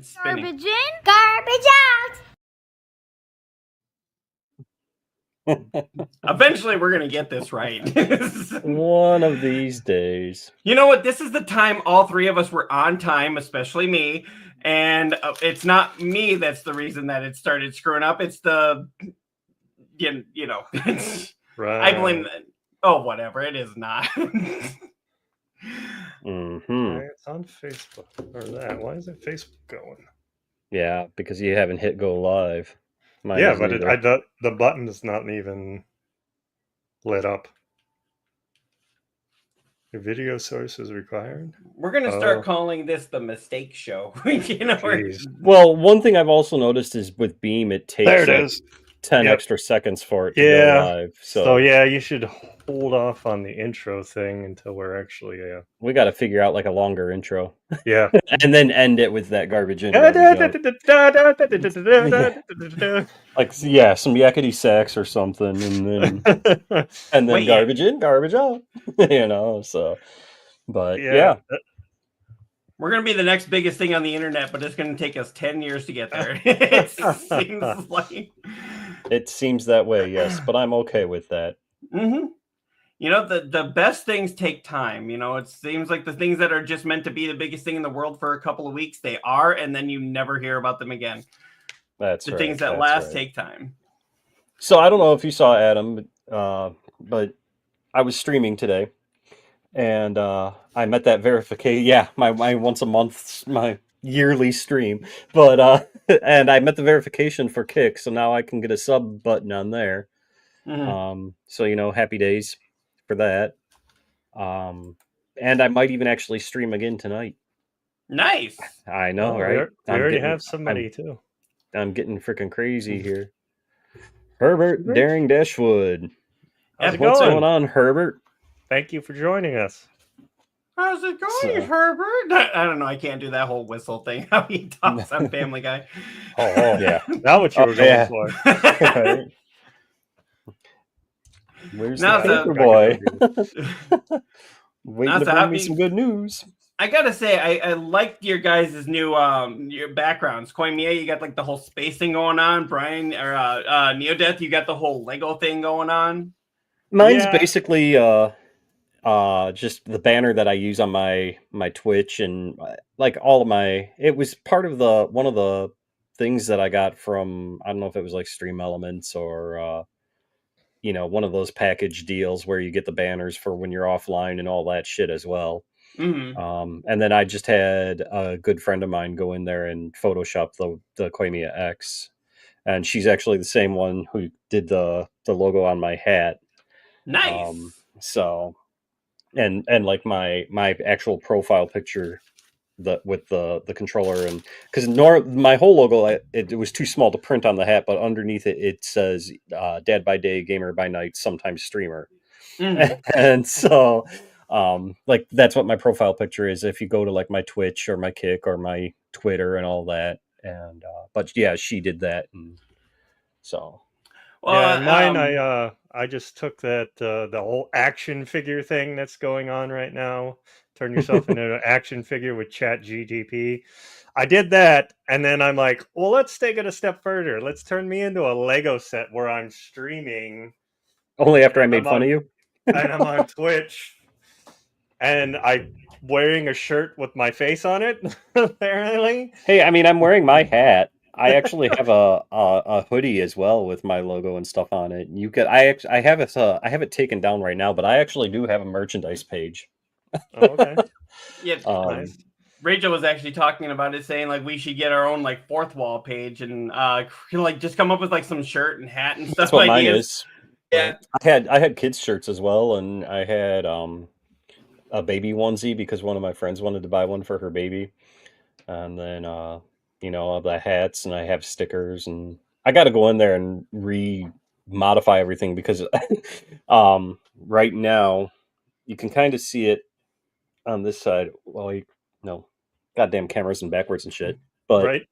and spinning. Garbage in, garbage out. Eventually, we're going to get this right. One of these days. You know what? This is the time all three of us were on time, especially me. And it's not me that's the reason that it started screwing up. It's the, you know, Right. I blame that. Oh, whatever. It is not. Okay, it's on Facebook or that. Why is it Facebook going? Yeah, because you haven't hit go live. Mine Yeah, isn't but either. the button is not even lit up. Your video source is required. We're going to start calling this the mistake show. You know, Jeez. Well, one thing I've also noticed is with Beam, it takes There it like is. 10 Yep. extra seconds for it to Yeah. go live. So yeah, you should hold off on the intro thing until we're actually we got to figure out like a longer intro. yeah. And then end it with that garbage in. Yeah. Like, yeah, some yakety sax or something, and then Wait, garbage in, garbage out. You know, so but yeah. We're going to be the next biggest thing on the internet, but it's going to take us 10 years to get there. It seems like. It seems that way, yes, but I'm okay with that. Mm-hmm. You know, the best things take time. You know, it seems like the things that are just meant to be the biggest thing in the world for a couple of weeks, they are, and then you never hear about them again. That's the right. Things that last take time. So I don't know if you saw Adam, but I was streaming today. And I met that verification. Yeah, my once a month, my yearly stream. But and I met the verification for Kick, so now I can get a sub button on there. Mm-hmm. So you know, happy days for that. And I might even actually stream again tonight. Nice. I know, right? We already have somebody too. I'm getting freaking crazy here. Herbert Daring Dashwood. How's it What's going? going on, Herbert? Thank you for joining us. How's it going, Herbert? I don't know. I can't do that whole whistle thing. How he talks on Family Guy. Oh, yeah. Now what you were going for. Right. Where's the paper boy? Waiting to bring me some good news. I gotta say, I liked your guys' new your backgrounds. Koimiya, you got like the whole space thing going on. Brian or Neodeath, you got the whole Lego thing going on. Mine's basically just the banner that I use on my Twitch, and like all of my, it was part of one of the things that I got from, I don't know if it was like Stream Elements or you know, one of those package deals where you get the banners for when you're offline and all that shit as well. Mm-hmm. And then I just had a good friend of mine go in there and Photoshop the Koimiya X, and she's actually the same one who did the logo on my hat. Nice. So, and like my actual profile picture with the controller, and because my whole logo it was too small to print on the hat, but underneath it says Dad by day, gamer by night, sometimes streamer. Mm-hmm. And so like that's what my profile picture is if you go to like my Twitch or my Kick or my Twitter and all that. And but yeah, she did that, and so well, mine I just took that the whole action figure thing that's going on right now. Turn yourself into an action figure with ChatGPT. I did that, and then I'm like, well, let's take it a step further. Let's turn me into a Lego set where I'm streaming. Only after I made fun of you? And I'm on Twitch. And I'm wearing a shirt with my face on it, apparently. Hey, I mean, I'm wearing my hat. I actually have a hoodie as well with my logo and stuff on it. You could I have it taken down right now, but I actually do have a merchandise page. Oh, okay. Yeah. Nice. Rachel was actually talking about it, saying like we should get our own like fourth wall page and like just come up with like some shirt and hat and stuff. That's what mine is. Yeah. I had kids shirts as well, and I had a baby onesie because one of my friends wanted to buy one for her baby. And then you know, the hats, and I have stickers, and I got to go in there and modify everything because right now you can kind of see it on this side. Well, no, goddamn cameras and backwards and shit. But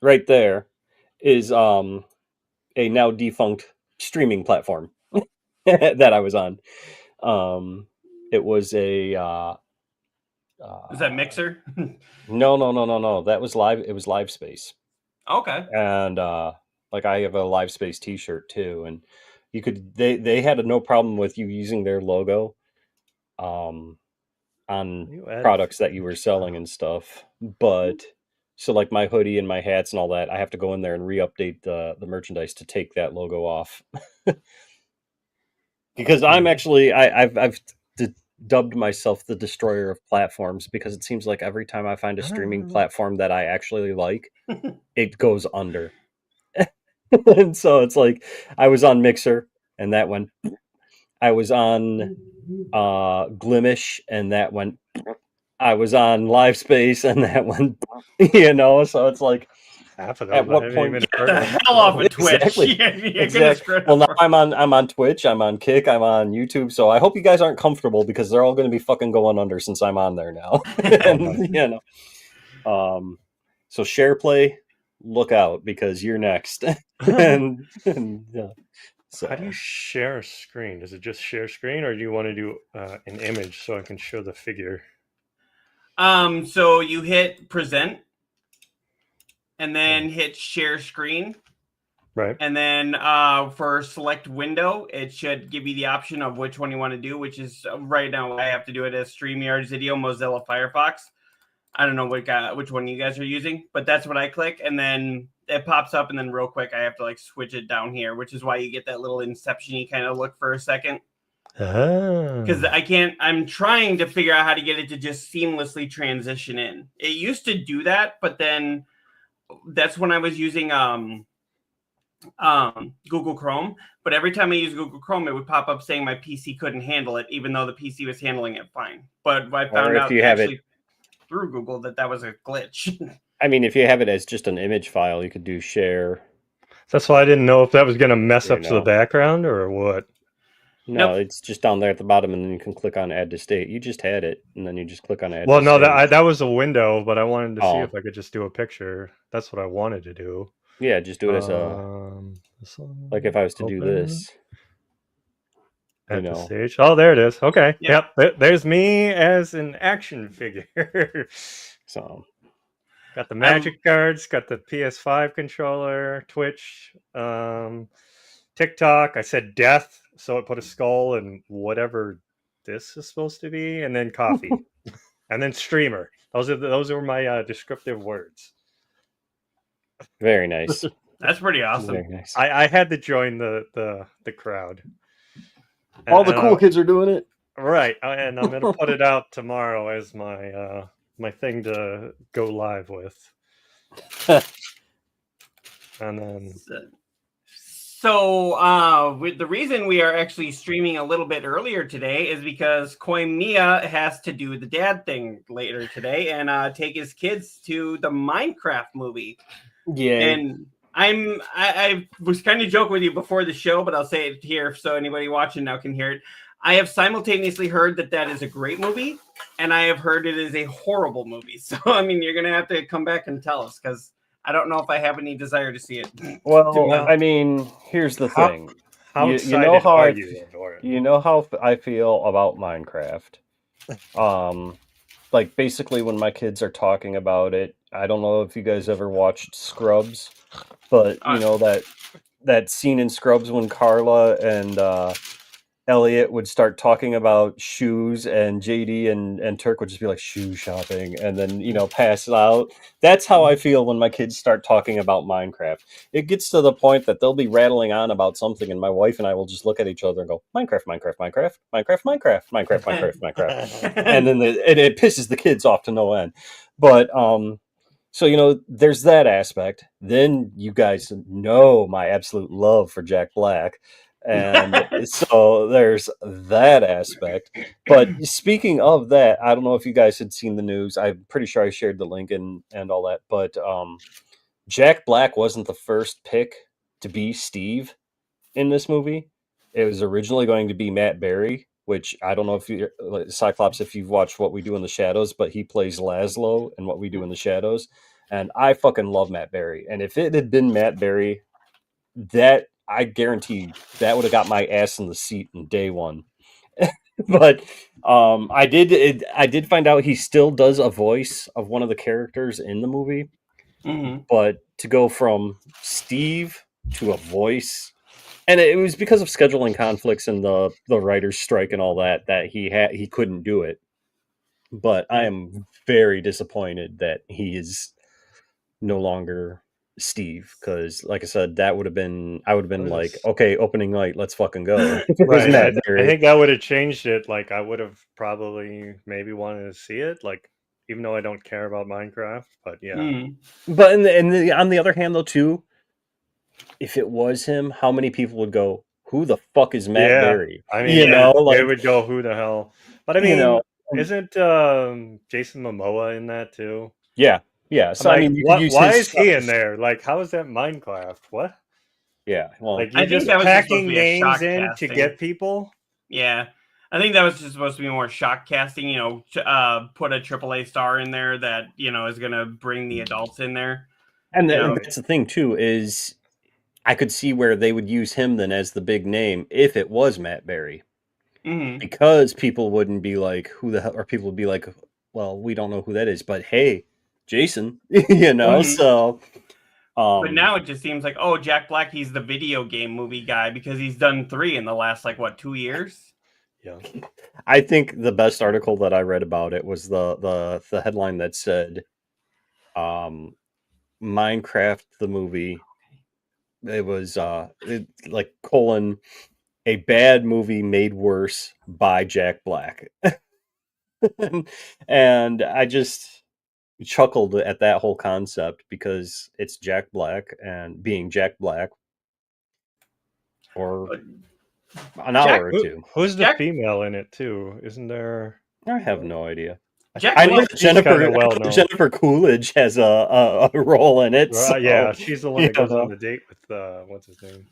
right there is a now defunct streaming platform that I was on. It was a Is that Mixer? No. That was live. It was Live Space, Okay. and like I have a Live Space T-shirt too, and you could they had no problem with you using their logo, on You add products that you were selling and stuff. But so like my hoodie and my hats and all that, I have to go in there and re-update the merchandise to take that logo off. Because I'm actually I've dubbed myself the destroyer of platforms, because it seems like every time I find a streaming platform that I actually like, it goes under. And so it's like I was on Mixer and that went. I was on Glimish and that went. I was on Live Space and that went. So it's like, half of at those. I what haven't point? even Get heard the of. hell off of Twitch. Exactly. You're gonna Exactly. screw it Well, up. now I'm on Twitch, I'm on Kick, I'm on YouTube, so I hope you guys aren't comfortable, because they're all going to be fucking going under since I'm on there now. And so SharePlay, look out, because you're next. and yeah. So How do you share a screen? Does it just share screen, or do you want to do an image so I can show the figure? So you hit present, and then hit share screen, Right. and then for select window, it should give you the option of which one you want to do, which is right now I have to do it as StreamYard, Zydio, Mozilla Firefox. I don't know which one you guys are using, but that's what I click, and then it pops up, and then real quick I have to like switch it down here, which is why you get that little Inception-y kind of look for a second. Because I'm trying to figure out how to get it to just seamlessly transition in. It used to do that, but then that's when I was using Google Chrome. But every time I use Google Chrome, it would pop up saying my PC couldn't handle it, even though the PC was handling it fine. But I found out actually through Google that was a glitch. I mean, if you have it as just an image file, you could do share. That's why I didn't know if that was going to mess up the background or what. No, It's just down there at the bottom, and then you can click on add to state. You just had it, and then you just click on add to state. Well, no, that was a window, but I wanted to see if I could just do a picture. That's what I wanted to do. Yeah, just do it as like if I was to do this. At the stage. Oh, there it is. Okay. Yeah. Yep. There's me as an action figure. So got the magic cards, got the PS5 controller, Twitch, TikTok. I said death, so it put a skull and whatever this is supposed to be, and then coffee, and then streamer. Those are my descriptive words. Very nice. That's pretty awesome. Very nice. I had to join the crowd. All the cool kids are doing it, right? And I'm gonna put it out tomorrow as my my thing to go live with. And then so the reason we are actually streaming a little bit earlier today is because Koimiya has to do the dad thing later today and take his kids to the Minecraft movie. Yeah. And I was kind of joking with you before the show, but I'll say it here so anybody watching now can hear it. I have simultaneously heard that is a great movie, and I have heard it is a horrible movie. So, I mean, you're going to have to come back and tell us, because I don't know if I have any desire to see it. Well, I mean, here's the thing. How excited are you? You know how I feel about Minecraft. Like, basically, when my kids are talking about it, I don't know if you guys ever watched Scrubs, but, you know, that scene in Scrubs when Carla and Elliot would start talking about shoes, and JD and Turk would just be like, shoe shopping, and then, you know, pass out. That's how I feel when my kids start talking about Minecraft. It gets to the point that they'll be rattling on about something, and my wife and I will just look at each other and go, Minecraft, Minecraft, Minecraft, Minecraft, Minecraft, Minecraft, Minecraft, Minecraft. And then it pisses the kids off to no end. But, so, you know, there's that aspect. Then you guys know my absolute love for Jack Black. And so there's that aspect. But speaking of that, I don't know if you guys had seen the news. I'm pretty sure I shared the link and all that. But Jack Black wasn't the first pick to be Steve in this movie. It was originally going to be Matt Berry, which I don't know if you, Cyclops, if you've watched What We Do in the Shadows, but he plays Laszlo in What We Do in the Shadows. And I fucking love Matt Berry. And if it had been Matt Berry, that I guarantee that would have got my ass in the seat in day one. But I did find out he still does a voice of one of the characters in the movie. Mm-hmm. But to go from Steve to a voice, and it was because of scheduling conflicts and the writers' strike and all that he couldn't do it. But I am very disappointed that he is no longer Steve, because like I said, I would have been like, okay, opening night, let's fucking go. If it was Matt I Berry. think that would have changed it. Like I would have probably maybe wanted to see it. Like even though I don't care about Minecraft, but yeah. But on the other hand, though, too, if it was him, how many people would go, "Who the fuck is Matt Berry?" I mean, they would go, "Who the hell?" But I mean, isn't Jason Momoa in that too? Yeah. So like, I mean, you could use why his is he in there? Like, how is that Minecraft? What? Yeah, well, like you're just packing names in to get people. Yeah, I think that was just supposed to be more shock casting. You know, put a AAA star in there that is going to bring the adults in there. And that's the thing too, is I could see where they would use him then as the big name if it was Matt Berry, because people wouldn't be like, "Who the hell?" Or people would be like, "Well, we don't know who that is," but hey, Jason, So. But now it just seems like, oh, Jack Black, he's the video game movie guy because he's done 3 in the last 2 years. Yeah, I think the best article that I read about it was the headline that said, Minecraft the movie. It was like colon, a bad movie made worse by Jack Black. And I just chuckled at that whole concept because it's Jack Black, and being Jack Black for an hour or two. Who's the female in it too? Isn't there? I have no idea. I know Jennifer Coolidge has a role in it. So, yeah, she's the one that goes on the date with what's his name.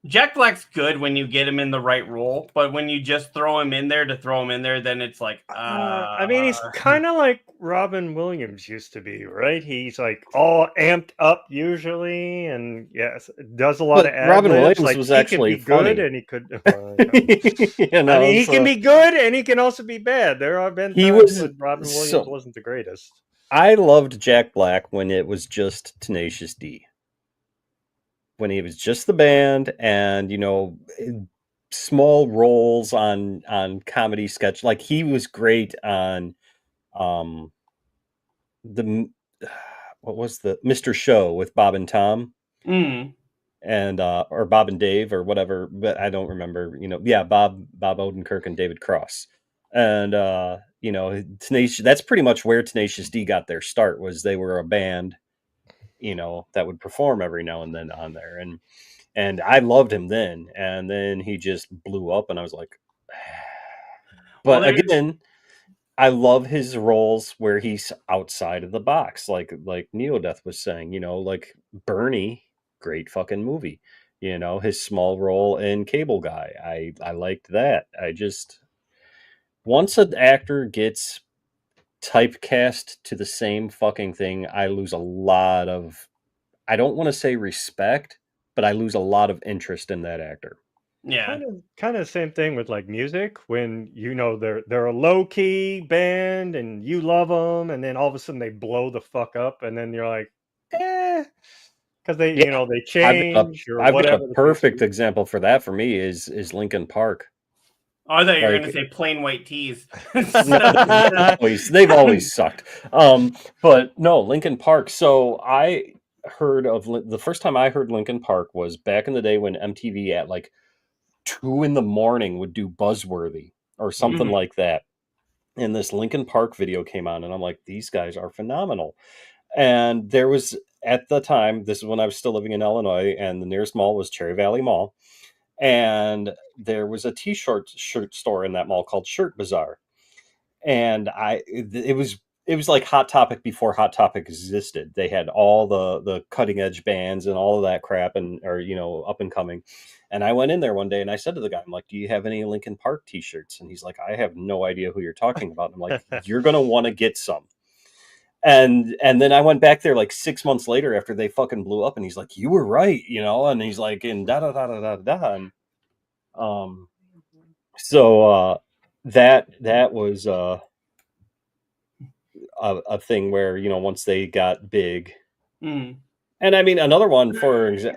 Jack Black's good when you get him in the right role, but when you just throw him in there to throw him in there, then it's like, I mean, he's kind of like Robin Williams used to be, right? He's like all amped up usually, and yes, does a lot of ad-libs. Robin Williams like, was actually be funny. Good, and he could. I mean, he can be good, and he can also be bad. There have been times when Robin Williams wasn't the greatest. I loved Jack Black when it was just Tenacious D. When he was just the band, and small roles on comedy sketch, like he was great on the what was the Mr. Show with Bob and Tom, and or Bob and Dave or whatever, but I don't remember. Bob Odenkirk and David Cross, and Tenacious. That's pretty much where Tenacious D got their start. Was they were a band, that would perform every now and then on there, and I loved him then, and then he just blew up, and I was like, but again, I love his roles where he's outside of the box, like Neodeath was saying, like Bernie, great fucking movie, his small role in Cable Guy, I liked that. I just, once an actor gets typecast to the same fucking thing, I lose a lot of, I don't want to say respect, but I lose a lot of interest in that actor. Yeah, kind of the same thing with like music, when they're a low key band and you love them, and then all of a sudden they blow the fuck up, and then you're like, because they they change or whatever. I've got a perfect example for that for me is Linkin Park. Oh, I thought you were going to say plain white tees. They've always sucked. But no, Linkin Park. So I heard of the first time I heard Linkin Park was back in the day when MTV at 2 a.m. would do Buzzworthy or something like that. And this Linkin Park video came on, and I'm like, these guys are phenomenal. And there was, at the time, this is when I was still living in Illinois, and the nearest mall was Cherry Valley Mall. And there was a shirt store in that mall called Shirt Bazaar. And it was like Hot Topic before Hot Topic existed. They had all the cutting edge bands and all of that crap, up and coming. And I went in there one day and I said to the guy, I'm like, do you have any Linkin Park t-shirts? And he's like, I have no idea who you're talking about. And I'm like, you're going to want to get some. And then I went back there 6 months later after they fucking blew up, and he's like, you were right, and he's like, and da da da da da da. And, so that was a thing where, once they got big. Mm. And I mean, another one for They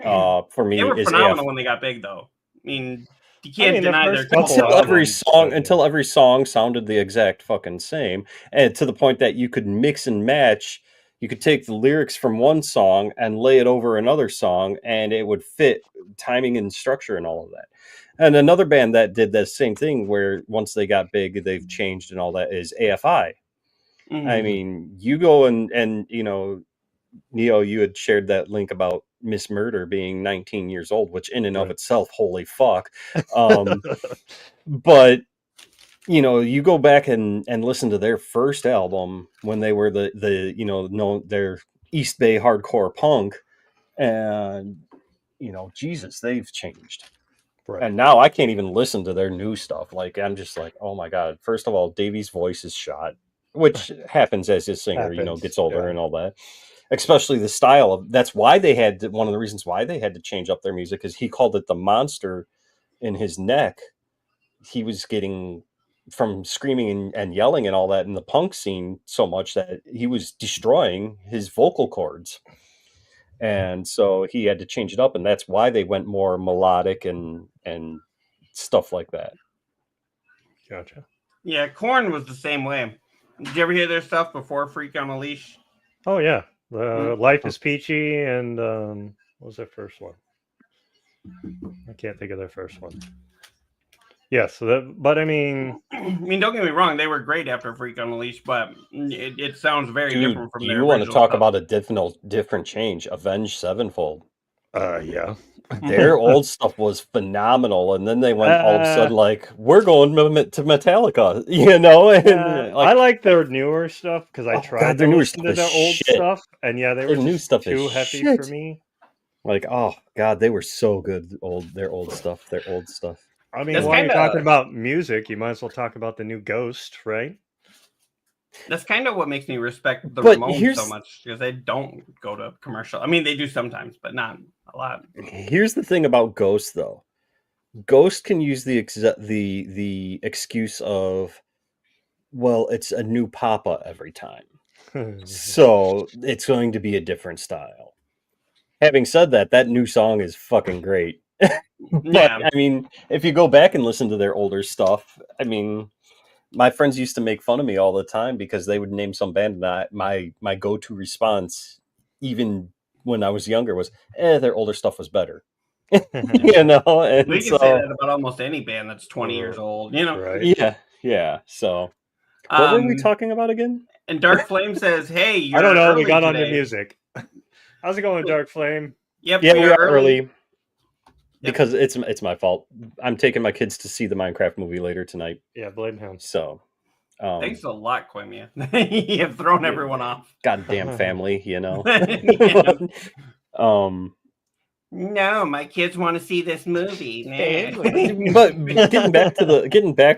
me were is phenomenal when they got big, though. I mean, you can't mean, the deny their first couple cult. albums, but, yeah. until every song sounded the exact fucking same, and to the point that you could mix and match. You could take the lyrics from one song and lay it over another song, and it would fit timing and structure and all of that. And another band that did the same thing, where once they got big, they've changed and all that, is AFI. I mean, you go and Neo, you had shared that link about Miss Murder being 19 years old, which in and of Right. itself, holy fuck. But you go back and listen to their first album when they were their East Bay hardcore punk, and Jesus, they've changed. Right. And now I can't even listen to their new stuff. Like, I'm just like, oh my god. First of all, Davey's voice is shot, which happens as his singer, gets older and all that. Especially the style of. That's why they had one of the reasons why they had to change up their music, is he called it the monster in his neck. He was getting from screaming and yelling and all that in the punk scene so much that he was destroying his vocal cords. And so he had to change it up, and that's why they went more melodic and stuff like that. Gotcha. Yeah, Korn was the same way. Did you ever hear their stuff before Freak on a Leash? Oh yeah, Life is Peachy, and what was their first one? I can't think of their first one. Yeah, but I mean, don't get me wrong, they were great after Freak on a Leash, but it sounds very different from their you want to original talk stuff. about a different change? Avenged Sevenfold. Yeah. Their old stuff was phenomenal, and then they went all of a sudden like, we're going to Metallica, and I like their newer stuff because I tried to listen to their old shit. stuff, and yeah, they were new stuff too is heavy shit for me. Like, oh god, they were so good. Their old stuff. I mean, while you're talking about music, you might as well talk about the new Ghost, right? That's kind of what makes me respect the Ramones so much, because they don't go to commercial. I mean, they do sometimes, but not a lot. Here's the thing about Ghost, though. Ghost can use the excuse of, well, it's a new Papa every time, so it's going to be a different style. Having said that, that new song is fucking great. But I mean, if you go back and listen to their older stuff, I mean, my friends used to make fun of me all the time because they would name some band, and my go-to response, even when I was younger, was, their older stuff was better. And we can say that about almost any band that's 20 years old, Right? Yeah. So, what were we talking about again? And Dark Flame says, "Hey, you're I don't know. We got today. on the music. How's it going, Dark Flame? Yep. Yeah, we are early. Because it's my fault. I'm taking my kids to see the Minecraft movie later tonight. Yeah, blame him. So, thanks a lot, Quimia. You have thrown everyone off. Goddamn family, No, my kids want to see this movie. But getting back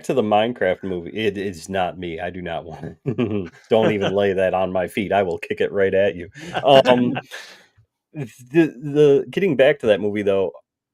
to the Minecraft movie, it is not me. I do not want it. Don't even lay that on my feet. I will kick it right at you. The getting back to that movie though,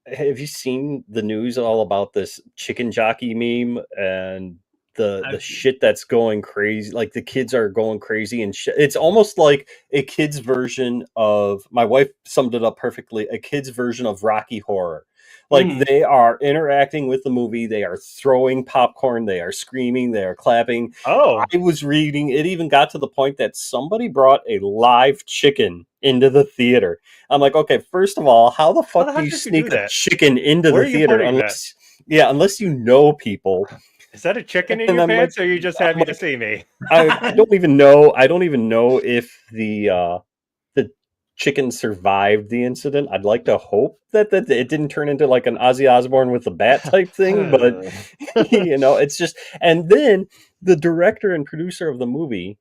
have you seen the news all about this chicken jockey meme and the shit that's going crazy? Like, the kids are going crazy and shit. It's almost like a kid's version of, my wife summed it up perfectly, a kid's version of Rocky Horror. Like, they are interacting with the movie, they are throwing popcorn, they are screaming, they are clapping. Oh, I was reading, it even got to the point that somebody brought a live chicken into the theater. I'm like, okay, first of all, how the fuck do you sneak a chicken into the theater unless you know people? Is that a chicken in your pants, or are you just happy to see me? I don't even know. I don't even know if the chicken survived the incident. I'd like to hope that it didn't turn into like an Ozzy Osbourne with the bat type thing, but it's just. And then the director and producer of the movie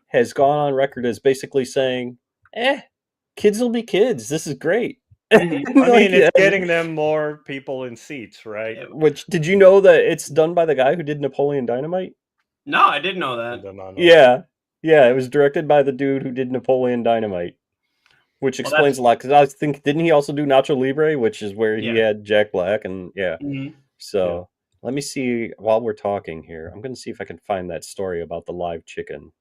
has gone on record as basically saying, kids will be kids. This is great. I mean, it's getting them more people in seats, right? Which, did you know that it's done by the guy who did Napoleon Dynamite? No, I didn't know that. Yeah, it was directed by the dude who did Napoleon Dynamite, which explains a lot. Because I think, didn't he also do Nacho Libre, which is where he had Jack Black, and so Let me see while we're talking here. I'm going to see if I can find that story about the live chicken.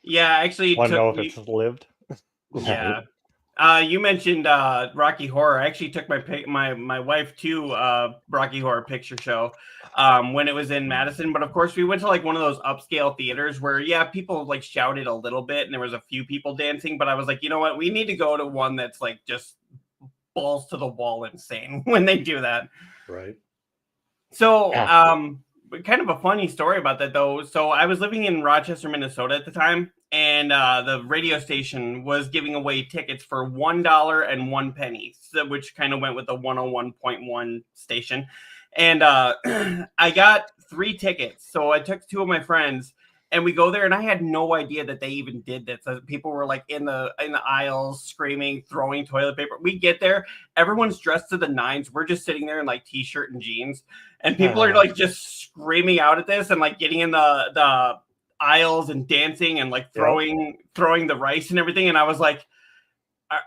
Yeah, actually Want to know took if you. it's lived? Yeah. You mentioned Rocky Horror. I actually took my wife to Rocky Horror Picture Show when it was in Madison. But of course, we went to like one of those upscale theaters where people like shouted a little bit and there was a few people dancing. But I was like, you know what? We need to go to one that's like just balls to the wall insane when they do that. Right. So, Yeah. kind of a funny story about that though. So I was living in Rochester, Minnesota at the time, and the radio station was giving away tickets for $1 and 1 penny, which kind of went with the 101.1 station. And I got 3 tickets. So I took 2 of my friends and we go there, and I had no idea that they even did this. People were like in the aisles screaming, throwing toilet paper. We get there, everyone's dressed to the nines. We're just sitting there in like t-shirt and jeans, and people are like just screaming out at this and like getting in the aisles and dancing and like throwing the rice and everything. And I was like,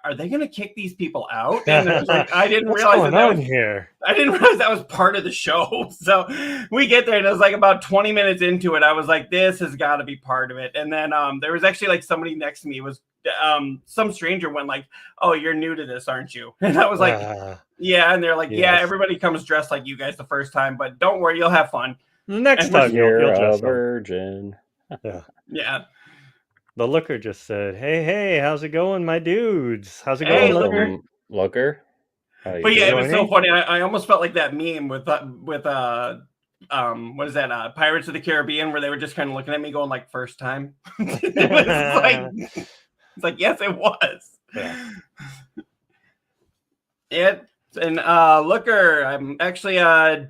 are they going to kick these people out? And it was like, I didn't What's realize going that on was here. I didn't realize that was part of the show. So we get there, and it was like about 20 minutes into it, I was like, this has got to be part of it. And then there was actually like somebody next to me was some stranger went like, oh, you're new to this, aren't you? And I was like, yeah. And they're like, yeah, Yes. everybody comes dressed like you guys the first time, but don't worry, you'll have fun. Next And time You're you'll a dress up. virgin. Yeah. Yeah. The looker just said, hey, how's it going, my dudes? How's it Hey, going, Looker. looker? Looker? How you But yeah, it doing? was so funny. I almost felt like that meme with what is that? Pirates of the Caribbean, where they were just kind of looking at me, going like, "First time." It was like, it's like, yes, it was. Yeah. It and Looker. I'm actually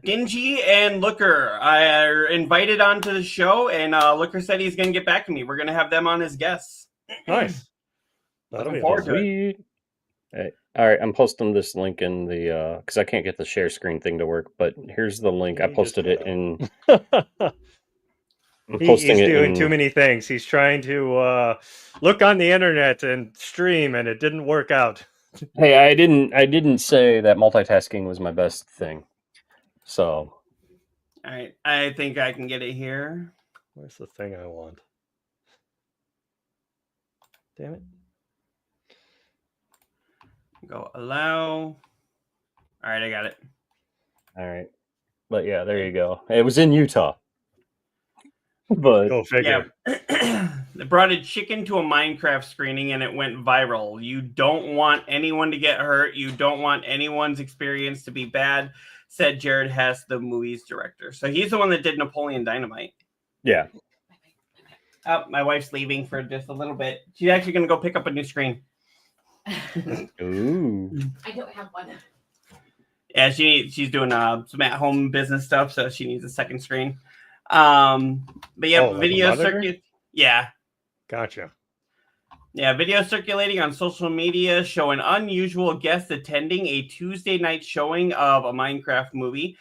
Dingy and Looker. I are invited onto the show, and Looker said he's going to get back to me. We're going to have them on as guests. Nice. That'll Looking be forward awesome. to it. Sweet. Hey, all right, I'm posting this link in the because I can't get the share screen thing to work. But here's the link. I He posted just it in. I'm He's posting it doing in. too many things. He's trying to look on the internet and stream, and it didn't work out. Hey, I didn't say that multitasking was my best thing. So, All right, I think I can get it here. Where's the thing I want? Damn it. Go allow. All right, I got it. all right, but yeah, there you go. It was in Utah, but Go figure. Yeah, they brought a chicken to a Minecraft screening and it went viral. You don't want anyone to get hurt. You don't want anyone's experience to be bad, said Jared Hess, the movie's director. So he's the one that did Napoleon Dynamite. yeah. Oh, my wife's leaving for just a little bit. She's actually going to go pick up a new screen. Ooh. I don't have one. Yeah, she's doing some at-home business stuff, so she needs a second screen. But yeah, Oh, like a video monitor? circuit. Yeah, Gotcha. yeah, video circulating on social media show an unusual guest attending a Tuesday night showing of a Minecraft movie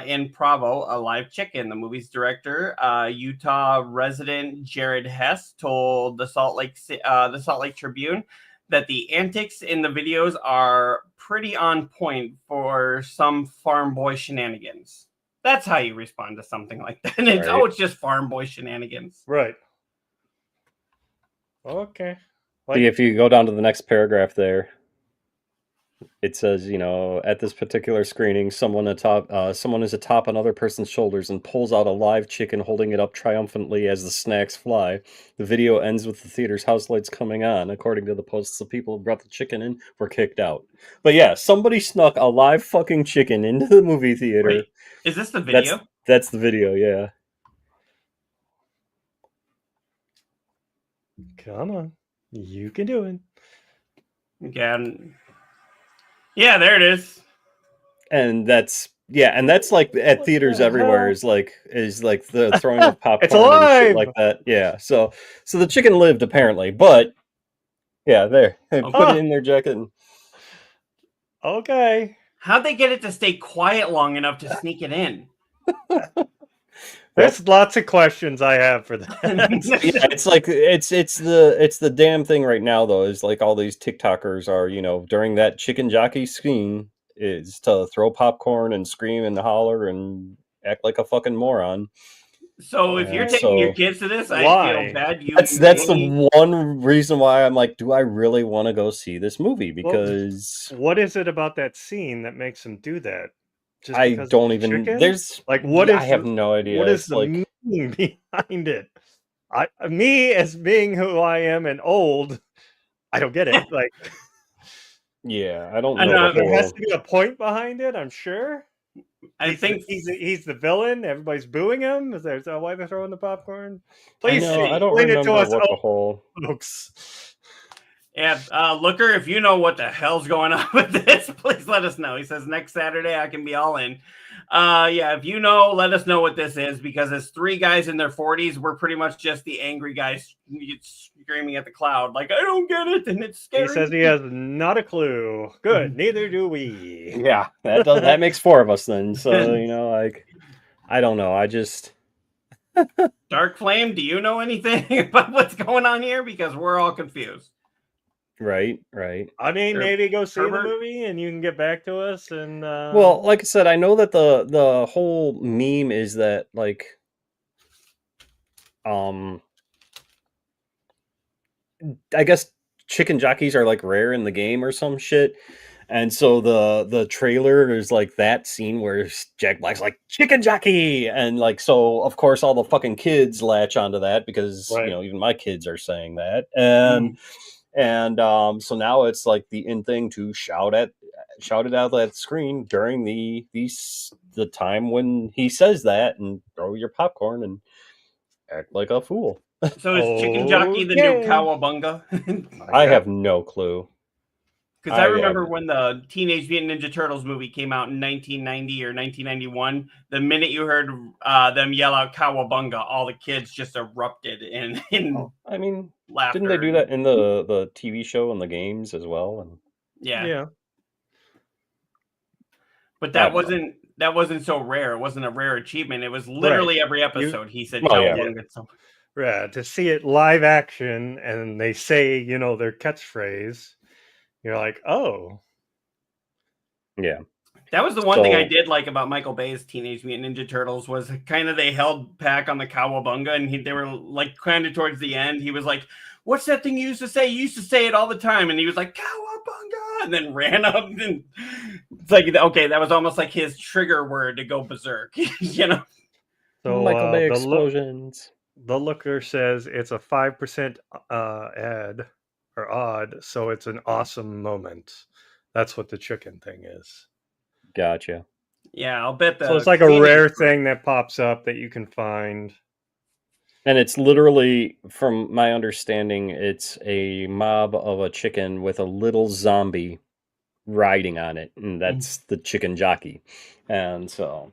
in Provo, a live chicken. The movie's director, Utah resident Jared Hess, told the Salt Lake Tribune that the antics in the videos are pretty on point for some farm boy shenanigans. That's how you respond to something like that. And it's, Right. it's just farm boy shenanigans. Right. Okay. See, if you go down to the next paragraph there, it says, at this particular screening, someone is atop another person's shoulders and pulls out a live chicken, holding it up triumphantly as the snacks fly. The video ends with the theater's house lights coming on. According to the posts, the people who brought the chicken in were kicked out. But yeah, somebody snuck a live fucking chicken into the movie theater. Wait, is this the video? That's the video, yeah. Come on. You can do it. Again. Yeah, there it is. And that's like at theaters everywhere is like the throwing of popcorn It's and alive! shit like that. Yeah. So the chicken lived apparently, but yeah, there. They put it in their jacket. Okay. How'd they get it to stay quiet long enough to sneak it in? There's lots of questions I have for that. Yeah, it's like it's the damn thing right now though, is like all these TikTokers are, during that chicken jockey scene, is to throw popcorn and scream and holler and act like a fucking moron. So if you're And taking your so kids to this, I Why? feel bad. that's the one reason why I'm like, do I really want to go see this movie? Because What is it about that scene that makes them do that? Just I because don't of the even. chicken? There's Like, what I is have the- no idea. What is It's the like meaning behind it? Me as being who I am and old, I don't get it. Like, yeah, I don't I know know, the there has whole. to be a point behind it. I'm sure. I think He's the villain. Everybo's booing him. Is that why they're throwing the popcorn? I Please know. I don't explain it to remember us, what the whole. folks. Yeah, Looker, if you know what the hell's going on with this, please let us know. He says next Saturday I can be all in. Yeah, if you know, let us know what this is, because as three guys in their 40s, we're pretty much just the angry guys screaming at the cloud, like, I don't get it, and it's scary. He says he has not a clue. Good, neither do we. Yeah, that makes four of us then. So like, I don't know. I just. Dark Flame, do you know anything about what's going on here? Because we're all confused. Right. I mean, Or maybe go see Herbert? the movie and you can get back to us. And Well, like I said, I know that the whole meme is that like, I guess chicken jockeys are like rare in the game or some shit. And so the trailer is like that scene where Jack Black's like chicken jockey, and like, so of course all the fucking kids latch onto that because Right. even my kids are saying that, and so now it's like the in thing to shout it out that screen during the time when he says that, and throw your popcorn and act like a fool. So is Chicken Jockey the new Okay. Cowabunga? I have no clue. Because I remember when the Teenage Mutant Ninja Turtles movie came out in 1990 or 1991, the minute you heard them yell out Cowabunga, all the kids just erupted in I mean, laughter. didn't they do that in the TV show and the games as well? And Yeah. But that wasn't so rare. It wasn't a rare achievement. It was literally every episode he said Cowabunga. Yeah, to see it live action and they say, their catchphrase, you're like, oh. Yeah. That was the one thing I did like about Michael Bay's Teenage Mutant Ninja Turtles, was kind of they held back on the Cowabunga, and they were like kind of towards the end. He was like, what's that thing you used to say? You used to say it all the time. And he was like, Cowabunga, and then ran up. And it's like, okay, that was almost like his trigger word to go berserk, So Michael Bay explosions. The Looker says it's a 5% ad or odd, so it's an awesome moment. That's what the chicken thing is. Gotcha. Yeah, I'll bet that. So it's like a rare thing that pops up that you can find. And it's literally, from my understanding, it's a mob of a chicken with a little zombie riding on it. And that's the chicken jockey. And so,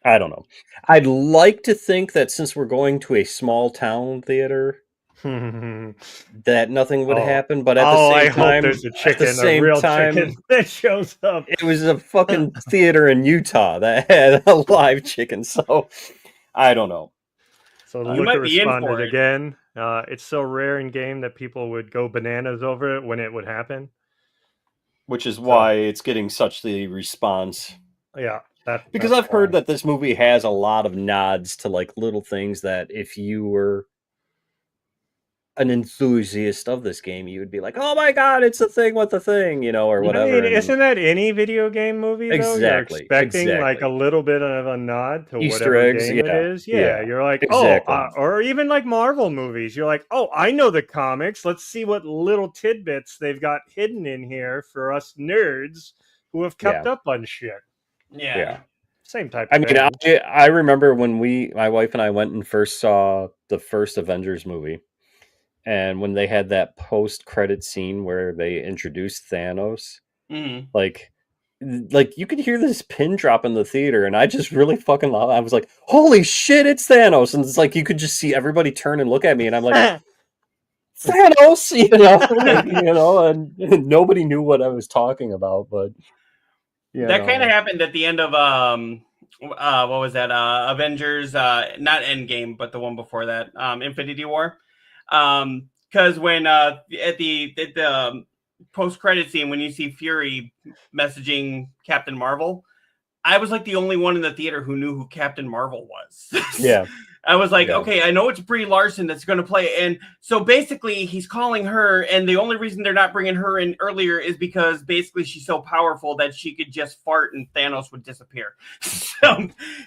I don't know. I'd like to think that since we're going to a small town theater, that nothing would happen. But at the same time, hope there's a chicken, a real chicken that shows up. It was a fucking theater in Utah that had a live chicken. So, I don't know. So the Looker responded again. It's so rare in game that people would go bananas over it when it would happen. Which is why it's getting such the response. Yeah. Because I've heard that this movie has a lot of nods to like little things that if you were an enthusiast of this game, you would be like, oh my god, it's a thing with the thing, or whatever. I mean, isn't that any video game movie, though? Exactly. You're expecting like a little bit of a nod to Easter whatever eggs, game it is. Yeah, you're like, exactly. or even like Marvel movies. You're like, oh, I know the comics. Let's see what little tidbits they've got hidden in here for us nerds who have kept up on shit. Yeah. Same type of thing. I remember when my wife and I went and first saw the first Avengers movie. And when they had that post-credit scene where they introduced Thanos, like you could hear this pin drop in the theater, and I just really fucking loud. I was like, "Holy shit, it's Thanos!" And it's like you could just see everybody turn and look at me, and I'm like, "Thanos," and nobody knew what I was talking about, but that kind of happened at the end of what was that? Avengers, not Endgame, but the one before that, Infinity War. Because when at the post-credit scene when you see Fury messaging Captain Marvel, I was like the only one in the theater who knew who Captain Marvel was. Yeah. I was like, Yeah. okay, I know it's Brie Larson that's going to play. And so basically he's calling her. And the only reason they're not bringing her in earlier is because basically she's so powerful that she could just fart and Thanos would disappear.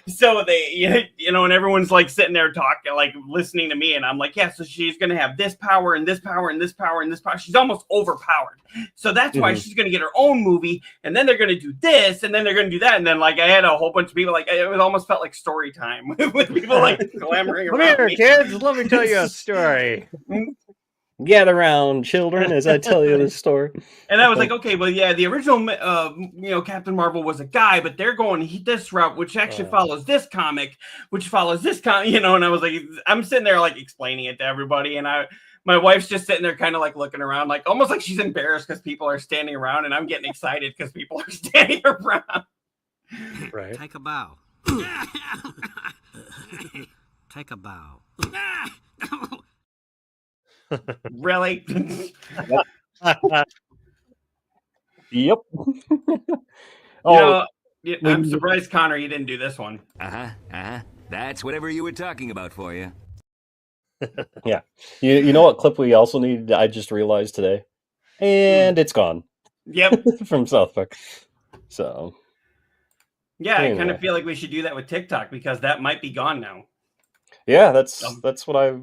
So they, you know, and everyone's like sitting there talking, like listening to me. And I'm like, yeah, so she's going to have this power and this power and this power and this power. She's almost overpowered. So that's why she's going to get her own movie. And then they're going to do this. And then they're going to do that. And then like I had a whole bunch of people, like it almost felt like story time with people like clamoring Come around here, me. kids. Let me tell you a story. Gather around, children, as I tell you this story. And I was like, okay, well, yeah, the original, you know, Captain Marvel was a guy, but they're going this route, which actually follows this comic, which follows this comic, you know. And I was like, I'm sitting there like explaining it to everybody, and my wife's just sitting there kind of like looking around, like almost like she's embarrassed because people are standing around, and I'm getting excited because people are standing around. Right. Take a bow. Take a bow. Really? Yep. Oh, you know, I'm surprised, Connor, you didn't do this one. That's whatever you were talking about for you. Yeah. You know what clip we also needed? I just realized today. And it's gone. Yep. From South Park. So. Yeah, anyway. I kind of feel like we should do that with TikTok because that might be gone now. Yeah, that's what I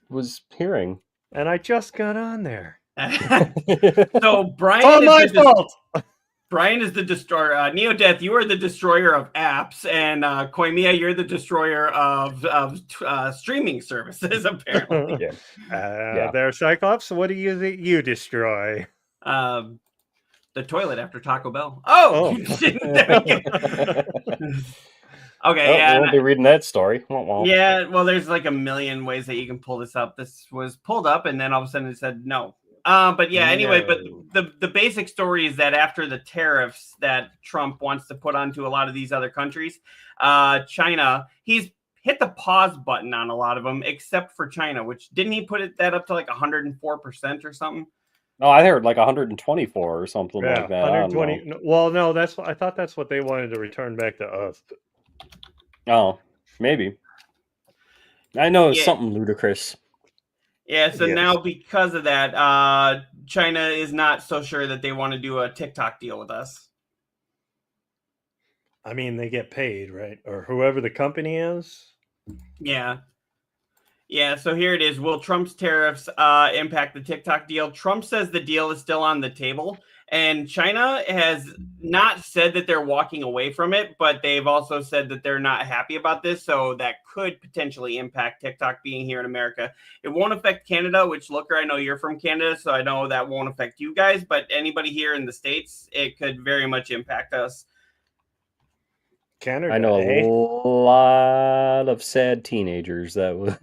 was hearing. And I just got on there. So Brian, oh, my fault. Brian is the destroyer. Neodeath, you are the destroyer of apps, and Koimiya, you're the destroyer of streaming services. Apparently, There, Cyclops. What do you think you destroy? The toilet after Taco Bell. Oh. Okay, I won't be reading that story. Yeah, well, there's like a million ways that you can pull this up. This was pulled up, and then all of a sudden it said no. But yeah, anyway, but the basic story is that after the tariffs that Trump wants to put onto a lot of these other countries, China, he's hit the pause button on a lot of them, except for China, which didn't he put that up to like 104% or something? No, I heard like 124 or something like that. 120. Well, no, I thought that's what they wanted to return back to us. Oh, maybe. I know it's something ludicrous. Yeah, so now because of that, China is not so sure that they want to do a TikTok deal with us. I mean, they get paid, right? Or whoever the company is. Yeah. Yeah, so here it is. Will Trump's tariffs impact the TikTok deal? Trump says the deal is still on the table. And China has not said that they're walking away from it, but they've also said that they're not happy about this. So that could potentially impact TikTok being here in America. It won't affect Canada, which, Looker, I know you're from Canada, so I know that won't affect you guys. But anybody here in the States, it could very much impact us. Canada, I know a lot of sad teenagers that would.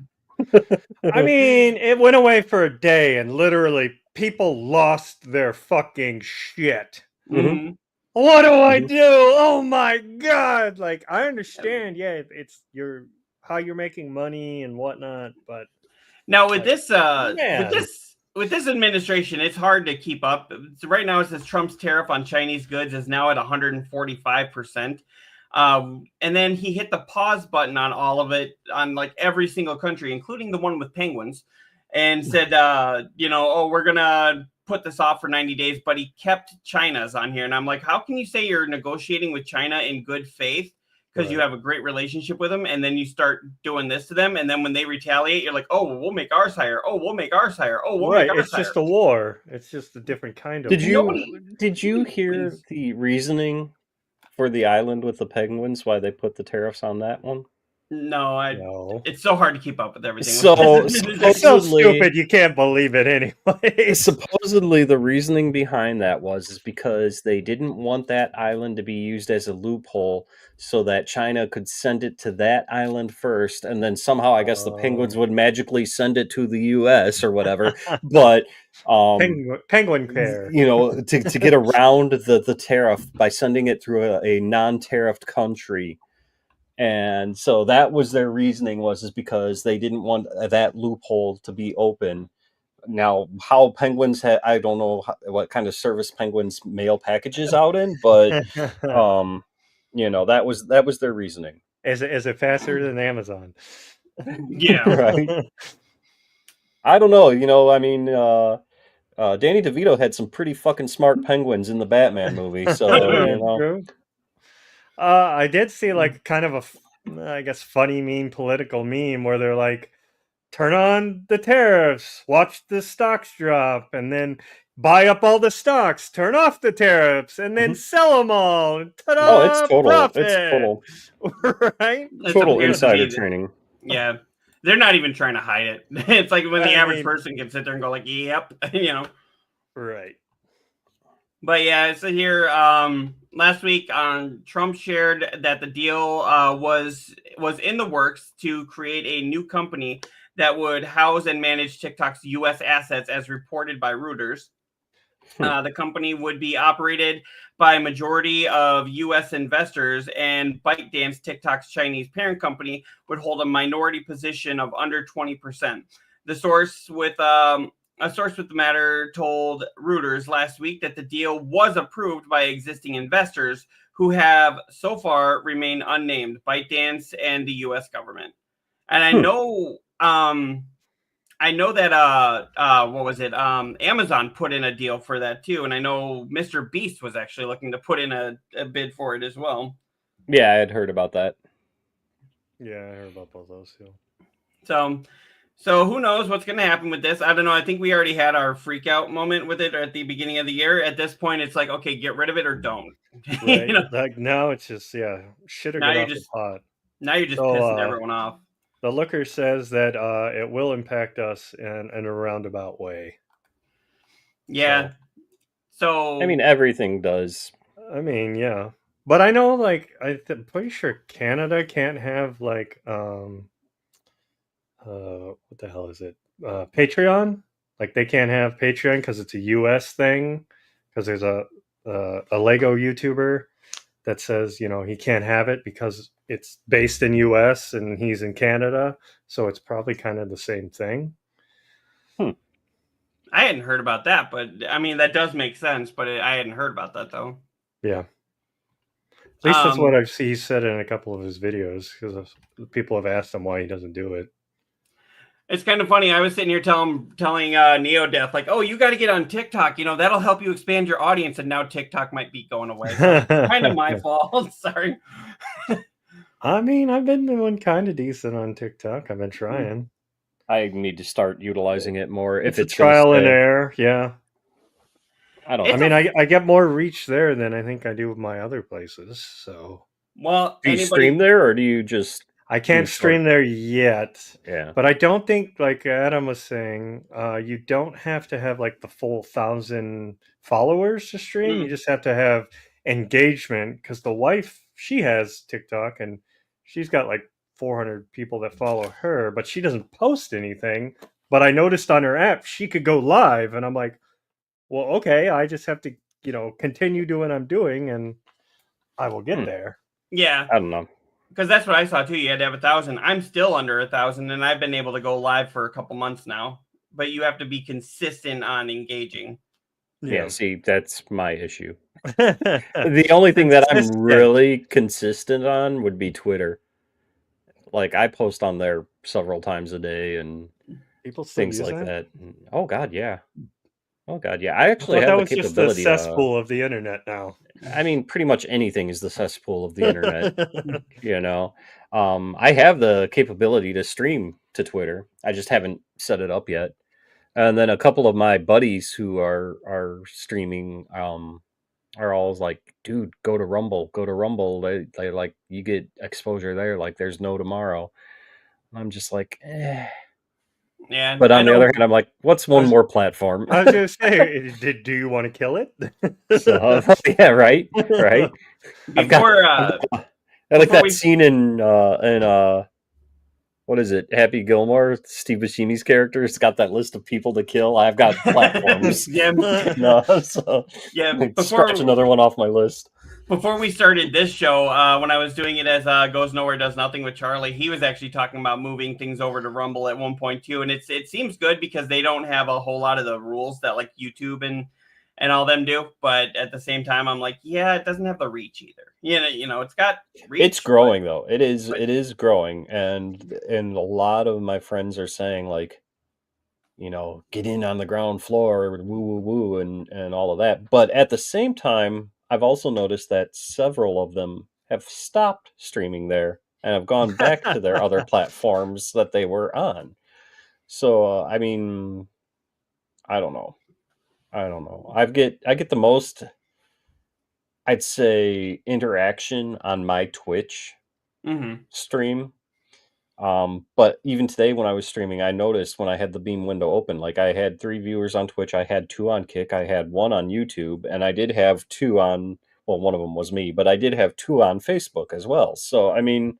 I mean, it went away for a day and literally people lost their fucking shit. Mm-hmm. What do I do? Oh my God. Like, I understand. Yeah, it's how you're making money and whatnot. But now with this administration, it's hard to keep up. So right now it says Trump's tariff on Chinese goods is now at 145%. And then he hit the pause button on all of it on like every single country, including the one with penguins, and said, we're going to put this off for 90 days. But he kept China's on here. And I'm like, how can you say you're negotiating with China in good faith because you have a great relationship with them? And then you start doing this to them. And then when they retaliate, you're like, oh, well, we'll make ours higher. Oh, we'll make ours higher. Oh, we'll make ours it's higher. Just a war. It's just a different kind of Did you hear the reasoning for the island with the penguins, why they put the tariffs on that one? No. It's so hard to keep up with everything. It's so stupid you can't believe it anyway. Supposedly the reasoning behind that is because they didn't want that island to be used as a loophole so that China could send it to that island first, and then somehow I guess the penguins would magically send it to the US or whatever. But penguin care. To get around the tariff by sending it through a non-tariffed country. And so that was their reasoning is because they didn't want that loophole to be open Now, how penguins I don't know what kind of service penguins mail packages out in, but that was their reasoning. Is it faster than Amazon? Yeah. Right. I don't know. I mean, Danny DeVito had some pretty fucking smart penguins in the Batman movie, so True. I did see like kind of I guess funny political meme where they're like, turn on the tariffs, watch the stocks drop, and then buy up all the stocks, turn off the tariffs, and then sell them all. Ta-da, oh, it's total. profit. It's total. Right? Total insider training. Yeah. They're not even trying to hide it. It's like when the average person can sit there and go like, yep, Right. But yeah, so here last week Trump shared that the deal was in the works to create a new company that would house and manage TikTok's U.S. assets, as reported by Reuters. The company would be operated by a majority of U.S. investors, and ByteDance, TikTok's Chinese parent company, would hold a minority position of under 20%. A source with the matter told Reuters last week that the deal was approved by existing investors who have so far remained unnamed, ByteDance and the U.S. government. And I know that what was it? Amazon put in a deal for that too, and I know Mr. Beast was actually looking to put in a bid for it as well. Yeah, I had heard about that. Yeah, I heard about both those too. So who knows what's going to happen with this? I don't know. I think we already had our freak out moment with it at the beginning of the year. At this point, it's like, okay, get rid of it or don't. Right. Like now it's just shit or get off the pot. Now you're just pissing everyone off. The Looker says that it will impact us in a roundabout way. Yeah. So I mean, everything does. I mean, yeah. But I know, I'm pretty sure Canada can't have, what the hell is it? Patreon? Like, they can't have Patreon because it's a U.S. thing. Because there's a Lego YouTuber that says, he can't have it because it's based in U.S. and he's in Canada. So it's probably kind of the same thing. I hadn't heard about that, but I mean, that does make sense. But I hadn't heard about that, though. Yeah. At least that's what he said in a couple of his videos, because people have asked him why he doesn't do it. It's kind of funny. I was sitting here telling Neodeath, like, oh, you got to get on TikTok. That'll help you expand your audience. And now TikTok might be going away. So it's kind of my fault. Sorry. I mean, I've been doing kind of decent on TikTok. I've been trying. I need to start utilizing it more. It's a trial and error. Yeah. I mean, I get more reach there than I think I do with my other places. So, well, do you stream there, or do you just? I can't stream there yet. Yeah, but I don't think, like Adam was saying, you don't have to have like the full 1,000 followers to stream. You just have to have engagement, because the wife, she has TikTok and she's got like 400 people that follow her, but she doesn't post anything. But I noticed on her app she could go live, and I'm like, well, okay, I just have to, continue doing what I'm doing, and I will get there. Yeah. I don't know. Because that's what I saw, too. You had to have 1,000. I'm still under 1,000, and I've been able to go live for a couple months now. But you have to be consistent on engaging. Yeah, see, that's my issue. The only thing that I'm really consistent on would be Twitter. Like, I post on there several times a day and people things like that. Oh, God, yeah. Oh God, yeah! I actually have the capability. Just the cesspool of the internet now. I mean, pretty much anything is the cesspool of the internet. I have the capability to stream to Twitter. I just haven't set it up yet. And then a couple of my buddies who are streaming are all like, "Dude, go to Rumble. Go to Rumble. They like, you get exposure there. Like, there's no tomorrow." And I'm just like, eh. Yeah, but on the other hand, I'm like, what's one more platform? I was gonna say, do you want to kill it? So, yeah, right. I like that scene in what is it? Happy Gilmore, Steve Buscemi's character. It's got that list of people to kill. I've got platforms. Yeah, before scratch another one off my list. before we started this show, when I was doing it as Goes Nowhere Does Nothing with Charlie, he was actually talking about moving things over to Rumble at 1.2, and it seems good because they don't have a whole lot of the rules that like YouTube and all them do. But at the same time, I'm like, yeah, it doesn't have the reach either. You know, it's got reach. It's growing though. It is growing, and a lot of my friends are saying like, you know, get in on the ground floor, woo woo woo, and all of that. But at the same time, I've also noticed that several of them have stopped streaming there and have gone back to their other platforms that they were on. So I mean, I don't know. I get the most, I'd say, interaction on my Twitch Mm-hmm. stream. But even today when I was streaming, I noticed when I had the beam window open, like I had 3 viewers on Twitch, I had 2 on Kick, I had 1 on YouTube, and I did have 2 on, well, one of them was me, but I did have 2 on Facebook as well. So, I mean,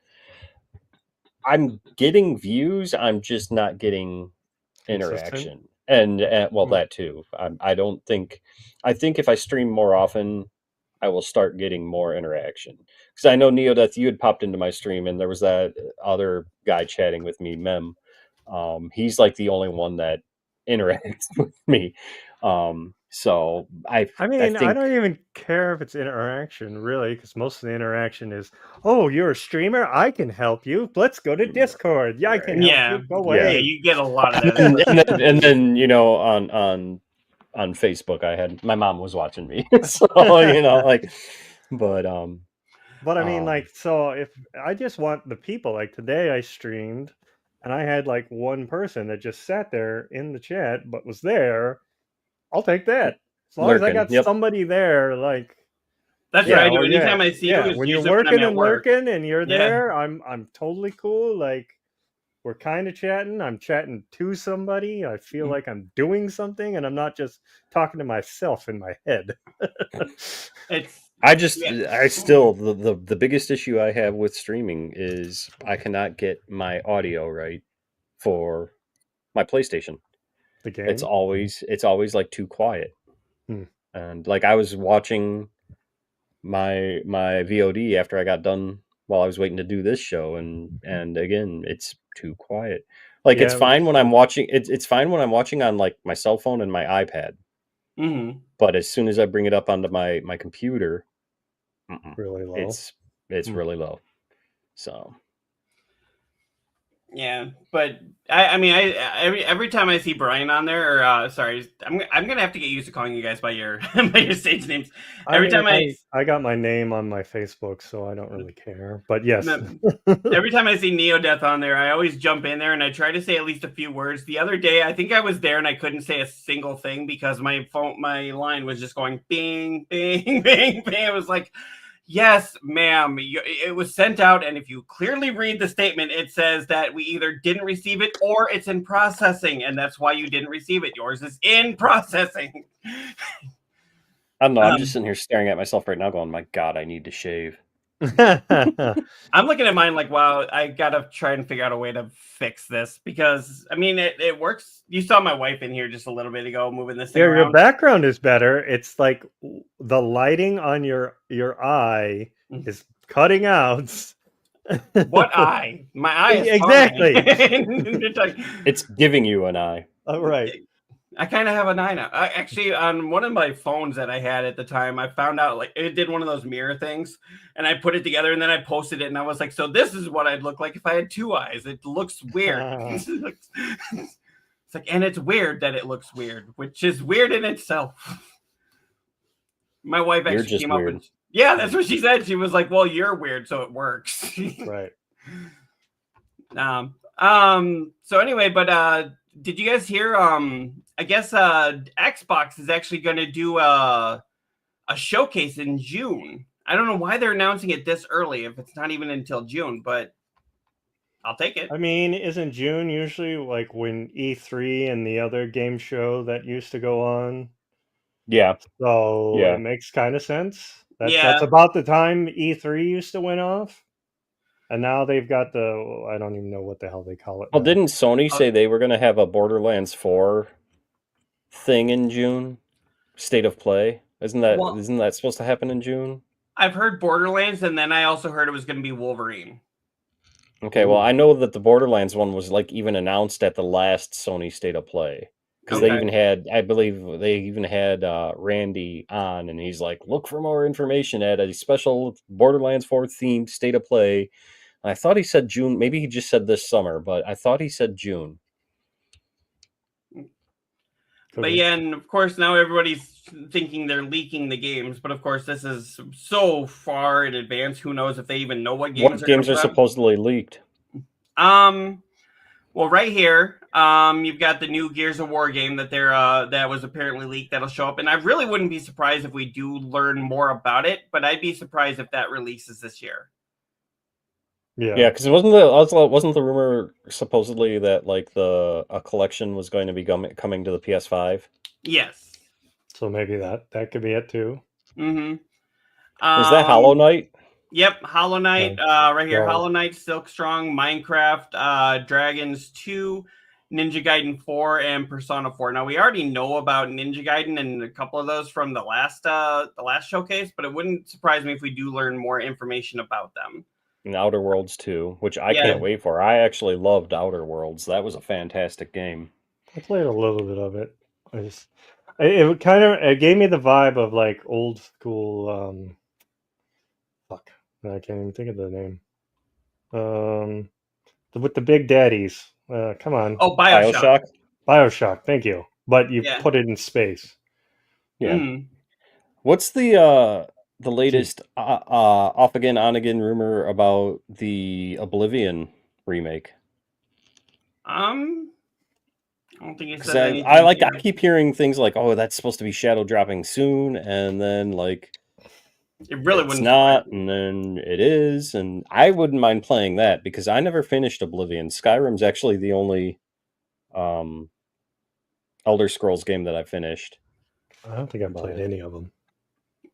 I'm getting views, I'm just not getting Consistent? interaction. And well, that too. I don't think, I think if I stream more often, I will start getting more interaction. Because I know, Neodeath, you had popped into my stream, and there was that other guy chatting with me, Mem. He's like the only one that interacts with me. So I mean, I think, don't even care if it's interaction, really, because most of the interaction is, oh, you're a streamer? I can help you. Let's go to Discord. Yeah, I can help Yeah, you. Go yeah, away. you get a lot of that. and then you know, on Facebook, I had my mom was watching me, so you know, like, but But I mean, like, so if I just want the people, like today I streamed and I had like one person that just sat there in the chat but was there, I'll take that. As long as I lurking, got yep. somebody there, like, That's yeah, what I do. well, yeah, Anytime I see yeah. you, it's When you're usually when I'm working at and work. lurking and you're Yeah. there, I'm totally cool. Like, we're kind of chatting. I'm chatting to somebody. I feel like I'm doing something, and I'm not just talking to myself in my head. I still the biggest issue I have with streaming is I cannot get my audio right for my PlayStation. The game. It's always like too quiet. Hmm. And like I was watching my VOD after I got done while I was waiting to do this show, and again, it's too quiet. Like it's fine when I'm watching. It's fine when I'm watching on like my cell phone and my iPad. Mm-hmm. But as soon as I bring it up onto my computer, really low. It's really low. So yeah, but I mean, every time I see Brian on there, or sorry, I'm gonna have to get used to calling you guys by your by your stage names. Every time I got my name on my Facebook, so I don't really care. But yes, every time I see Neodeath on there, I always jump in there and I try to say at least a few words. The other day, I think I was there and I couldn't say a single thing because my line was just going bing, bing, bing, bing. It was like, yes, ma'am, it was sent out, and if you clearly read the statement, it says that we either didn't receive it or it's in processing, and that's why you didn't receive it. Yours is in processing. I don't know. I'm just sitting here staring at myself right now going, my God, I need to shave. I'm looking at mine like, wow, I gotta try and figure out a way to fix this because I mean it works. You saw my wife in here just a little bit ago moving this thing around. Your background is better. It's like the lighting on your eye is cutting out. What eye? My eye is exactly. It's giving you an eye. Oh, right. I kind of have an eye now. Actually, on one of my phones that I had at the time, I found out like it did one of those mirror things, and I put it together, and then I posted it, and I was like, "So this is what I'd look like if I had 2 eyes." It looks weird. It's like, and it's weird that it looks weird, which is weird in itself. My wife actually came up and yeah, that's what she said. She was like, "Well, you're weird, so it works." Right. So anyway, but did you guys hear? I guess Xbox is actually going to do a showcase in June. I don't know why they're announcing it this early if it's not even until June, but I'll take it. I mean, isn't June usually like when E3 and the other game show that used to go on? Yeah. So yeah. It makes kind of sense. That's about the time E3 used to win off. And now they've got I don't even know what the hell they call it. Well, didn't Sony say they were going to have a Borderlands 4 thing in June? State of Play? Isn't that supposed to happen in June? I've heard Borderlands, and then I also heard it was going to be Wolverine. Okay, well, I know that the Borderlands one was like even announced at the last Sony State of Play. Because they Okay. even had, I believe they even had Randy on, and he's like, look for more information at a special Borderlands 4 themed State of Play. And I thought he said June. Maybe he just said this summer, but I thought he said June. But yeah, and of course now everybody's thinking they're leaking the games, but of course this is so far in advance. Who knows if they even know what games are supposedly leaked? Well, right here, you've got the new Gears of War game that that was apparently leaked that'll show up, and I really wouldn't be surprised if we do learn more about it. But I'd be surprised if that releases this year. Yeah, because wasn't the rumor supposedly that like a collection was going to be coming to the PS5? Yes. So maybe that could be it too. Mm-hmm. Is that Hollow Knight? Yep, Hollow Knight. Right here, No. Hollow Knight, Silksong, Minecraft, Dragons 2, Ninja Gaiden 4, and Persona 4. Now we already know about Ninja Gaiden and a couple of those from the last showcase, but it wouldn't surprise me if we do learn more information about them. And Outer Worlds 2, which I can't wait for. I actually loved Outer Worlds. That was a fantastic game. I played a little bit of it. It gave me the vibe of like old school. Fuck, I can't even think of the name. With the big daddies. Come on. Oh, BioShock. BioShock. Thank you. But you put it in space. Yeah. Mm. What's the latest off again on again rumor about the Oblivion remake? I don't think it said anything. I keep hearing things like, "Oh, that's supposed to be shadow dropping soon," and then like it really it's not, and then it is, and I wouldn't mind playing that because I never finished Oblivion. Skyrim's actually the only Elder Scrolls game that I finished. I don't think I've played any of them.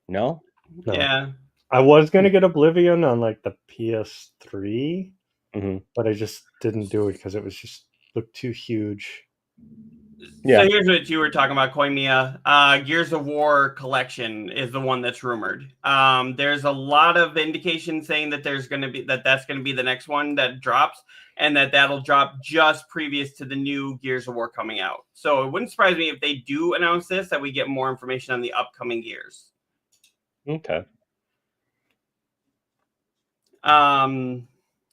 No? Yeah. I was gonna get Oblivion on like the PS3, but I just didn't do it because it was just looked too huge. Yeah. So here's what you were talking about, Koimiya. Gears of War collection is the one that's rumored. There's a lot of indication saying that that's going to be the next one that drops, and that'll drop just previous to the new Gears of War coming out. So it wouldn't surprise me if they do announce this, that we get more information on the upcoming Gears. Okay.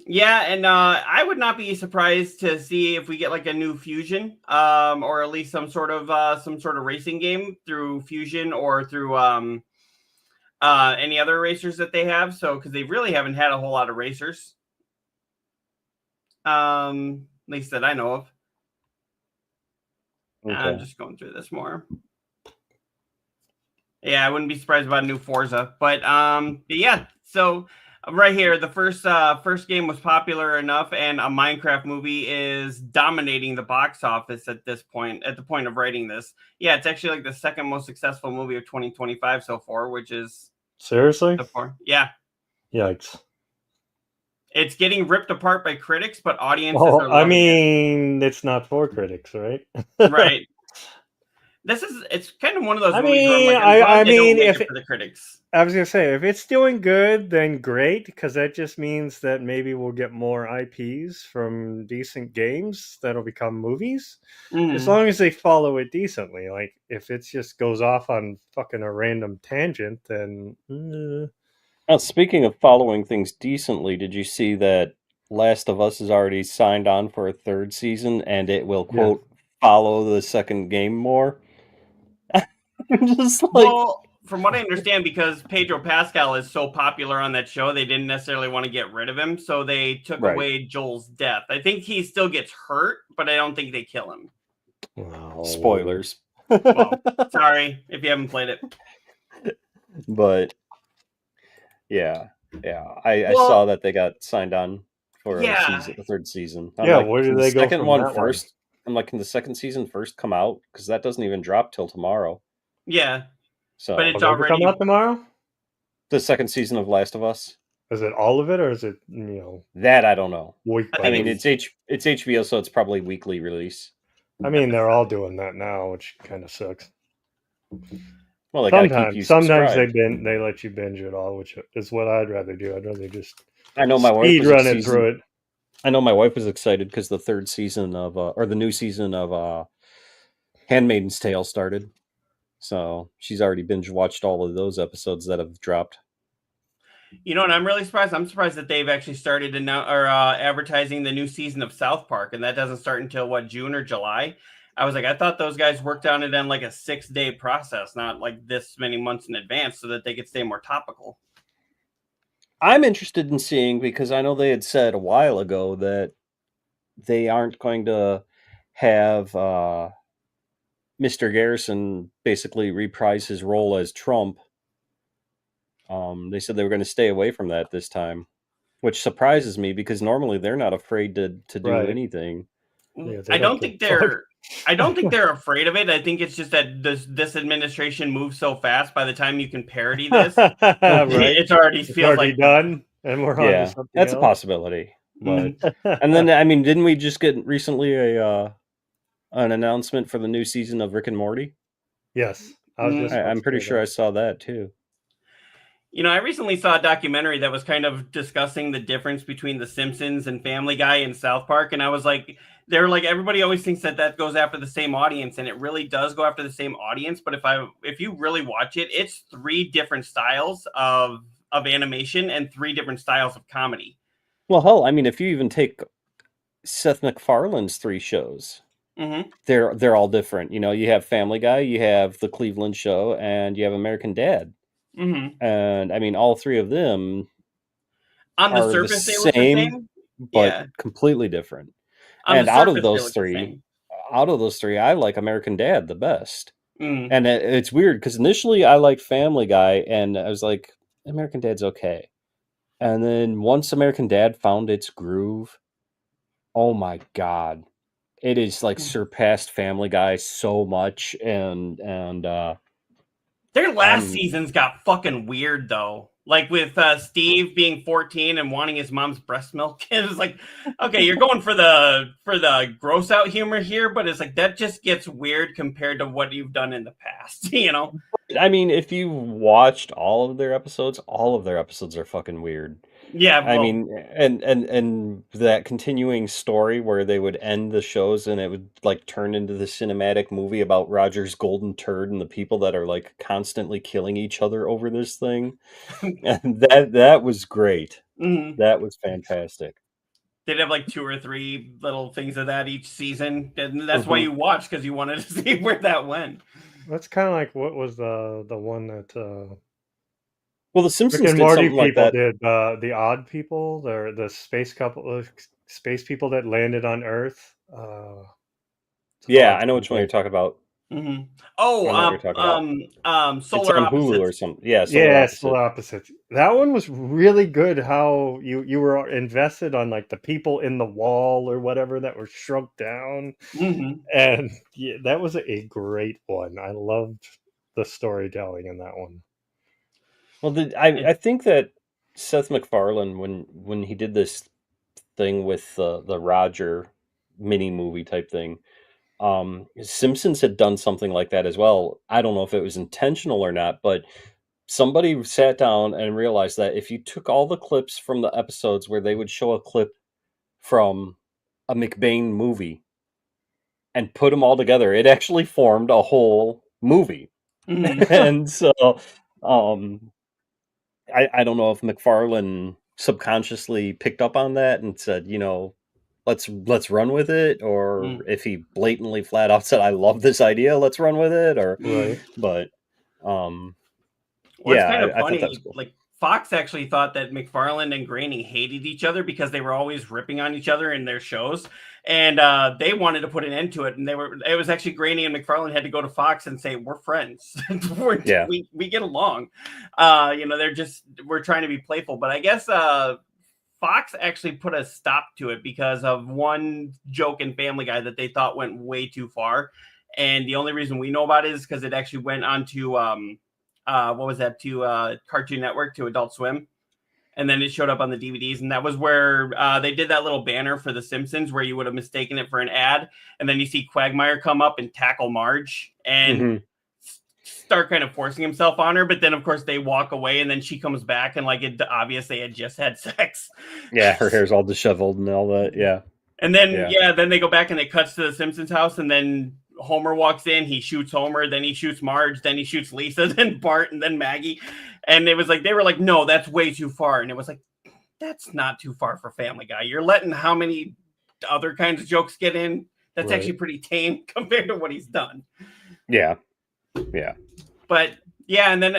Yeah, and I would not be surprised to see if we get like a new Fusion, or at least some sort of racing game through Fusion or through any other racers that they have. So because they really haven't had a whole lot of racers, at least that I know of. Okay. I'm just going through this more. Yeah, I wouldn't be surprised about a new Forza, but yeah. So right here, the first game was popular enough, and a Minecraft movie is dominating the box office at this point. At the point of writing this, yeah, it's actually like the second most successful movie of 2025 so far, which is seriously. Yeah. Yikes. It's getting ripped apart by critics, but audiences are loving it. It's not for critics, right? Right. It's kind of one of those movies where I'm like, if for the critics. I was gonna say, if it's doing good, then great, because that just means that maybe we'll get more IPs from decent games that'll become movies. As long as they follow it decently. Like if it just goes off on fucking a random tangent, then Now, speaking of following things decently, did you see that Last of Us is already signed on for a third season, and it will quote follow the second game more? Just like, well, from what I understand, because Pedro Pascal is so popular on that show, they didn't necessarily want to get rid of him, so they took away Joel's death. I think he still gets hurt, but I don't think they kill him. Wow. Spoilers. Well, sorry if you haven't played it. But I saw that they got signed on for a third season. Where do they go? Second one first. I'm like, can the second season first come out? Because that doesn't even drop till tomorrow. Yeah. So, but it's already come out tomorrow. The second season of Last of Us. Is it all of it, or is it that I don't know. I mean, it's HBO, so it's probably weekly release. I mean, they're all doing that now, which kind of sucks. Well, they gotta keep you Sometimes subscribed. they let you binge it all, which is what I'd rather do. I'd rather just I know my wife speed was run it through it. I know my wife was excited because the third season of or the new season of Handmaid's Tale started. So she's already binge watched all of those episodes that have dropped. You know, and I'm really surprised. I'm surprised that they've actually started advertising the new season of South Park, and that doesn't start until what, June or July. I was like, I thought those guys worked on it in like a 6-day process, not like this many months in advance, so that they could stay more topical. I'm interested in seeing, because I know they had said a while ago that they aren't going to have Mr. Garrison basically reprise his role as Trump. They said they were going to stay away from that this time, which surprises me because normally they're not afraid to do Right. anything. Yeah, I don't think they're afraid of it. I think it's just that this administration moves so fast. By the time you can parody this, Right. it's already feels like done, and we're on Yeah, to something that's a else. possibility. But and then I mean, didn't we just get recently an announcement for the new season of Rick and Morty? Yes, I was just about I'm to pretty say sure I that. saw that too. You know, I recently saw a documentary that was kind of discussing the difference between The Simpsons and Family Guy and South Park, and I was like, they're like, everybody always thinks that goes after the same audience, and it really does go after the same audience. But if you really watch it, it's 3 different styles of animation and 3 different styles of comedy. Well, hell, I mean, if you even take Seth MacFarlane's 3 shows, they're all different. You know, you have Family Guy, you have The Cleveland Show, and you have American Dad. And I mean, all 3 of them on the are surface the they look the same, but completely different. On and the out of surface, they those look the 3, same. I like American Dad the best. And it's weird because initially I liked Family Guy, and I was like, American Dad's okay. And then once American Dad found its groove, oh my god, it is like surpassed Family Guy so much. And their last seasons got fucking weird though. Like with Steve being 14 and wanting his mom's breast milk. It was like, okay, you're going for the gross out humor here, but it's like that just gets weird compared to what you've done in the past, you know? I mean, if you watched all of their episodes are fucking weird. Yeah, I mean, and that continuing story where they would end the shows and it would like turn into the cinematic movie about Roger's golden turd and the people that are like constantly killing each other over this thing. And that was great. That was fantastic. They'd have like 2 or 3 little things of that each season, and that's why you watched, because you wanted to see where that went. That's kind of like what was the one that well, the Simpsons Rick and did Morty something like people that. did the Odd People, the space people that landed on Earth. Yeah, I know which one you're talking about. Oh, Solar Opposites. Hulu or something. Yeah, Solar Opposites. That one was really good. How you were invested on like the people in the wall or whatever that were shrunk down, and yeah, that was a great one. I loved the storytelling in that one. Well, I think that Seth MacFarlane, when he did this thing with the Roger mini movie type thing, Simpsons had done something like that as well. I don't know if it was intentional or not, but somebody sat down and realized that if you took all the clips from the episodes where they would show a clip from a McBain movie and put them all together, it actually formed a whole movie. And so I don't know if MacFarlane subconsciously picked up on that and said, you know, let's run with it, or if he blatantly flat out said, I love this idea, let's run with it, or but it's kind of funny. Cool. Like Fox actually thought that MacFarlane and Groening hated each other because they were always ripping on each other in their shows, and they wanted to put an end to it. And it was actually Groening and MacFarlane had to go to Fox and say, we're friends. We get along. You know, we're trying to be playful. But I guess Fox actually put a stop to it because of one joke in Family Guy that they thought went way too far. And the only reason we know about it is because it actually went on to Cartoon Network, to Adult Swim, and then it showed up on the DVDs, and that was where they did that little banner for The Simpsons where you would have mistaken it for an ad, and then you see Quagmire come up and tackle Marge, and start kind of forcing himself on her, but then of course they walk away, and then she comes back, and like it obvious they had just had sex. Yeah, her hair's all disheveled and all that. Yeah. And then then they go back and it cuts to the Simpsons house, and then Homer walks in, he shoots Homer, then he shoots Marge, then he shoots Lisa, then Bart, and then Maggie. And it was like they were like, no, that's way too far. And it was like, that's not too far for Family Guy. You're letting how many other kinds of jokes get in? That's actually pretty tame compared to what he's done. Yeah. But yeah, and then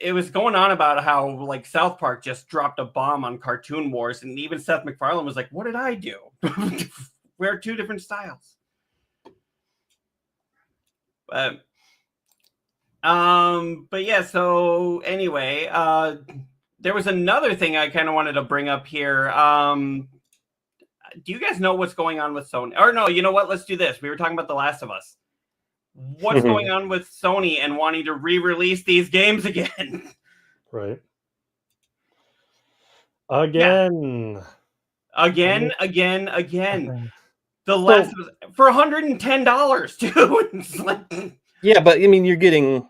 it was going on about how like South Park just dropped a bomb on Cartoon Wars, and even Seth MacFarlane was like, "What did I do? We're two different styles." But yeah. So anyway, there was another thing I kind of wanted to bring up here. Do you guys know what's going on with Sony? Or no, you know what? Let's do this. We were talking about The Last of Us. What's going on with Sony and wanting to re-release these games again? Right. Again. The Last of Us for $110 too. It's like, yeah, but I mean, you're getting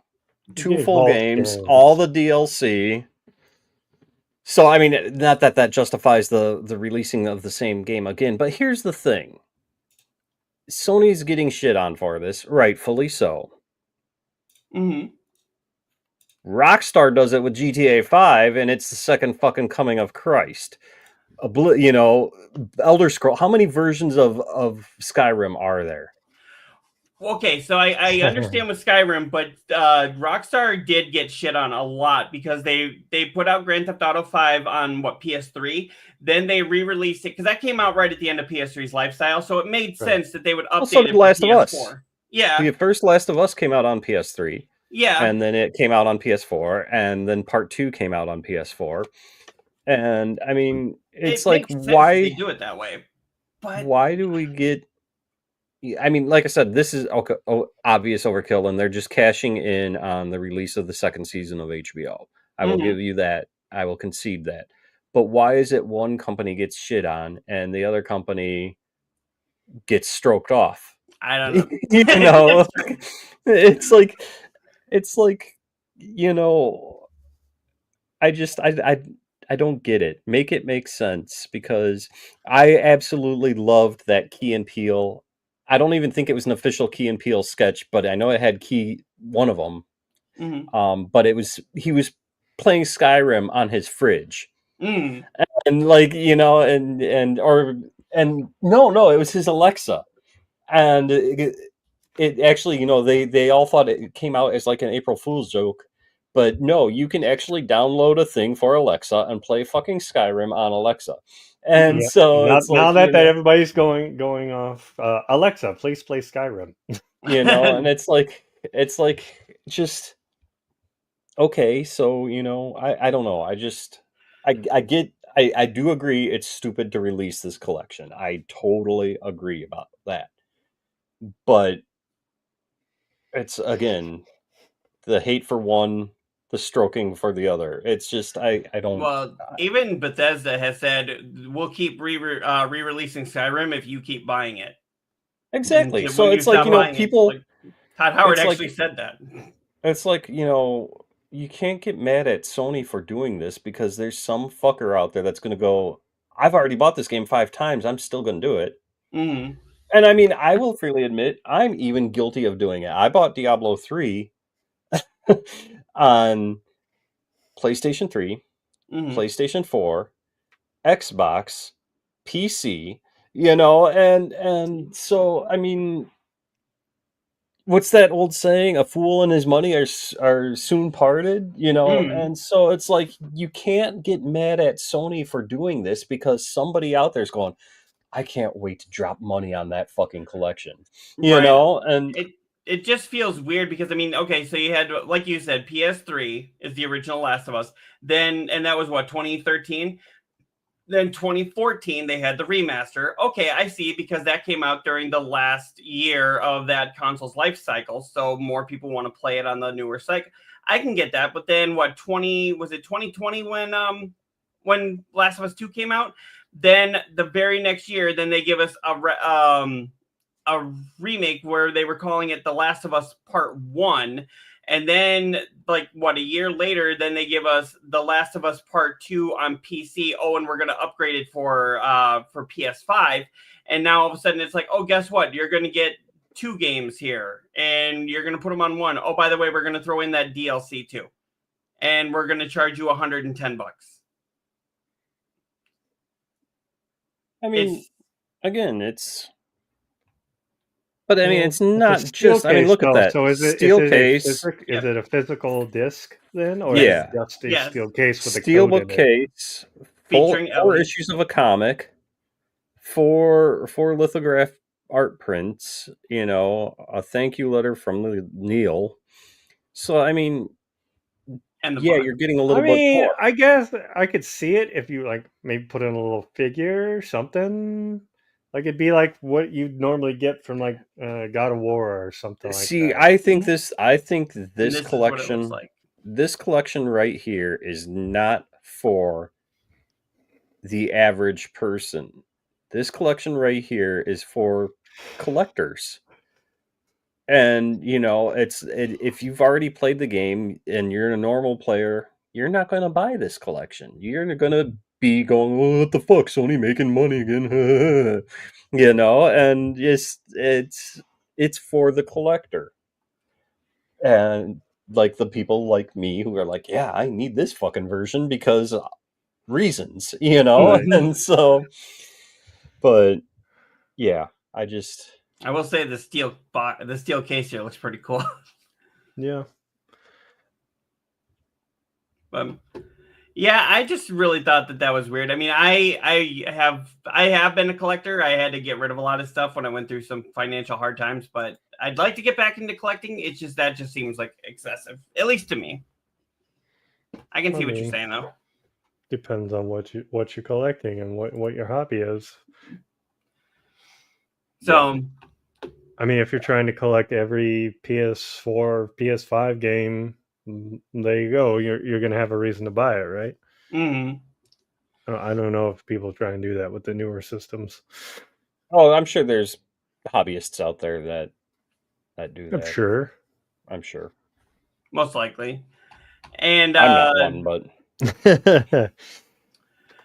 two full games, all the DLC. So I mean, not that justifies the releasing of the same game again. But here's the thing: Sony's getting shit on for this, rightfully so. Mm-hmm. Rockstar does it with GTA 5, and it's the second fucking coming of Christ. You know, Elder Scroll. How many versions of Skyrim are there? Okay, so I understand with Skyrim, but Rockstar did get shit on a lot because they put out Grand Theft Auto 5 on PS3. Then they re-released it because that came out right at the end of PS3's lifestyle, so it made sense that they would update also, it for Last of Us. Yeah, the first Last of Us came out on PS3. Yeah, and then it came out on PS4, and then Part 2 came out on PS4. And I mean, it's like, why they do it that way? But why do we get? I mean, like I said, this is obvious overkill, and they're just cashing in on the release of the second season of HBO. I will give you that. I will concede that. But why is it one company gets shit on and the other company gets stroked off? I don't know. You know, it's like, you know, I don't get it. Make it make sense, because I absolutely loved that Key and Peele. I don't even think it was an official Key and Peele sketch, but I know it had one of them. But he was playing Skyrim on his fridge, and like, you know, and no, it was his Alexa, and it actually, you know, they all thought it came out as like an April Fool's joke. But no, you can actually download a thing for Alexa and play fucking Skyrim on Alexa. And so it's now like, that everybody's going off, Alexa, please play Skyrim. You know, and it's like just okay. So, you know, I don't know. I do agree it's stupid to release this collection. I totally agree about that. But it's, again, the hate for one, the stroking for the other. It's just, I don't. Well, even Bethesda has said we'll keep re-releasing Skyrim if you keep buying it. Exactly. So it's like, you know, people. Like, Todd Howard actually said that. It's like, you know, you can't get mad at Sony for doing this, because there's some fucker out there that's going to go, I've already bought this game 5 times. I'm still going to do it. Mm-hmm. And I mean, I will freely admit, I'm even guilty of doing it. I bought Diablo 3 on PlayStation 3, PlayStation 4, Xbox, PC, you know, and so, I mean, what's that old saying? A fool and his money are soon parted, you know? And so it's like, you can't get mad at Sony for doing this, because somebody out there's going, I can't wait to drop money on that fucking collection, you know? And it just feels weird, because I mean, okay, so you had, like you said, PS3 is the original Last of Us. Then, and that was what, 2013? Then 2014, they had the remaster. Okay, I see, because that came out during the last year of that console's life cycle, so more people want to play it on the newer cycle. I can get that, but then what, 2020 when Last of Us 2 came out? Then the very next year, then they give us a remake where they were calling it The Last of Us Part 1, And then, like, what, a year later, then they give us The Last of Us Part 2 on PC. Oh, and we're going to upgrade it for PS5. And now all of a sudden it's like, oh, guess what? You're going to get 2 games here, and you're going to put them on one. Oh, by the way, we're going to throw in that DLC too. And we're going to charge you $110. I mean, It's, again, it's. But I mean, Well, it's not a steel just. I mean, case, look at though. that So is it steel is case. it a physical disc then, or Yes. is Yeah, it just a Yes. steel case with a code steelbook in it? case, Featuring four Ellie. issues of a comic, four lithograph art prints. You know, a thank you letter from Neil. So I mean, and the yeah, book. you're getting a I little bit mean, more. I guess I could see it if you like maybe put in a little figure or something. Like it'd be like what you'd normally get from like God of War or something like See, that. I think this And this this is what it looks collection like. this collection right here is not for the average person. This collection right here is for collectors. And you know, if you've already played the game and you're a normal player, you're not going to buy this collection. You're going to be going, "Oh, what the fuck, Sony making money again?" You know, and it's for the collector. And like the people like me who are like, yeah, I need this fucking version because reasons, you know? Right. And so, but yeah, I will say the steel case here looks pretty cool. Yeah. But yeah, I just really thought that was weird. I mean, I have been a collector. I had to get rid of a lot of stuff when I went through some financial hard times, but I'd like to get back into collecting. It's just that just seems like excessive, at least to me. I can see what you're saying though. Depends on what you're collecting and what your hobby is. So, I mean, if you're trying to collect every PS4, PS5 game, there you go. You're going to have a reason to buy it, right? mm-hmm. I don't know if people try and do that with the newer systems. Oh, I'm sure there's hobbyists out there that do that. I'm sure. Most likely. And I'm not one, but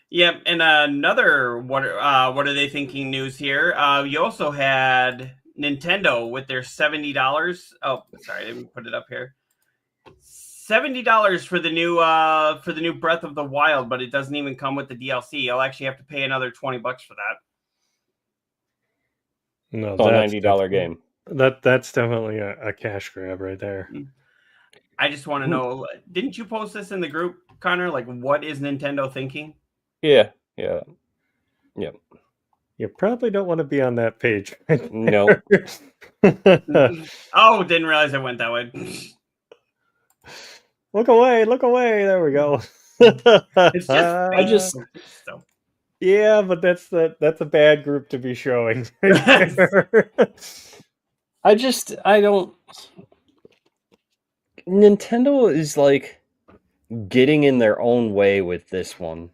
yep. And another what are they thinking news here? You also had Nintendo with their $70. Oh, sorry, I didn't put it up here. $70 for the new Breath of the Wild, but it doesn't even come with the DLC. You'll actually have to pay another $20 for that. No, it's a $90 game. That's definitely a cash grab right there. I just want to know, didn't you post this in the group, Connor? Like, what is Nintendo thinking? Yeah. You probably don't want to be on that page. Right No. Oh, didn't realize it went that way. Look away! There we go. It's just so. Yeah, but that's a bad group to be showing. I don't. Nintendo is like getting in their own way with this one,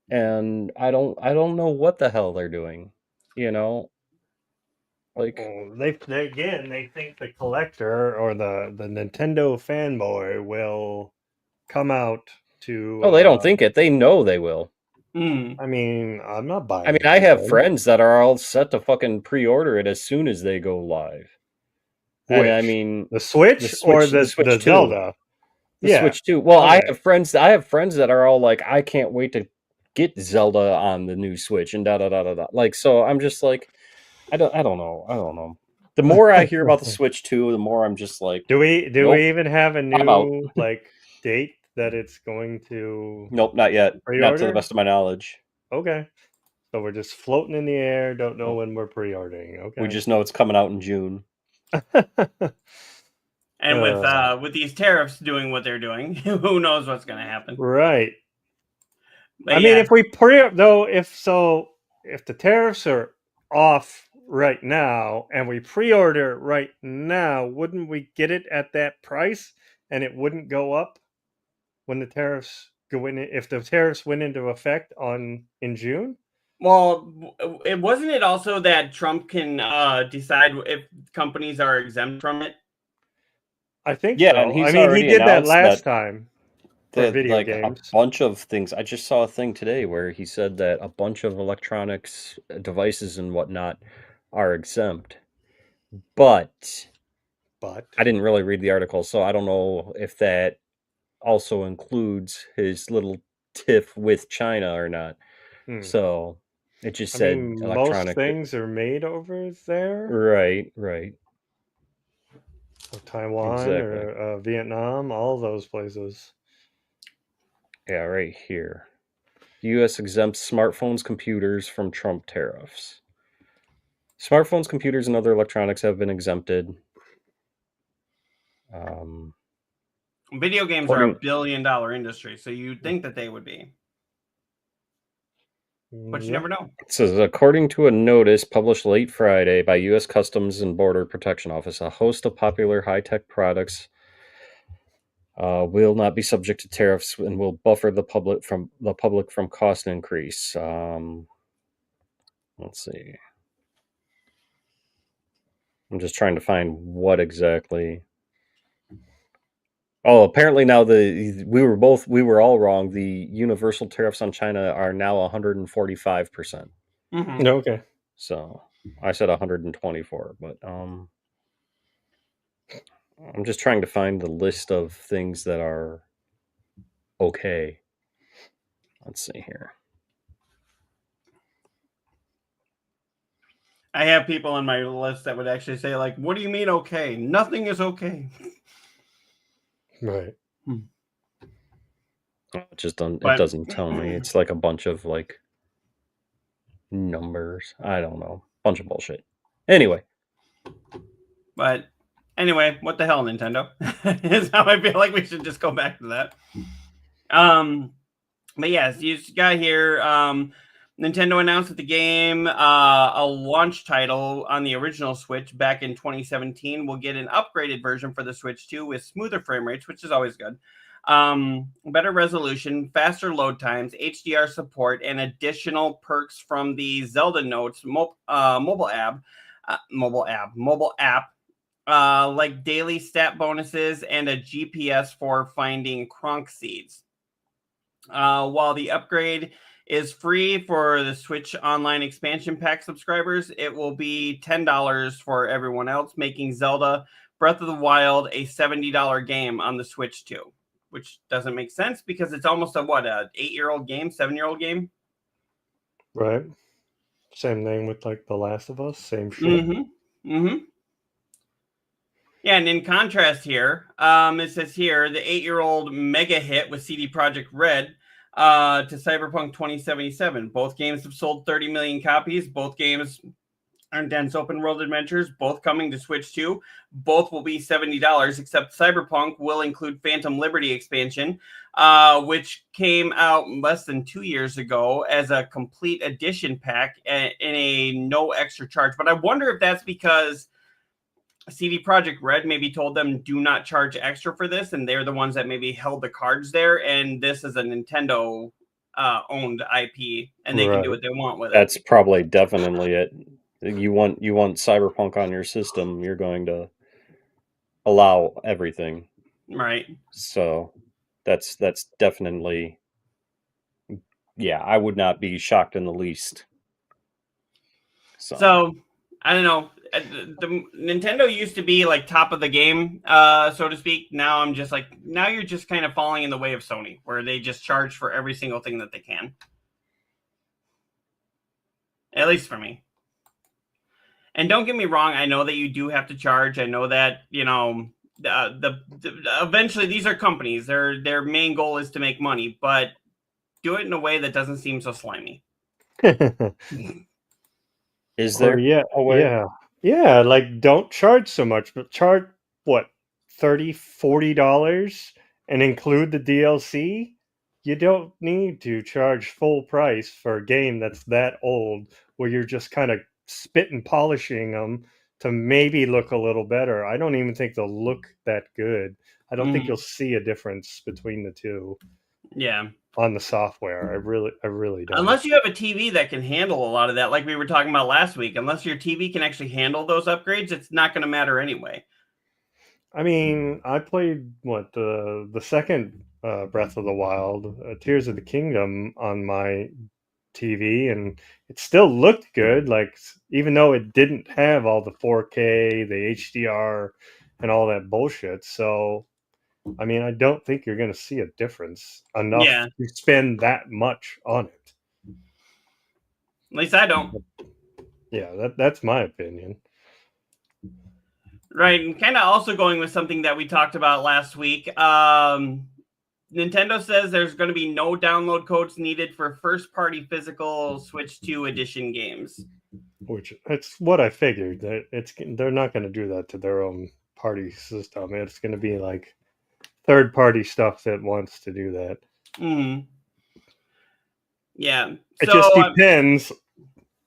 and I don't know what the hell they're doing. You know, like they think the collector or the Nintendo fanboy will come out to. Oh, they don't think it. They know they will. I mean, I'm not buying. I mean, I have friends that are all set to fucking pre-order it as soon as they go live. And I mean, the Switch or the Switch Zelda. The Switch 2. Well, okay. I have friends that are all like, I can't wait to get Zelda on the new Switch and da da da da da. Like, so I'm just like, I don't know. The more I hear about the Switch 2, the more I'm just like, do we even have a new like date that it's going to? Nope, not yet. Pre-order? Not to the best of my knowledge. Okay, so we're just floating in the air. Don't know when we're pre-ordering. Okay, we just know it's coming out in June. And with these tariffs doing what they're doing, who knows what's going to happen? Right. But I mean, if we if the tariffs are off right now and we pre-order right now, wouldn't we get it at that price and it wouldn't go up when the tariffs go in? If the tariffs went into effect in June? Well, it wasn't it also that Trump can decide if companies are exempt from it? I think Yeah, so. and he's I mean, he already did that announced last that time for video like a games. bunch of things. I just saw a thing today where he said that a bunch of electronics devices and whatnot are exempt. But But I didn't really read the article, so I don't know if that also includes his little tiff with China or not. hmm. So it just I said mean, most electronic. things are made over there, Right. or Taiwan Exactly. or Vietnam, all those places. Yeah, right here. The U.S. exempts smartphones, computers from Trump tariffs. Smartphones, computers, and other electronics have been exempted. Video games are a According, billion-dollar industry, so you'd think that they would be, but you Yep. never know. it says, according to a notice published late Friday by U.S. Customs and Border Protection Office, a host of popular high-tech products will not be subject to tariffs and will buffer the public from cost increase. Let's see. I'm just trying to find what exactly. Oh, apparently now we were all wrong. The universal tariffs on China are now 145%. Mhm. Okay. So I said 124, but I'm just trying to find the list of things that are okay. Let's see here. I have people on my list that would actually say, like, "What do you mean okay? Nothing is okay." Right. It But doesn't tell me. It's like a bunch of like numbers. I don't know. Bunch of bullshit. Anyway, But anyway, what the hell, Nintendo? Is how I feel like we should just go back to that. But yes, you got here. Nintendo announced that the game, a launch title on the original Switch back in 2017, will get an upgraded version for the Switch 2 with smoother frame rates, which is always good. Better resolution, faster load times, HDR support, and additional perks from the Zelda Notes mobile app, like daily stat bonuses and a GPS for finding Kronk seeds. While the upgrade is free for the Switch Online Expansion Pack subscribers, it will be $10 for everyone else, making Zelda Breath of the Wild a $70 game on the Switch 2, which doesn't make sense because it's almost a 8-year-old game, 7-year-old game? Right. Same thing with like The Last of Us. Same shit. Yeah, and in contrast here, it says here the 8-year-old mega hit with CD Projekt Red to Cyberpunk 2077. Both games have sold 30 million copies. Both games are dense open world adventures, both coming to Switch 2. Both will be $70, except Cyberpunk will include Phantom Liberty expansion, which came out less than 2 years ago as a complete edition pack in a no extra charge. But I wonder if that's because CD Projekt Red maybe told them do not charge extra for this, and they're the ones that maybe held the cards there, and this is a Nintendo owned IP, and they can do what they want with it. that's probably definitely it. You want Cyberpunk on your system, you're going to allow everything. Right. So that's definitely, yeah, I would not be shocked in the least. So I don't know. The Nintendo used to be like top of the game, so to speak. Now I'm just like, now you're just kind of falling in the way of Sony, where they just charge for every single thing that they can. At least for me. And don't get me wrong, I know that you do have to charge. I know that, you know, the eventually these are companies. Their main goal is to make money, but do it in a way that doesn't seem so slimy. Is there a way? Yeah, like don't charge so much, but charge what, $30-$40 and include the DLC? You don't need to charge full price for a game that's that old where you're just kind of spit and polishing them to maybe look a little better. I don't even think they'll look that good. I don't think you'll see a difference between the two. Yeah. On the software. I really don't. Unless you have a TV that can handle a lot of that, like we were talking about last week. Unless your TV can actually handle those upgrades, it's not going to matter anyway. I mean, I played the second Breath of the Wild, Tears of the Kingdom on my TV, and it still looked good. Like even though it didn't have all the 4K, the HDR, and all that bullshit. So, I mean, I don't think you're going to see a difference enough Yeah. to spend that much on it. At least I don't. Yeah, that's my opinion. Right, and kind of also going with something that we talked about last week. Nintendo says there's going to be no download codes needed for first-party physical Switch 2 edition games. Which it's what I figured that they're not going to do that to their own party system. It's going to be like third-party stuff that wants to do that. Mm-hmm. Yeah, it just depends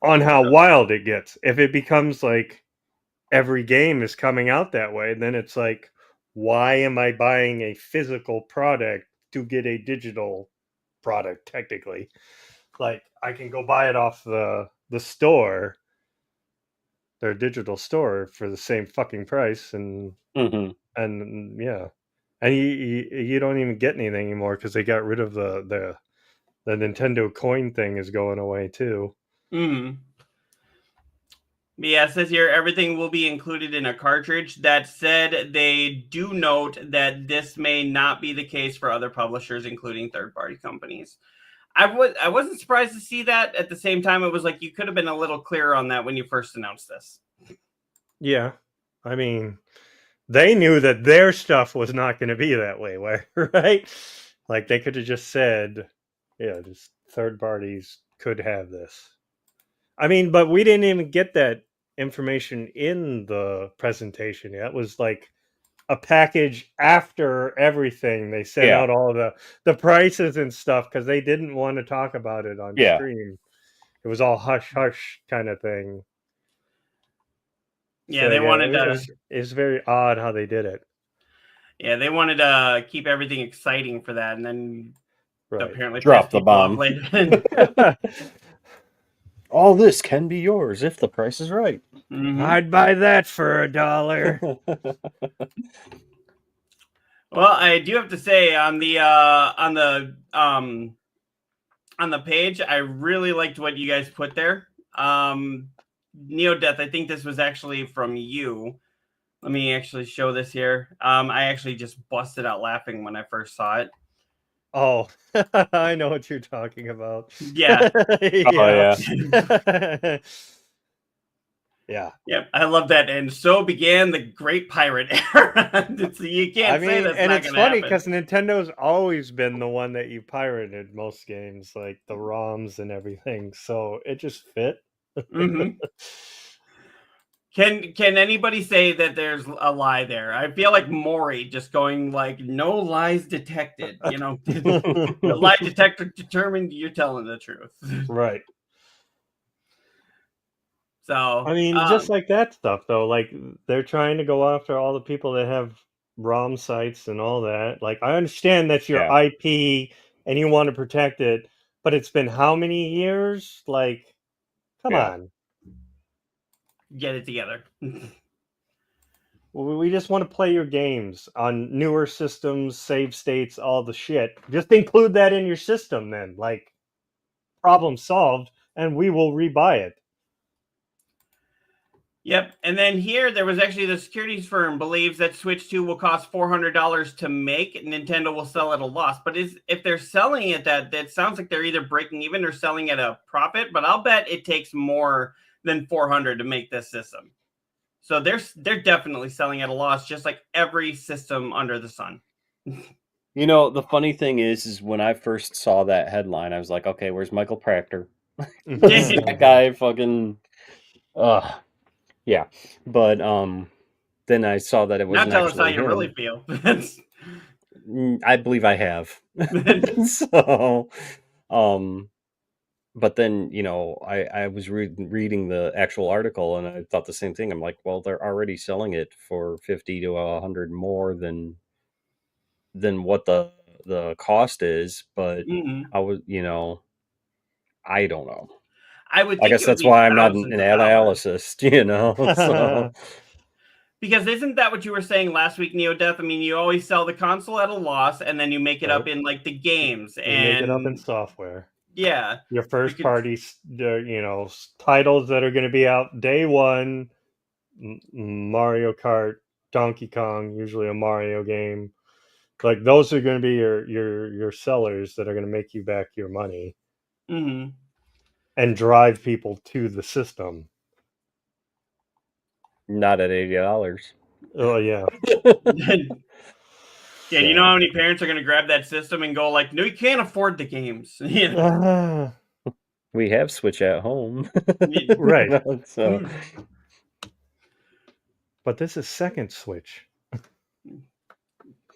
on how wild it gets. If it becomes like every game is coming out that way, then it's like, why am I buying a physical product to get a digital product? Technically, like I can go buy it off the store, their digital store, for the same fucking price, and yeah, and you don't even get anything anymore because they got rid of the Nintendo coin thing is going away too. Mm-hmm. Yeah, it says here everything will be included in a cartridge. That said, they do note that this may not be the case for other publishers, including third-party companies. I wasn't surprised to see that. At the same time, it was like you could have been a little clearer on that when you first announced this. Yeah, I mean, they knew that their stuff was not going to be that way, right? Like they could have just said, yeah, just third parties could have this. I mean, but we didn't even get that information in the presentation yet. It was like a package after everything. They sent out all the prices and stuff because they didn't want to talk about it on stream. It was all hush hush kind of thing. Yeah, so, they wanted to. It's very odd how they did it. Yeah, they wanted to keep everything exciting for that, and then apparently drop the bomb. All this can be yours if the price is right. Mm-hmm. I'd buy that for $1. Well, I do have to say on the page, I really liked what you guys put there. Neodeath, I think this was actually from you. Let me actually show this here. I actually just busted out laughing when I first saw it. Oh, I know what you're talking about. Yeah. Yeah. Yeah. Yep. I love that. And so began the Great Pirate Era. You can't say that's and not it's gonna funny happen. because Nintendo's always been the one that you pirated most games, like the ROMs and everything. So it just fit. Mm-hmm. Can anybody say that there's a lie there? I feel like Maury just going like, no lies detected. You know, the lie detector determined you're telling the truth. Right. So I mean, just like that stuff though, like they're trying to go after all the people that have ROM sites and all that. Like I understand that's your IP and you want to protect it, but it's been how many years? Like, come on. Get it together. We just want to play your games on newer systems, save states, all the shit. Just include that in your system then. Like, problem solved, and we will rebuy it. Yep. And then here, there was actually the securities firm believes that Switch 2 will cost $400 to make. Nintendo will sell at a loss. But if they're selling it, that sounds like they're either breaking even or selling at a profit. But I'll bet it takes more than $400 to make this system. So they're definitely selling at a loss, just like every system under the sun. You know, the funny thing is when I first saw that headline, I was like, okay, where's Michael Proctor? That guy fucking yeah. But then I saw that it was not tell us how you really feel. I believe I have. So but then, you know, I was reading the actual article and I thought the same thing. I'm like, well, they're already selling it for 50 to 100 more than what the cost is. But I was, you know, I don't know. I would. I guess that's why I'm not an analyst, you know. So. Because isn't that what you were saying last week, Neodeath? I mean, you always sell the console at a loss, and then you make it up in like the games, You make it up in and software. yeah, Your you first could, party, titles that are going to be out day one. Mario Kart, Donkey Kong, usually a Mario game. Like those are going to be your sellers that are going to make you back your money mhm. and drive people to the system. Not at $80. Oh yeah. Yeah, you know how many parents are going to grab that system and go like, "No, you can't afford the games." You know? We have Switch at home. Right. So But this is second Switch.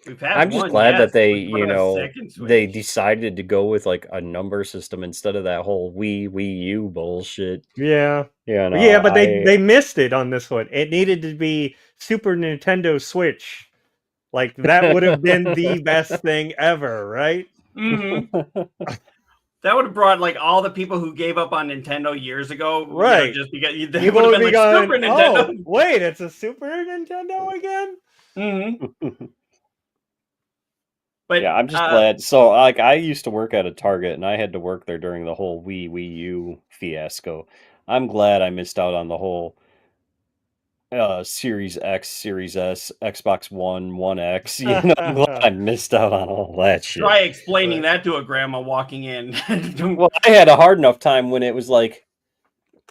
We've had I'm just one, glad that yes. they, Let's put a second they Switch. decided to go with like a number system instead of that whole Wii U bullshit. Yeah. You know, Yeah, but they missed it on this one. It needed to be Super Nintendo Switch. Like that would have been the best thing ever, right? Mhm. That would have brought like all the people who gave up on Nintendo years ago, Right. just because they People would have would been be like going, Super Nintendo. oh, wait, it's a Super Nintendo again? Mm-hmm. But yeah, I'm just glad. So, like, I used to work at a Target, and I had to work there during the whole Wii U fiasco. I'm glad I missed out on the whole Series X, Series S, Xbox One, One X. You know, I'm glad I missed out on all that shit. Try explaining that to a grandma walking in. Well, I had a hard enough time when it was like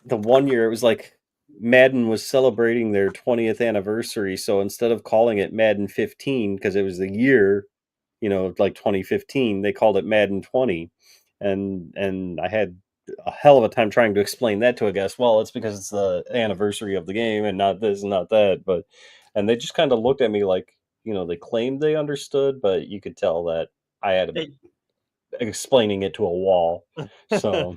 the 1 year. It was like Madden was celebrating their 20th anniversary, so instead of calling it Madden 15 because it was the year, like 2015, they called it Madden 20, and I had a hell of a time trying to explain that to a guest. Well, it's because it's the anniversary of the game and not this and not that, and they just kind of looked at me like, they claimed they understood, but you could tell that I had explaining it to a wall. So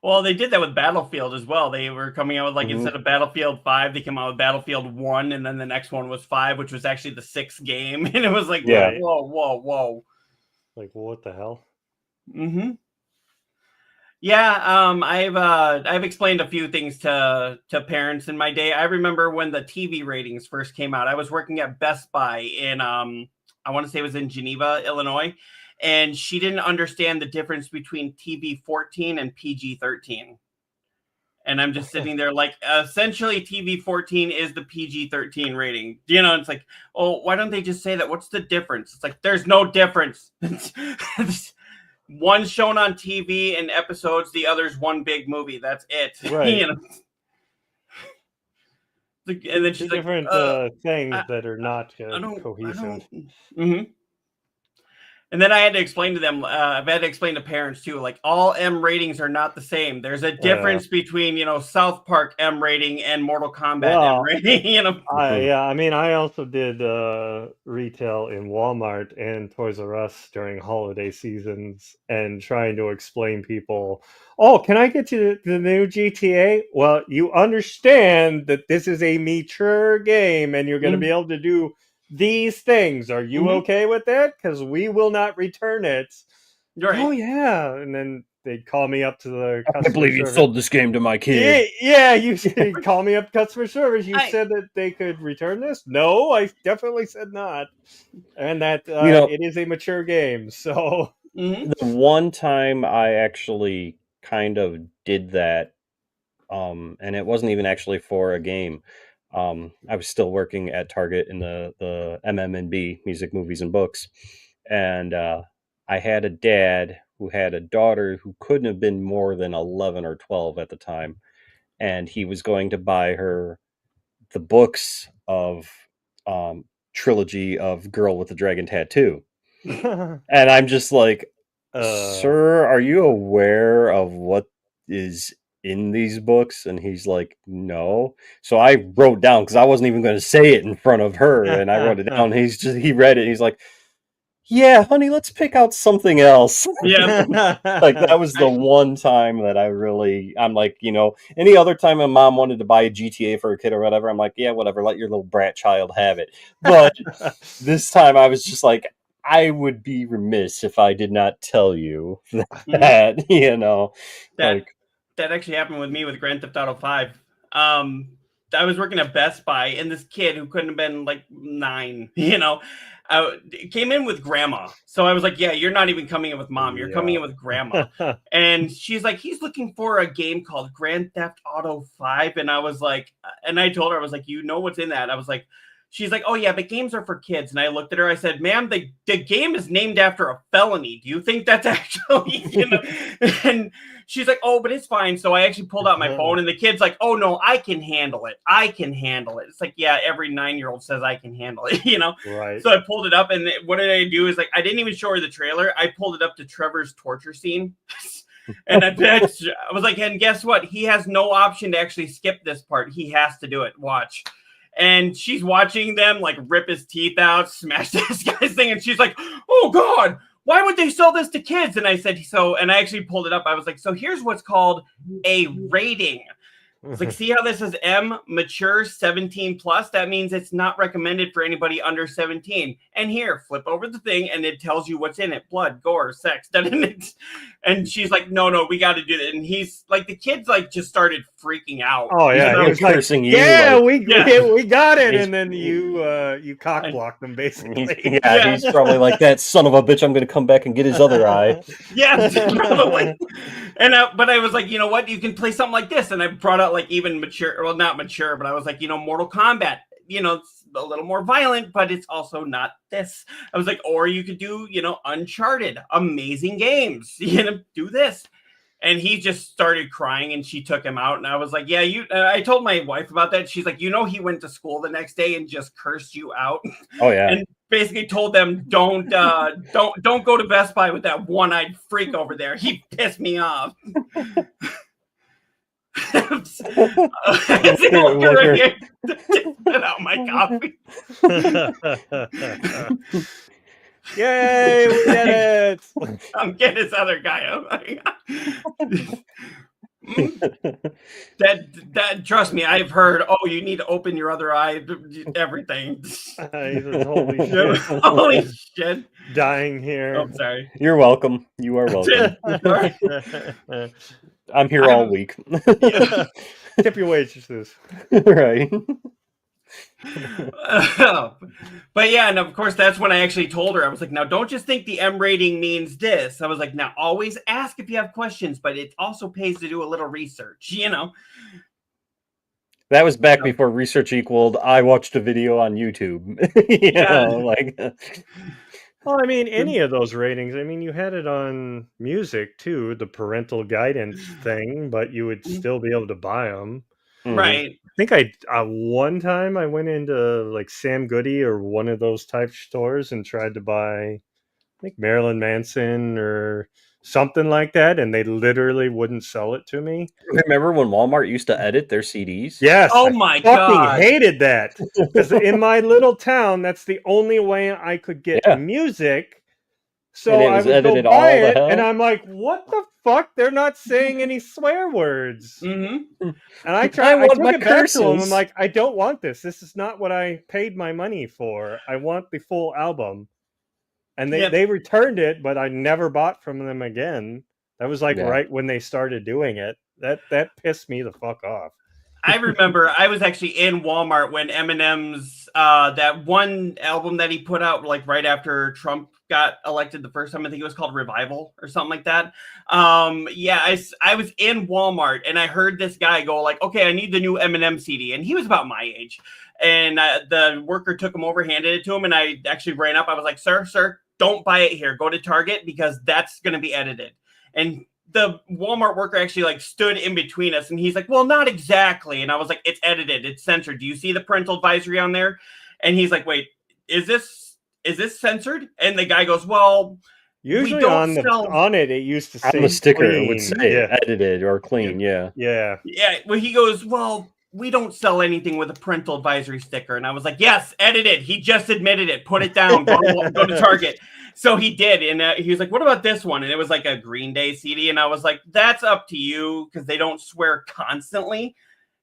well, they did that with Battlefield as well. They were coming out with like instead of Battlefield 5, they came out with Battlefield 1, and then the next one was 5, which was actually the 6th game, and it was like, whoa. Like, what the hell? Mm-hmm. Yeah, I've explained a few things to parents in my day. I remember when the TV ratings first came out. I was working at Best Buy in I want to say it was in Geneva, Illinois, and she didn't understand the difference between TV 14 and PG 13. And I'm just sitting there like, essentially TV 14 is the PG 13 rating. It's like, oh, why don't they just say that? What's the difference? It's like, there's no difference. One's shown on TV in episodes, the other's one big movie. That's it. Right. And then she's like, different things that are not cohesive. Mm-hmm. And then I had to explain to them, I've had to explain to parents too, like all M ratings are not the same. There's a difference between, South Park M rating and Mortal Kombat M rating. I mean, I also did retail in Walmart and Toys R Us during holiday seasons and trying to explain people, oh, can I get you the new GTA? Well, you understand that this is a mature game and you're going to be able to do these things. Are you okay with that? Because we will not return it. Right. Oh yeah, and then they'd call me up to the customer I believe service. you sold this game to my kid. Yeah, you call me up customer service. You said that they could return this? No, I definitely said not. And that it is a mature game. So the one time I actually kind of did that, and it wasn't even actually for a game. I was still working at Target in the MM&B, music, movies, and books. And I had a dad who had a daughter who couldn't have been more than 11 or 12 at the time. And he was going to buy her the books of trilogy of Girl with the Dragon Tattoo. And I'm just like, sir, are you aware of what is in these books? And he's like, no. So I wrote down, because I wasn't even going to say it in front of her, and I wrote it down. He read it, and he's like, yeah, honey, let's pick out something else. Yeah. Like that was the one time that I'm like, any other time a mom wanted to buy a GTA for a kid or whatever, I'm like, yeah, whatever, let your little brat child have it. But this time I was just like, I would be remiss if I did not tell you that, That actually happened with me with Grand Theft Auto 5. I was working at Best Buy, and this kid who couldn't have been like 9, came in with grandma. So I was like, yeah, you're not even coming in with mom. You're coming in with grandma. And she's like, he's looking for a game called Grand Theft Auto 5. And I was like, and I told her, I was like, you know what's in that? I was like, she's like, oh yeah, but games are for kids. And I looked at her, I said, ma'am, the game is named after a felony. Do you think that's actually, And she's like, oh, but it's fine. So I actually pulled out my phone, and the kid's like, oh no, I can handle it. I can handle it. It's like, yeah, every 9-year-old says I can handle it, Right. So I pulled it up, and what did I do is like, I didn't even show her the trailer. I pulled it up to Trevor's torture scene. And I was like, and guess what? He has no option to actually skip this part. He has to do it. Watch. And she's watching them like rip his teeth out, smash this guy's thing. And she's like, oh God, why would they sell this to kids? And I said, and I actually pulled it up. I was like, so here's what's called a rating. It's like, see how this is M, mature, 17 plus? That means it's not recommended for anybody under 17. And here, flip over the thing, and it tells you what's in it. Blood, gore, sex. And she's like, no, we got to do that. And he's like, the kids like just started freaking out. Oh, yeah. He was cursing you. Yeah, we got it. And then you cock blocked them, basically. He's probably like, that son of a bitch, I'm going to come back and get his other eye. Yeah, probably. But I was like, you know what? You can play something like this. And I brought out like even mature, well, not mature, but I was like, Mortal Kombat, it's a little more violent, but it's also not this. I was like, or you could do, Uncharted, amazing games, do this. And he just started crying, and she took him out. And I was like, yeah, I told my wife about that. She's like, he went to school the next day and just cursed you out. Oh yeah. And basically told them, don't go to Best Buy with that one-eyed freak over there. He pissed me off. It's out my coffee. Yay, we did it! I'm getting this other guy. That trust me, I've heard. Oh, you need to open your other eye. Everything. Holy shit! Holy shit! Dying here. Oh, sorry. You're welcome. You are welcome. I'm here all week. Tip your waitresses. Right. But yeah, and of course that's when I actually told her. I was like, now don't just think the M rating means this. I was like, now always ask if you have questions, but it also pays to do a little research, That was back before research equaled I watched a video on YouTube. Well, I mean, any of those ratings. I mean, you had it on music too, the parental guidance thing, but you would still be able to buy them. Right. I think one time I went into like Sam Goody or one of those type stores and tried to buy, I think Marilyn Manson or something like that, and they literally wouldn't sell it to me. Remember when Walmart used to edit their CDs? Yes. Oh my God. God. Hated that. Because in my little town, that's the only way I could get music. So I would go buy it, and I'm like, what the fuck? They're not saying any swear words. Mm-hmm. And I took it back to them. I'm like, I don't want this. This is not what I paid my money for. I want the full album. And they returned it, but I never bought from them again. That was right when they started doing it. That pissed me the fuck off. I remember I was actually in Walmart when Eminem's that one album that he put out like right after Trump got elected the first time. I think it was called Revival or something like that. I was in Walmart and I heard this guy go like, okay, I need the new Eminem CD. And he was about my age. And the worker took him over, handed it to him. And I actually ran up. I was like, sir, don't buy it here. Go to Target because that's going to be edited. And the Walmart worker actually like stood in between us and he's like, well, not exactly. And I was like, it's edited. It's censored. Do you see the parental advisory on there? And he's like, wait, is this censored? And the guy goes, well, usually on it used to say on the sticker clean. it would say edited or clean. Yeah. Well, he goes, well, we don't sell anything with a parental advisory sticker. And I was like, yes, edited. He just admitted it. Put it down. Go to Target. So he did. And he was like, what about this one? And it was like a Green Day CD. And I was like, that's up to you because they don't swear constantly.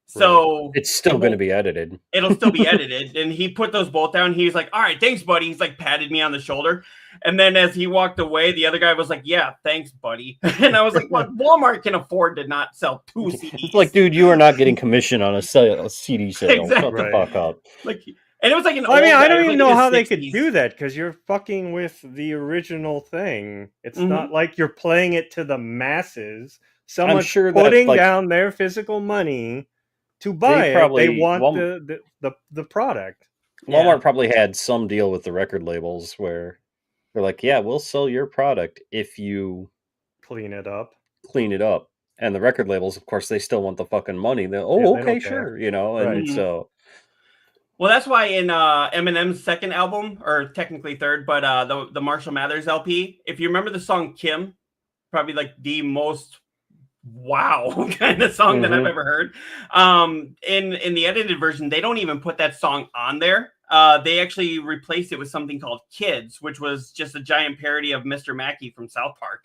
So It's still it going to won't- be edited. it'll still be edited. And he put those both down. He's like, all right, thanks, buddy. He's like, patted me on the shoulder. And then as he walked away, the other guy was like, yeah, thanks, buddy. And I was like, well, Walmart can afford to not sell 2 CDs. It's like, dude, you are not getting commission on a CD sale. Exactly. Shut the Right. fuck up. Like, and it was like an I mean, old I guy. don't It was even like in know his how they could 60s. do that because you're fucking with the original thing. It's Mhm. not like you're playing it to the masses. Someone's sure that, putting like- down their physical money to buy it. They probably- want Walm- the product. Walmart probably had some deal with the record labels where they're like, yeah, we'll sell your product if you Clean it up. clean it up. And the record labels, of course, they still want the fucking money. They're, Yeah, oh, they don't okay, care. sure, you know. And Right. so, Well, that's why in Eminem's second album, or technically third, but the Marshall Mathers LP, if you remember the song Kim, probably like the most wow kind of song that I've Mhm. ever heard. In the edited version, they don't even put that song on there. They actually replaced it with something called Kids, which was just a giant parody of Mr. Mackey from South Park.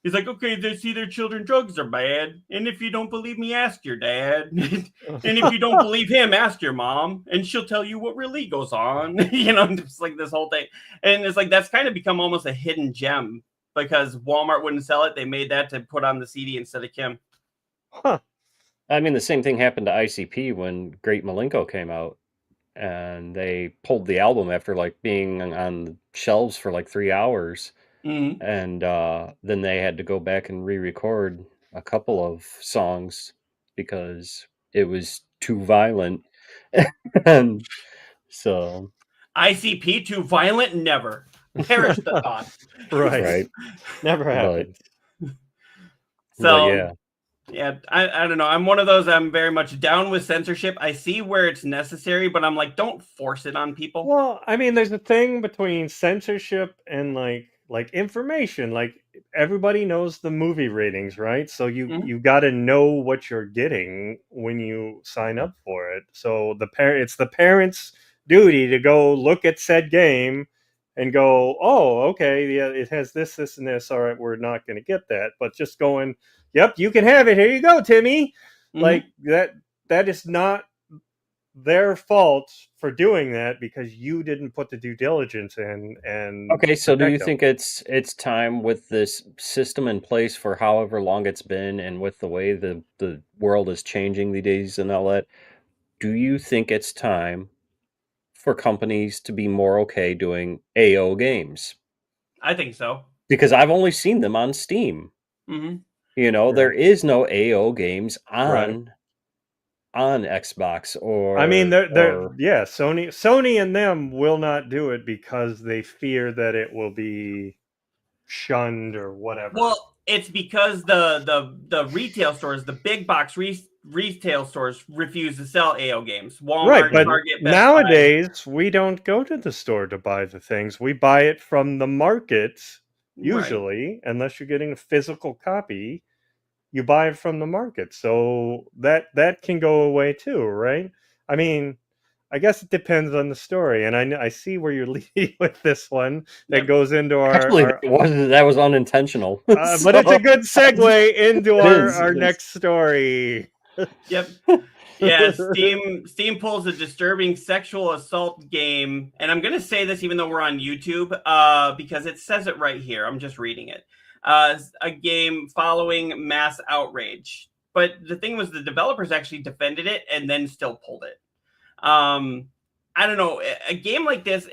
He's like, okay, they see their children drugs are bad. And if you don't believe me, ask your dad. And if you don't believe him, ask your mom. And she'll tell you what really goes on. You know, just like this whole thing. And it's like, that's kind of become almost a hidden gem because Walmart wouldn't sell it. They made that to put on the CD instead of Kim. Huh. I mean, the same thing happened to ICP when Great Malenko came out. And they pulled the album after like being on the shelves for like 3 hours. Mhm. And then they had to go back and re-record a couple of songs because it was too violent. And so, ICP too violent? Never. Perish the thought. Right. right. Never But- happened. So But yeah, I don't know. I'm one of those. I'm very much down with censorship. I see where it's necessary, but I'm like, don't force it on people. Well, I mean, there's a thing between censorship and like information. Like everybody knows the movie ratings, right? So Mhm. you got to know what you're getting when you sign up for it. So it's the parents' duty to go look at said game and go, oh, okay, yeah, it has this, and this. All right, we're not going to get that. But just going, yep, you can have it. Here you go, Timmy. Mhm. Like that is not their fault for doing that because you didn't put the due diligence in. And okay, so do you protect think it's time with this system in place for however long it's been and with the way the world is changing these days and all that, do you think it's time for companies to be more okay doing AO games? I think so. Because I've only seen them on Steam. Hmm. You know, Right. there is no AO games Right. on Xbox or I mean, or- yeah, Sony and them will not do it because they fear that it will be shunned or whatever. Well, it's because the retail stores, the big box retail stores, refuse to sell AO games. Walmart, right, but Target, Best Buy. nowadays we don't go to the store to buy the things. We buy it from the market Right. usually, unless you're getting a physical copy. You buy it from the market, so that can go away too, right? I mean, I guess it depends on the story, and I see where you're leading with this one that Yep. goes into Actually, our that was unintentional. but it's a good segue into It is, our it is. next story. Yep. Yeah, Steam pulls a disturbing sexual assault game, and I'm gonna say this even though we're on YouTube, because it says it right here. I'm just reading it. A game following mass outrage, but the thing was the developers actually defended it and then still pulled it. I don't know. A game like this.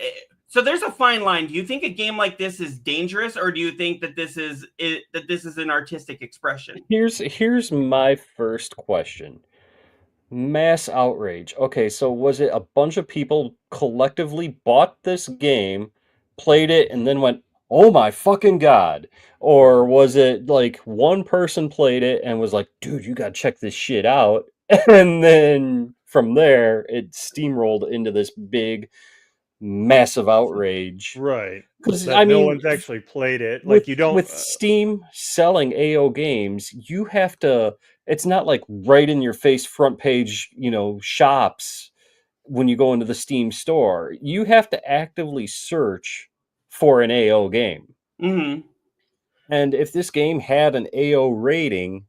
So there's a fine line. Do you think a game like this is dangerous, or do you think that this is an artistic expression? Here's my first question. Mass outrage. Okay, so was it a bunch of people collectively bought this game, played it, and then went, "Oh my fucking god"? Or was it like one person played it and was like, "Dude, you gotta check this shit out," and then from there it steamrolled into this big, massive outrage? Right. 'Cause, That I no mean, one's actually played it. Like you don't with Steam selling AO games, you have to. It's not like right in your face front page, shops when you go into the Steam store. You have to actively search for an AO game. Mm-hmm. And if this game had an AO rating,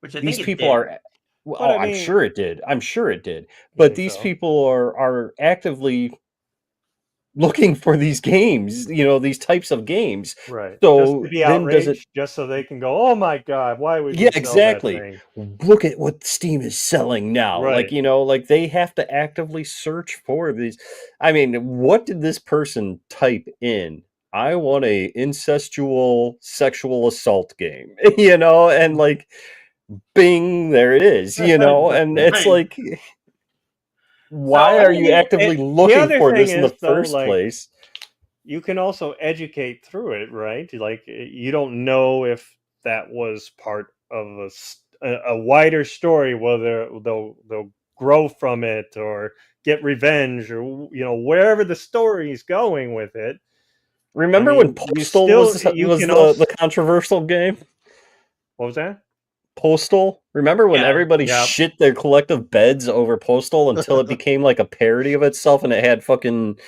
which I These think it people did. are. Well, But oh, I I'm mean, sure it did. I'm sure it did. I But think these so. people are actively looking for these games, these types of games. Right. Just to So be then does it? outraged, just so they can go, oh my God, why would Yeah, we sell that exactly. thing? Look at what Steam is selling now. Like, Right. like they have to actively search for these. I mean, what did this person type in? I want a incestual sexual assault game, and like bing, there it is, and it's Right. like, why So are you actively The looking other for thing this in the is, though, first like, place? you can also educate through it, right? Like, you don't know if that was part of a wider story, whether they'll grow from it or get revenge, or wherever the story's going with it. I Remember when mean, Postal was you was can the also. controversial game? What was that? Postal. Remember when Yeah. everybody Yeah. shit their collective beds over Postal until it became like a parody of itself, and it had fucking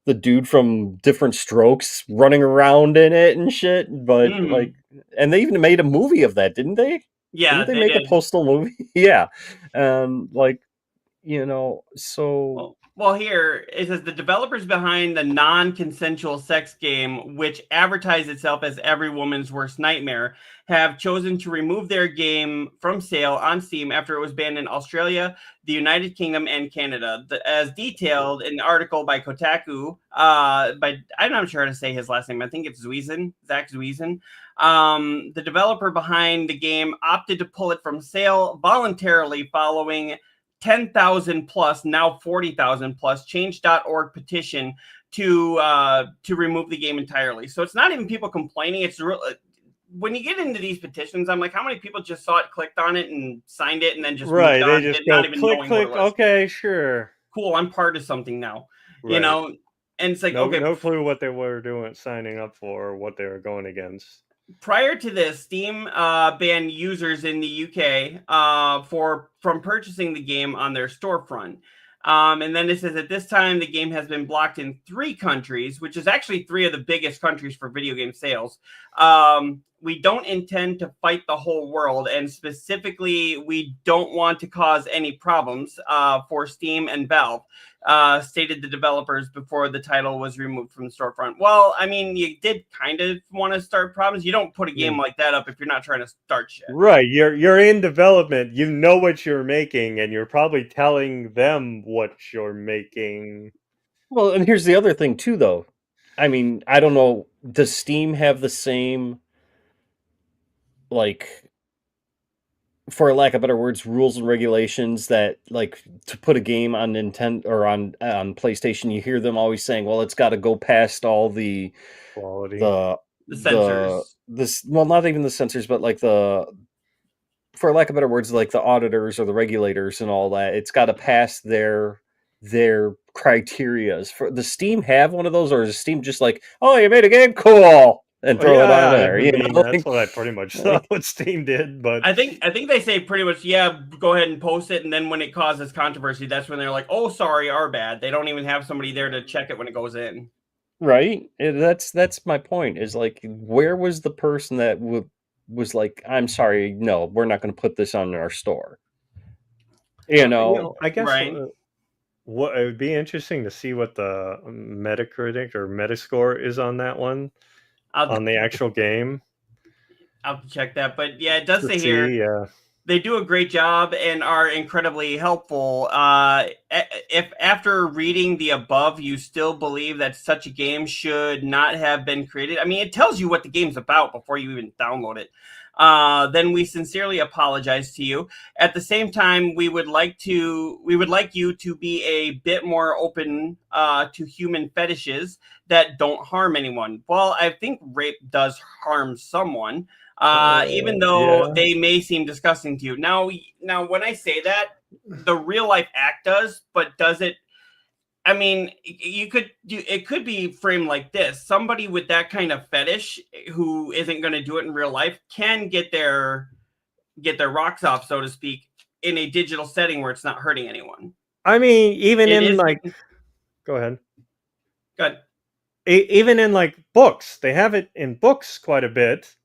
the dude from Different Strokes running around in it and shit. But Mhm. like, and they even made a movie of that, didn't they? Yeah, Didn't they they make a did. Postal movie? Yeah, and like, so Well, here it says the developers behind the non-consensual sex game, which advertised itself as every woman's worst nightmare, have chosen to remove their game from sale on Steam after it was banned in Australia, the United Kingdom, and Canada. As detailed in the article by Kotaku, I'm not sure how to say his last name. I think it's Zuizen, Zach Zuizen. The developer behind the game opted to pull it from sale voluntarily following 10,000 plus, now 40,000 plus change.org petition to remove the game entirely. So it's not even people complaining. It's real. When you get into these petitions, I'm like, how many people just saw it, clicked on it, and signed it, and then just Right. moved They on, just did go not even click, knowing what it click. was. Okay, sure. Cool, I'm part of something now. Right. And it's like, No, okay, no clue what they were doing, signing up for, or what they were going against. prior to this, Steam banned users in the UK from purchasing the game on their storefront. And then it says at this time, the game has been blocked in 3 countries, which is actually 3 of the biggest countries for video game sales. We don't intend to fight the whole world, and specifically, we don't want to cause any problems for Steam and Valve. Stated the developers before the title was removed from the storefront. Well, I mean, you did kind of want to start problems. You don't put a game like that up if you're not trying to start shit. Right. You're in development. You know what you're making, and you're probably telling them what you're making. well, and here's the other thing too, though. I mean, I don't know. Does Steam have the same, like, for lack of better words, rules and regulations that, like, to put a game on Nintendo or on PlayStation, you hear them always saying, "Well, it's got to go past all the Quality. the The censors. this well, not even the censors, but like for lack of better words, like the auditors or the regulators and all that. It's got to pass their criterias. For the Steam have one of those, or is Steam just like, oh, you made a game, cool, and throw it on Yeah, there? I You mean, know, that's what I pretty much thought what Steam did, but I think they say pretty much, yeah, go ahead and post it, and then when it causes controversy, that's when they're like, oh, sorry, our bad. They don't even have somebody there to check it when it goes in. right? That's my point. Is like, where was the person that was like, I'm sorry, no, we're not going to put this on our store. I guess Right. what it would be interesting to see what the Metacritic or Metascore is on that one, on the actual game. I'll have to check that. But yeah, it does To say here see, they do a great job and are incredibly helpful. If after reading the above, you still believe that such a game should not have been created, I mean, it tells you what the game's about before you even download it. Then we sincerely apologize to you. At the same time, we would like you to be a bit more open to human fetishes that don't harm anyone. Well, I think rape does harm someone. Even though yeah. they may seem disgusting to you. Now, when I say that, the real life act does, but does it? I mean, it could be framed like this: somebody with that kind of fetish who isn't going to do it in real life can get their rocks off, so to speak, in a digital setting where it's not hurting anyone. I mean, even It in is like, go ahead. good. Even in like books, they have it in books quite a bit.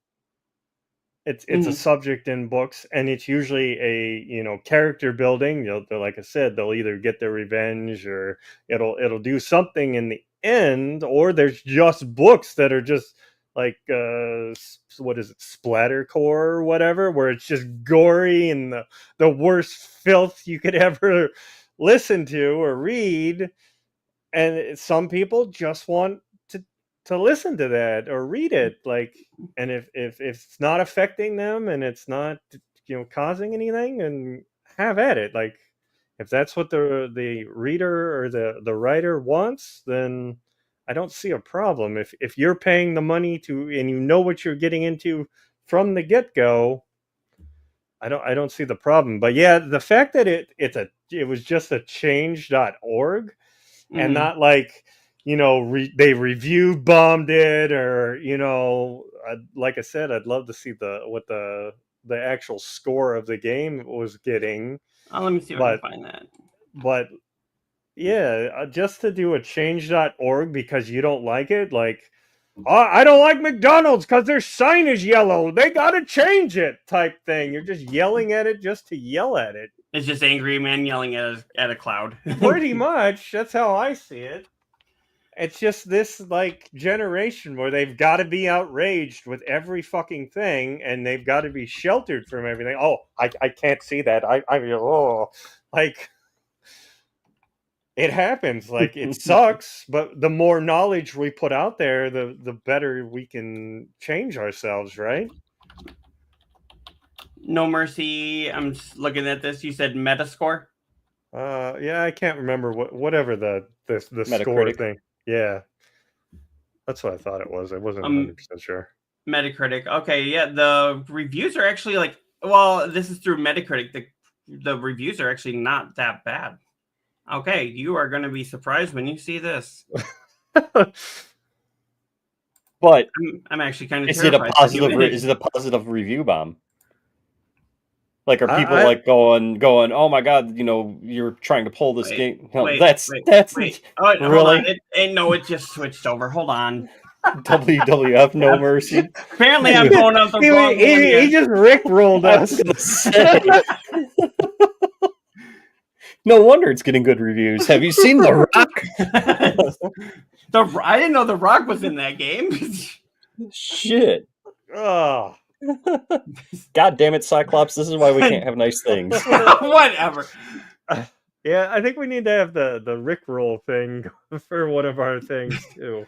It's a subject in books, and it's usually a character building. They're, like I said, they'll either get their revenge, or it'll do something in the end, or there's just books that are just like what is it, splattercore or whatever, where it's just gory and the worst filth you could ever listen to or read. And some people just want to listen to that or read it, like, and if it's not affecting them and it's not causing anything, and have at it. Like, if that's what the reader or the writer wants, then I don't see a problem. If you're paying the money to, and you know what you're getting into from the get-go, I don't see the problem. But yeah, the fact that it was just a change.org and not like they review bombed it, or like I said, I'd love to see what the actual score of the game was getting. Oh, let me see if I can find that. But yeah, just to do a change.org because you don't like it, like, oh, I don't like McDonald's because their sign is yellow, they gotta change it, type thing. You're just yelling at it just to yell at it. It's just angry man yelling at a cloud. Pretty much, that's how I see it. It's just this like generation where they've got to be outraged with every fucking thing, and they've got to be sheltered from everything. Oh, I can't see that. Like, it happens. Like, it sucks, but the more knowledge we put out there, the better we can change ourselves, right? No Mercy. I'm just looking at this. You said Metascore? Yeah, I can't remember whatever the score thing. Yeah, that's what I thought it was. I wasn't 100% sure. Metacritic. Okay, yeah, the reviews are actually like, well, this is through Metacritic. The reviews are actually not that bad. Okay, you are going to be surprised when you see this. But I'm actually kind of is it a positive review bomb? Like, are people like going, oh my god, you're trying to pull this game? No, that's Oh, really? It just switched over. Hold on. WWF, No Mercy. Apparently, I'm going up the wrong one. He just rickrolled us. I was gonna say. No wonder it's getting good reviews. Have you seen The Rock? I didn't know The Rock was in that game. Shit. Oh. God damn it, Cyclops. This is why we can't have nice things. Whatever. Yeah, I think we need to have the Rickroll thing for one of our things, too.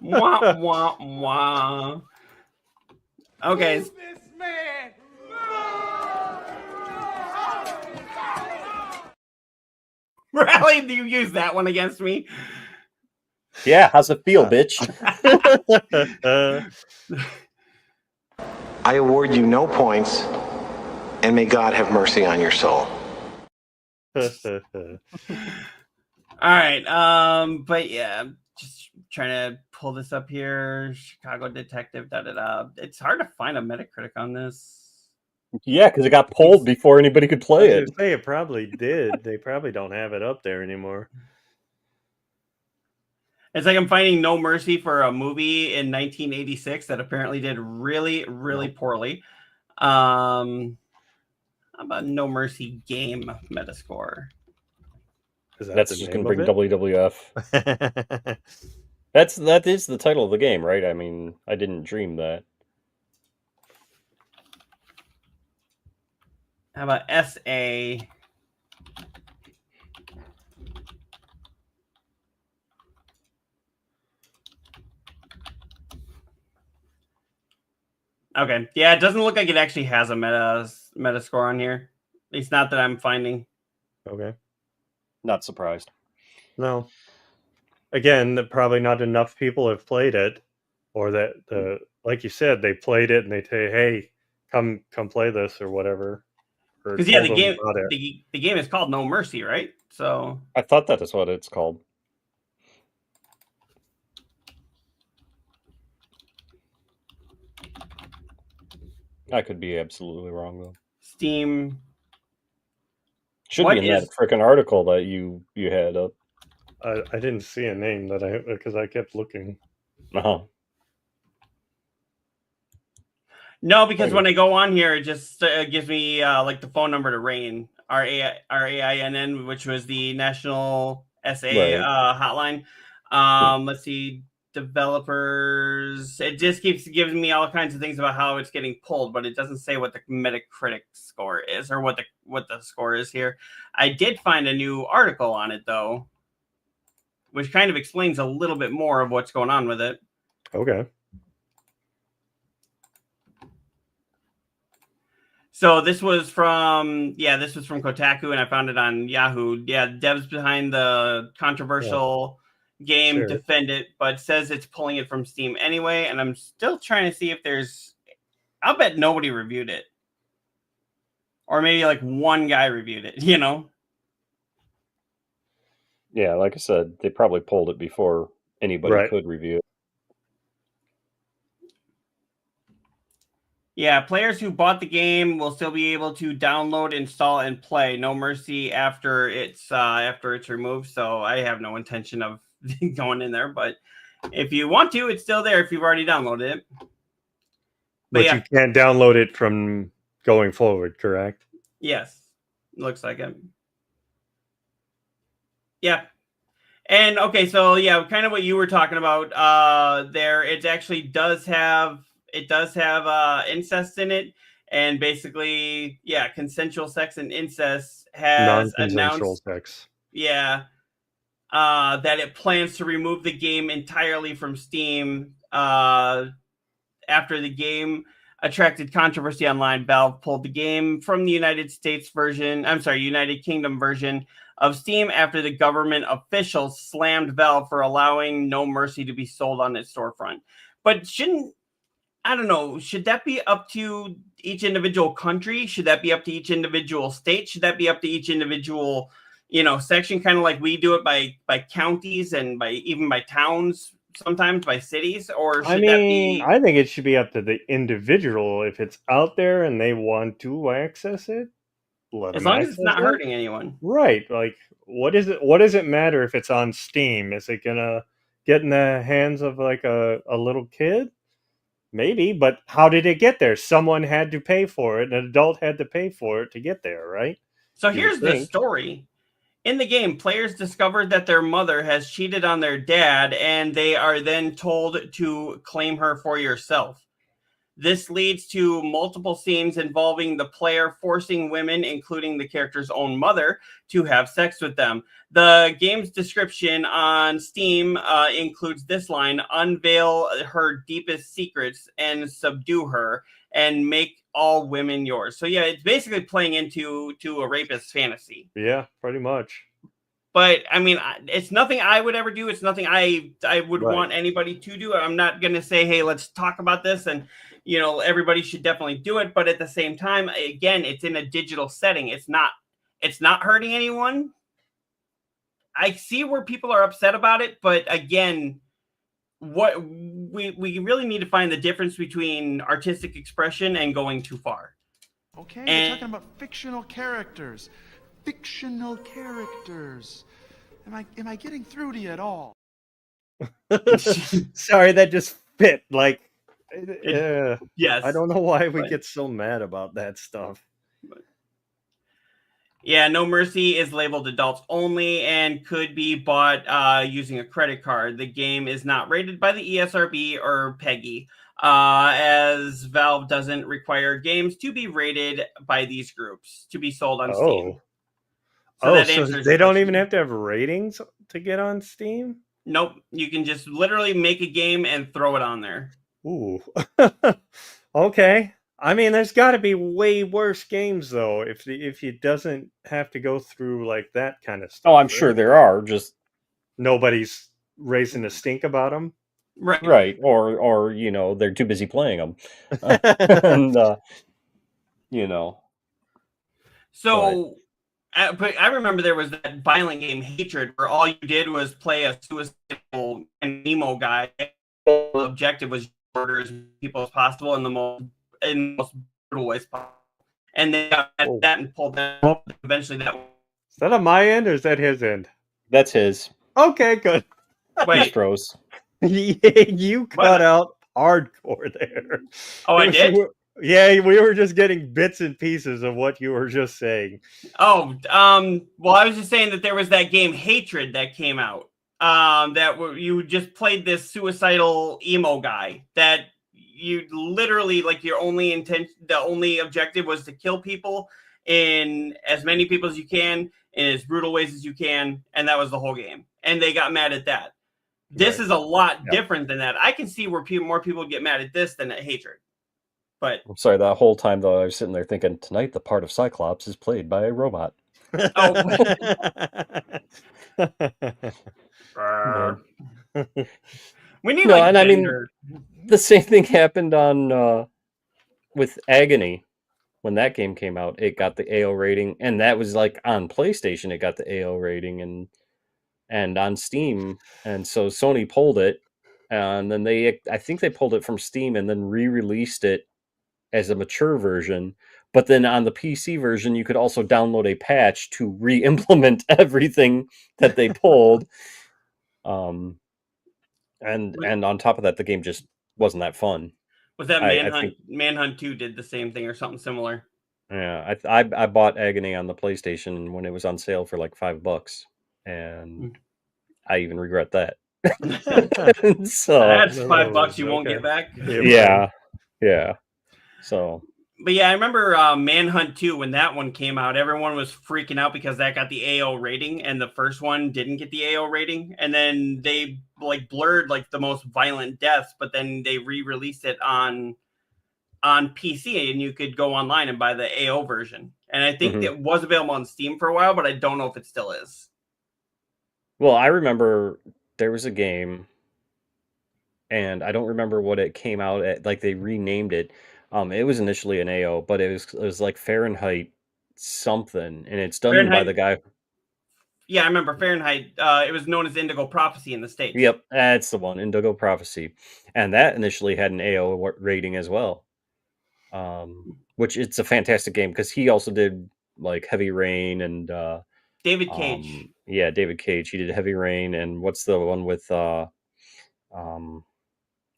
Wah, wah, wah. Okay. Rally, do you use that one against me? Yeah, how's it feel, bitch? I award you no points, and may God have mercy on your soul. All right, but yeah, just trying to pull this up here. Chicago Detective, It's hard to find a Metacritic on this. Yeah, because it got pulled before anybody could play it. It probably did. They probably don't have it up there anymore. It's like I'm finding No Mercy for a movie in 1986 that apparently did really, really poorly. How about No Mercy game Metascore? That's just going to bring WWF. That is the title of the game, right? I mean, I didn't dream that. How about SA? Okay. Yeah, it doesn't look like it actually has a Metascore on here. At least not that I'm finding. Okay. Not surprised. No. Again, probably not enough people have played it, or that like you said, they played it and they say, "Hey, come play this" or whatever. Because yeah, the game is called No Mercy, right? So I thought that is what it's called. I could be absolutely wrong though. Steam should be in that freaking article that you had up. I didn't see a name because I kept looking. Uh-huh. No, because Okay. when I go on here, it just gives me like the phone number to RAIN, RAINN, which was the National SA Right. hotline. Let's see, developers. It just keeps giving me all kinds of things about how it's getting pulled, but it doesn't say what the Metacritic score is or what the score is here. I did find a new article on it though, which kind of explains a little bit more of what's going on with it. Okay. So this was from Kotaku, and I found it on Yahoo. Yeah, devs behind the controversial game Sure. defend it, but says it's pulling it from Steam anyway. And I'm still trying to see if there's. I'll bet nobody reviewed it, or maybe like one guy reviewed it. You know. Yeah, like I said, they probably pulled it before anybody Right. could review it. Yeah, players who bought the game will still be able to download, install, and play No Mercy after it's removed. So I have no intention of going in there, but if you want to, it's still there if you've already downloaded it. But yeah. you can't download it from going forward, correct? Yes, looks like it. Yeah. And okay, so yeah, kind of what you were talking about there. It actually does have incest in it, and basically, yeah, consensual sex and incest has Non-consensual announced, sex. yeah, that it plans to remove the game entirely from Steam after the game attracted controversy online. Valve pulled the game from the United Kingdom version of Steam after the government officials slammed Valve for allowing No Mercy to be sold on its storefront. But should that be up to each individual country? Should that be up to each individual state? Should that be up to each individual, section, kind of like we do it by counties and by towns, sometimes by cities? Or should that be... I think it should be up to the individual. If it's out there and they want to access it, let as them long as it's not access it. hurting anyone. Right. Like, what does it matter if it's on Steam? Is it gonna get in the hands of like a little kid? Maybe, but how did it get there? Someone had to pay for it. An adult had to pay for it to get there, right? So You here's would the think. story. In the game, players discovered that their mother has cheated on their dad, and they are then told to claim her for yourself. This leads to multiple scenes involving the player forcing women, including the character's own mother, to have sex with them. The game's description on Steam includes this line: unveil her deepest secrets and subdue her and make all women yours. So yeah, it's basically playing into a rapist fantasy. Yeah, pretty much. But I mean, it's nothing I would ever do. It's nothing I would Right. want anybody to do. I'm not going to say, hey, let's talk about this. And, everybody should definitely do it. But at the same time, again, it's in a digital setting. It's not hurting anyone. I see where people are upset about it. But again, what we really need to find the difference between artistic expression and going too far. Okay, And- we're talking about fictional characters. Fictional characters. Am I getting through to you at all? Sorry, that just fit. Like, Yes. I don't know why we but- get so mad about that stuff. Yeah, No Mercy is labeled adults only and could be bought using a credit card. The game is not rated by the ESRB or PEGI, as Valve doesn't require games to be rated by these groups to be sold on Steam. So that so answers they your don't question. even have to have ratings to get on Steam? Nope, you can just literally make a game and throw it on there. Ooh. Okay. I mean, there's got to be way worse games though. If it doesn't have to go through like that kind of stuff. Oh, I'm sure there are. Just Nobody's raising a stink about them. Right. or they're too busy playing them, and So, but I remember there was that violent game Hatred, where all you did was play a suicidal and emo guy. The objective was murder as many people as possible in the most brutal ways possible. And they got Oh. that and pulled that up. Eventually, that Is that on my end or is that his end? that's his Okay, good. wait. distros. You cut out hardcore there. Oh, I It was did? Yeah, we were just getting bits and pieces of what you were just saying. Oh, well, I was just saying that there was that game Hatred that came out. You just played this suicidal emo guy that you literally like your only intent, the only objective was to kill people in as many people as you can in as brutal ways as you can, and that was the whole game. And they got mad at that. This Right. is a lot Yeah. different than that. I can see where more people get mad at this than at Hatred. But I'm sorry, that whole time though I was sitting there thinking, tonight the part of Cyclops is played by a robot. we need No, like and I mean gender. the same thing happened on with Agony when that game came out. It got the AO rating, and that was like on PlayStation. It got the AO rating, and on Steam, and so Sony pulled it, and then I think they pulled it from Steam and then re-released it as a mature version. But then on the PC version, you could also download a patch to re-implement everything that they pulled. And on top of that, the game just wasn't that fun. Was that I Manhunt? think- Manhunt 2 did the same thing or something similar. Yeah, I bought Agony on the PlayStation when it was on sale for like $5, and I even regret that. So That's no, $5 you won't okay. get back. yeah. So But yeah, I remember Manhunt 2 when that one came out. Everyone was freaking out because that got the AO rating, and the first one didn't get the AO rating. And then they like blurred like the most violent deaths, but then they re-released it on PC, and you could go online and buy the AO version. And I think it was available on Steam for a while, but I don't know if it still is. Well, I remember there was a game, and I don't remember what it came out at. Like they renamed it. It was initially an AO, but it was like Fahrenheit something, and it's done by the guy. Yeah, I remember Fahrenheit. It was known as Indigo Prophecy in the States. Yep, that's the one, Indigo Prophecy, and that initially had an AO rating as well. Which it's a fantastic game because he also did like Heavy Rain and David Cage. Yeah, David Cage. He did Heavy Rain, and what's the one with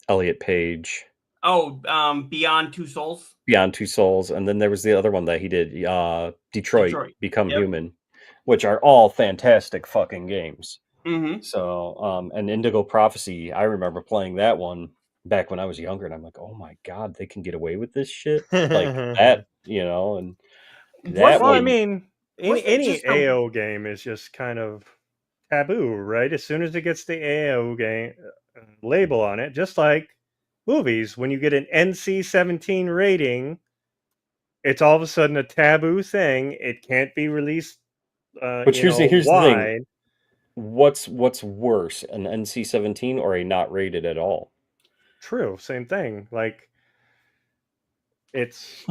Elliot Page? Oh, Beyond Two Souls. Beyond Two Souls, and then there was the other one that he did, Detroit. Become Human, which are all fantastic fucking games. Mm-hmm. So, and Indigo Prophecy, I remember playing that one back when I was younger, and I'm like, oh my god, they can get away with this shit like that, and that. Well, I mean, any AO game is just kind of taboo, right? As soon as it gets the AO game label on it, just like movies, when you get an NC-17 rating, it's all of a sudden a taboo thing. It can't be released. But here's the thing: what's worse, an NC-17 or a not rated at all? True, same thing. Like it's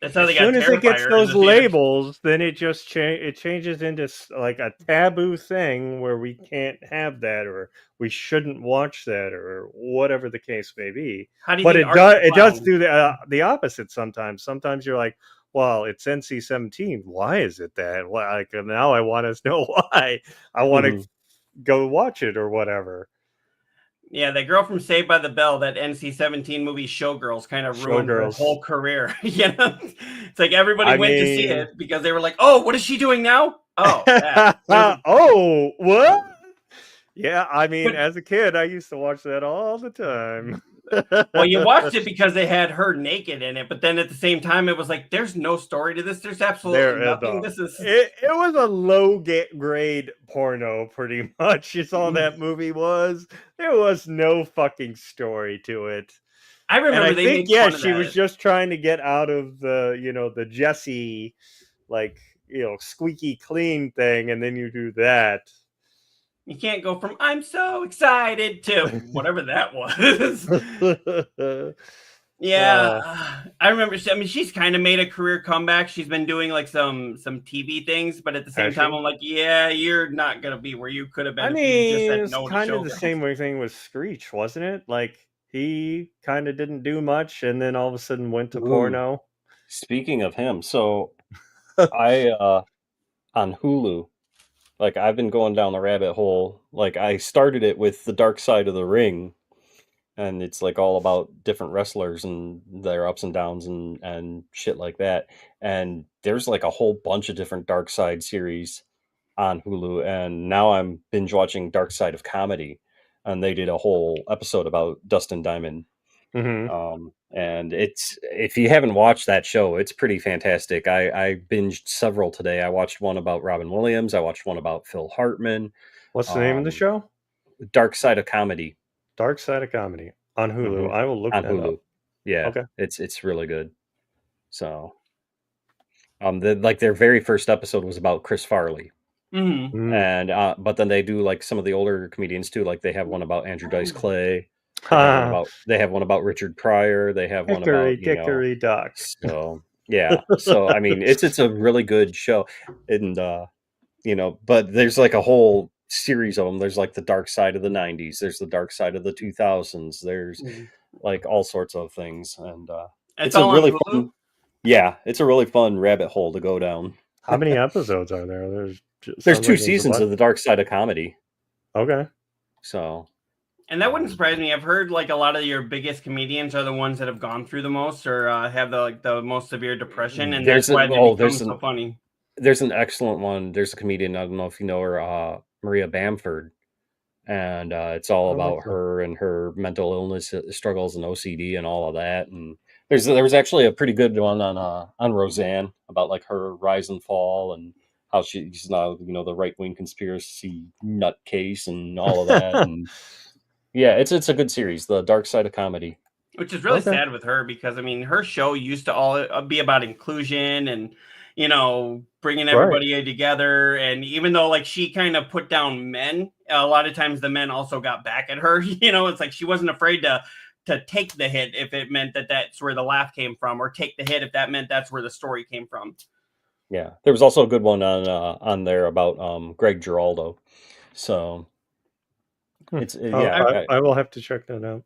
that's how they as soon as it gets those labels, then it just changes into like a taboo thing where we can't have that, or we shouldn't watch that, or whatever the case may be. But it does do the opposite sometimes. Sometimes you're like, well, it's NC-17. Why is it that? Well, like now I want to know why. I want to go watch it or whatever. Yeah, that girl from Saved by the Bell, that NC-17 movie Showgirls, kind of ruined her whole career. It's like everybody went to see it because they were like, "Oh, what is she doing now?" Oh, oh, what? Yeah, I mean, as a kid, I used to watch that all the time. Well, you watched it because they had her naked in it, but then at the same time, it was like, there's no story to this. There's absolutely nothing. It was a low grade porno, pretty much. It's all that movie was. There was no fucking story to it. I remember she was just trying to get out of the, the Jessie, like, squeaky clean thing, and then you do that. You can't go from "I'm so excited" to whatever that was. Yeah, I remember. She's kind of made a career comeback. She's been doing like some TV things, but at the same time, I'm like, yeah, you're not gonna be where you could have been. I mean, it's kind of the same thing with Screech, wasn't it? Like he kind of didn't do much, and then all of a sudden went to porno. Speaking of him, so I on Hulu. Like, I've been going down the rabbit hole. Like, I started it with The Dark Side of the Ring. and it's like all about different wrestlers and their ups and downs and shit like that. And there's like a whole bunch of different Dark Side series on Hulu, and now I'm binge watching Dark Side of Comedy, and they did a whole episode about Dustin Diamond. And it's, if you haven't watched that show, it's pretty fantastic. I binged several today. I watched one about Robin Williams. I watched one about Phil Hartman. What's the name of the show? Dark Side of Comedy. Dark Side of Comedy on Hulu. I will look on that Hulu. up. Yeah, Okay. it's really good. So, their very first episode was about Chris Farley. Mm-hmm. And but then they do like some of the older comedians too. Like they have one about Andrew Dice Clay. They have one about Richard Pryor. They have one about Hickory Dock. So yeah. So I mean, it's a really good show, and but there's like a whole series of them. There's like the Dark Side of the '90s. There's the Dark Side of the 2000s. There's like all sorts of things, and it's a really fun. Yeah, it's a really fun rabbit hole to go down. How many episodes are there? There's 2 seasons of the Dark Side of Comedy. Okay. So, and that wouldn't surprise me. I've heard like a lot of your biggest comedians are the ones that have gone through the most or have the most severe depression, and that's why they become so funny. There's an excellent one. There's a comedian, I don't know if you know her, Maria Bamford, and it's all about her and her mental illness struggles and OCD and all of that. And there was actually a pretty good one on Roseanne about like her rise and fall and how she's now, the right-wing conspiracy nutcase and all of that. And yeah, it's a good series, The Dark Side of Comedy. Which is really sad with her because, I mean, her show used to all be about inclusion and, bringing everybody together. And even though, like, she kind of put down men, a lot of times the men also got back at her. It's like she wasn't afraid to take the hit if it meant that that's where the laugh came from, or take the hit if that meant that's where the story came from. Yeah, there was also a good one on there about Greg Giraldo. So it's I will have to check that out.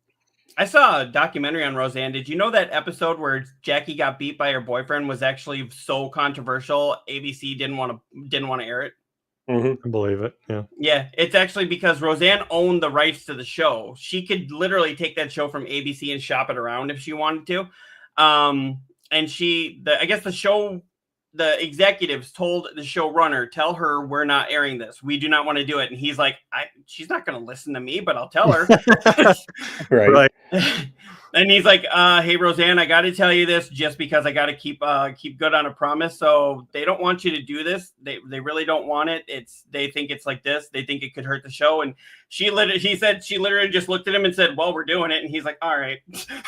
I saw a documentary on Roseanne. Did you know that episode where Jackie got beat by her boyfriend was actually so controversial? ABC didn't want to air it. I believe it. Yeah, it's actually because Roseanne owned the rights to the show. She could literally take that show from ABC and shop it around if she wanted to. And I guess the executives told the showrunner, tell her we're not airing this. We do not want to do it. And he's like, she's not going to listen to me, but I'll tell her. Right. And he's like, hey, Roseanne, I got to tell you this just because I got to keep good on a promise. So they don't want you to do this. They really don't want it. They think it's like this. They think it could hurt the show. And she literally just looked at him and said, well, we're doing it. And he's like, all right.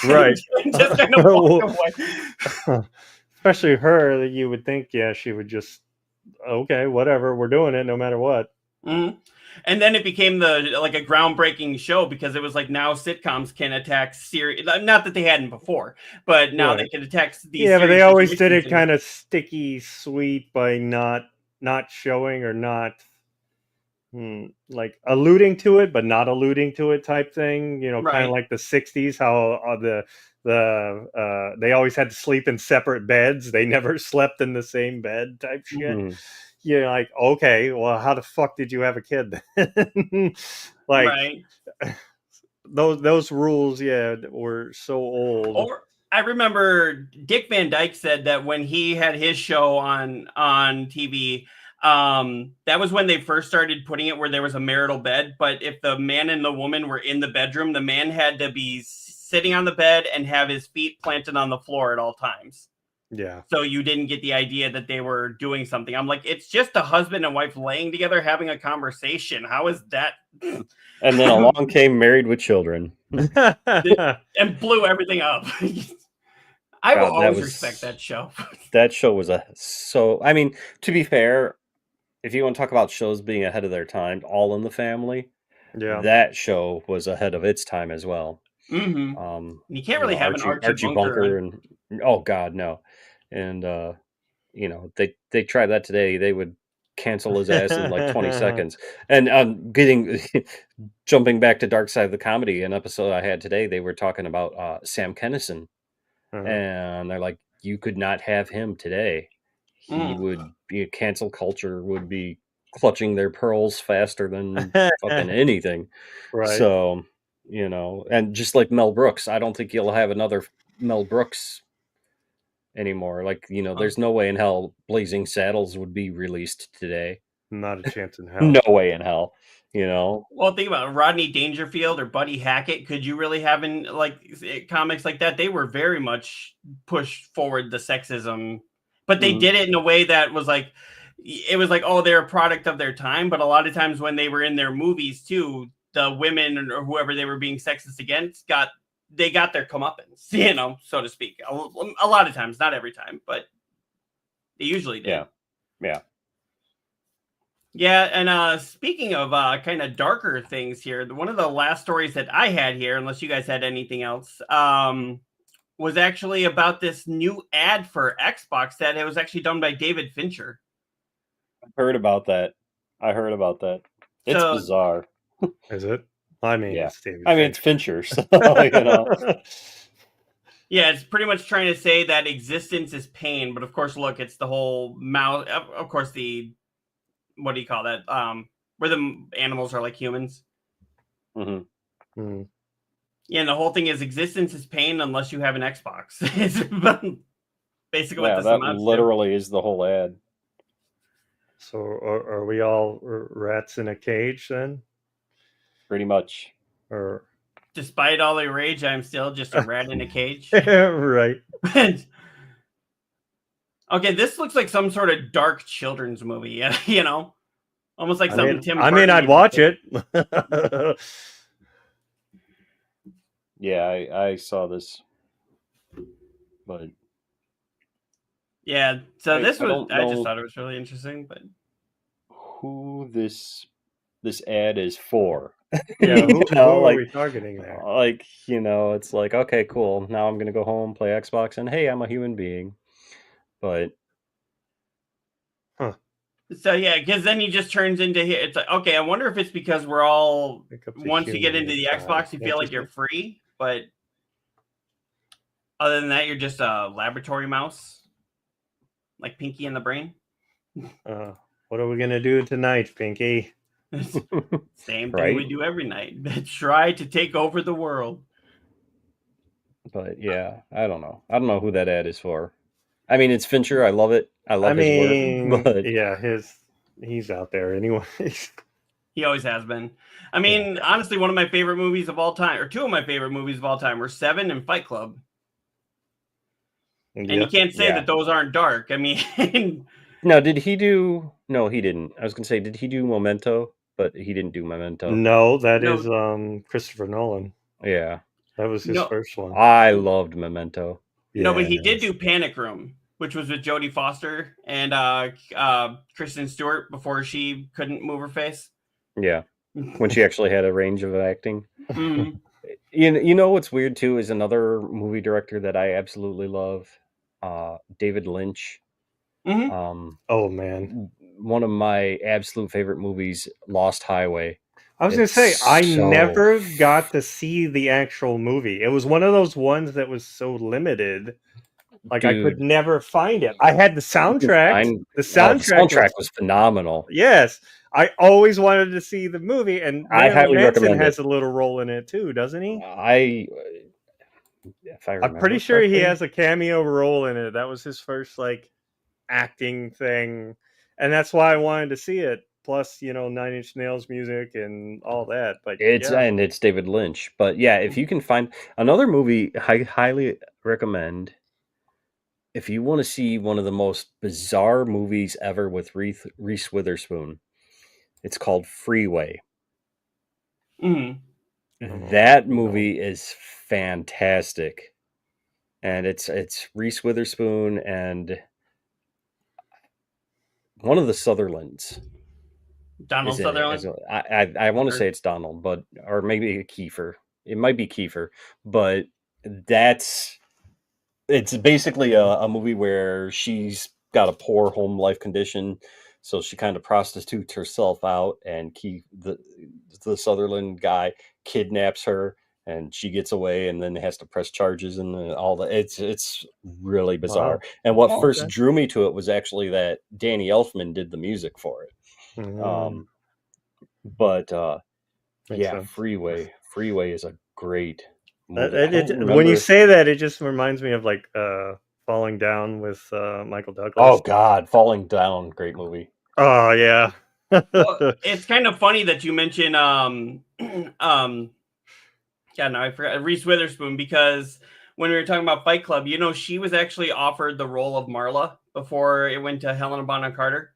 Right. Just kind of walk away. Especially her, you would think, she would just, okay, whatever, we're doing it no matter what. Mm-hmm. And then it became a groundbreaking show because it was like now sitcoms can attack series. Not that they hadn't before, but now they can attack these. Yeah, but they always did it kind of sticky sweet by not showing or not like alluding to it, but not alluding to it type thing. Kind of like the 60s, how they always had to sleep in separate beds. They never slept in the same bed type shit. You're like, okay, well, how the fuck did you have a kid then? Those rules, were so old. Or I remember Dick Van Dyke said that when he had his show on TV, that was when they first started putting it where there was a marital bed. But if the man and the woman were in the bedroom, the man had to be sitting on the bed and have his feet planted on the floor at all times. Yeah. So you didn't get the idea that they were doing something. I'm like, it's just a husband and wife laying together having a conversation. How is that? And then along came Married with Children. And blew everything up. I will always respect that show. That show was I mean, to be fair, if you want to talk about shows being ahead of their time, All in the Family, that show was ahead of its time as well. Mm-hmm. You can't really have Archie Bunker and oh god, no. And they tried that today, they would cancel his ass in like 20 seconds. And jumping back to Dark Side of the Comedy, an episode I had today, they were talking about Sam Kinison, and they're like, you could not have him today. He would be cancel culture would be clutching their pearls faster than fucking anything. Right. So you know, and just like Mel Brooks, I don't think you'll have another Mel Brooks anymore. Like, you know, there's no way in hell Blazing Saddles would be released today. Not a chance in hell. No way in hell, you know. Well, think about it. Rodney Dangerfield or Buddy Hackett. Could you really have in like comics like that? They were very much pushed forward the sexism, but they did it in a way that was like, it was like, oh, they're a product of their time. But a lot of times when they were in their movies too, the women or whoever they were being sexist against got their comeuppance, you know, so to speak. A lot of times, not every time, but they usually did. Yeah. Yeah, and speaking of kind of darker things here, one of the last stories that I had here, unless you guys had anything else, was actually about this new ad for Xbox that it was actually done by David Fincher. I heard about that. It's So- bizarre. Is it? I mean, Yeah. it's David I mean, it's Fincher. Fincher, so, you know. Yeah, it's pretty much trying to say that existence is pain, but of course, look, it's the whole mouth. Of course, what do you call that? Where the animals are like humans. Hmm. Hmm. Yeah, and the whole thing is existence is pain unless you have an Xbox. It's basically what Yeah, this that amounts to. literally is the whole ad. So are we all rats in a cage then? Pretty much. Or Despite all the rage, I'm still just a rat in a cage. right. Okay, this looks like some sort of dark children's movie, you know? Almost like something Tim I mean, Burton I'd did. watch it. Yeah, I saw this, but Yeah, so I this was, don't I just know thought it was really interesting, but who this ad is for? Yeah, You who know, are like, we targeting there? like, you know, it's like, okay, cool. Now I'm gonna go home, play Xbox, and hey, I'm a human being. But so yeah, because then he just turns into here. It's like, okay, I wonder if it's because we're all, Pick up the once you get into the human Xbox, you feel like you're interesting. free, but other than that, you're just a laboratory mouse, like Pinky in the Brain. What are we gonna do tonight, Pinky? Same thing Right? we do every night. Try to take over the world. But yeah, I don't know. I don't know who that ad is for. I mean, it's Fincher. I love it. I I love his mean, work. But yeah, he's out there anyway. He always has been. I mean, honestly, one of my favorite movies of all time, or two of my favorite movies of all time, were Seven and Fight Club. And you can't say that those aren't dark. I mean, no, did he do? No, he didn't. I was gonna say, did he do Memento? But he didn't do Memento. No, that No. is Christopher Nolan. Yeah, That was his No. first one. I loved Memento. no, but he Yeah. did do Panic Room, which was with Jodie Foster and Kristen Stewart before she couldn't move her face. Yeah, when she actually had a range of acting. Mhm. You know what's weird too is another movie director that I absolutely love, David Lynch. Mhm. Oh man, One of my absolute favorite movies, Lost Highway. I was gonna say It's I so never got to see the actual movie. It was one of those ones that was so limited. Like I could Dude. never find it. I had the soundtrack. The The soundtrack. soundtrack was phenomenal. Yes, I always wanted to see the movie, and I Marilyn highly Manson recommend has it. a little role in it too, doesn't he? If I I'm remember pretty sure he correctly. has a cameo role in it. That was his first like acting thing, and that's why I wanted to see it. Plus, you know, Nine Inch Nails music and all that. But And it's David Lynch. But yeah, if you can find another movie, I highly recommend. If you want to see one of the most bizarre movies ever with Reese Witherspoon, it's called Freeway. Mhm. That movie is fantastic, and it's Reese Witherspoon and one of the Sutherlands. Donald is in it Sutherland. as well. I want to say it's Donald, but or maybe Kiefer. It might be Kiefer, but it's basically a movie where she's got a poor home life condition, so she kind of prostitutes herself out, and the Sutherland guy kidnaps her, and she gets away, and then has to press charges and all that. It's really bizarre. Wow. And what Oh, first okay. drew me to it was actually that Danny Elfman did the music for it. Mhm. But Makes yeah, sense. Freeway Freeway is a great When movie. I don't you remember. say that, it just reminds me of like Falling Down with Michael Douglas. Oh God, Falling Down, great movie. Oh yeah. Well, it's kind of funny that you mention yeah, no, I forgot Reese Witherspoon, because when we were talking about Fight Club, you know, she was actually offered the role of Marla before it went to Helena Bonham Carter.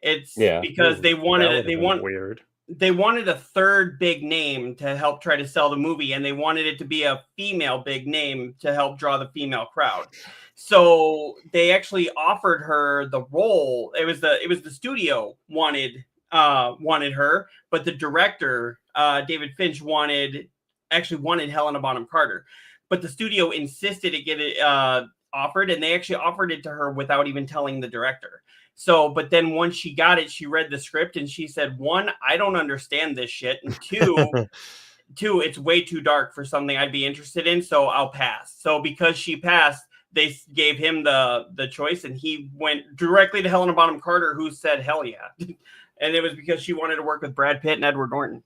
It's because they wanted weird. They wanted a third big name to help try to sell the movie, and they wanted it to be a female big name to help draw the female crowd. So they actually offered her the role. It was the studio wanted her, but the director David Finch wanted Helena Bonham Carter, but the studio insisted to get it offered, and they actually offered it to her without even telling the director. So, but then once she got it, she read the script and she said, one, I don't understand this shit, and two, it's way too dark for something I'd be interested in, so I'll pass. So because she passed, they gave him the choice, and he went directly to Helena Bonham Carter, who said, hell yeah. And it was because she wanted to work with Brad Pitt and Edward Norton.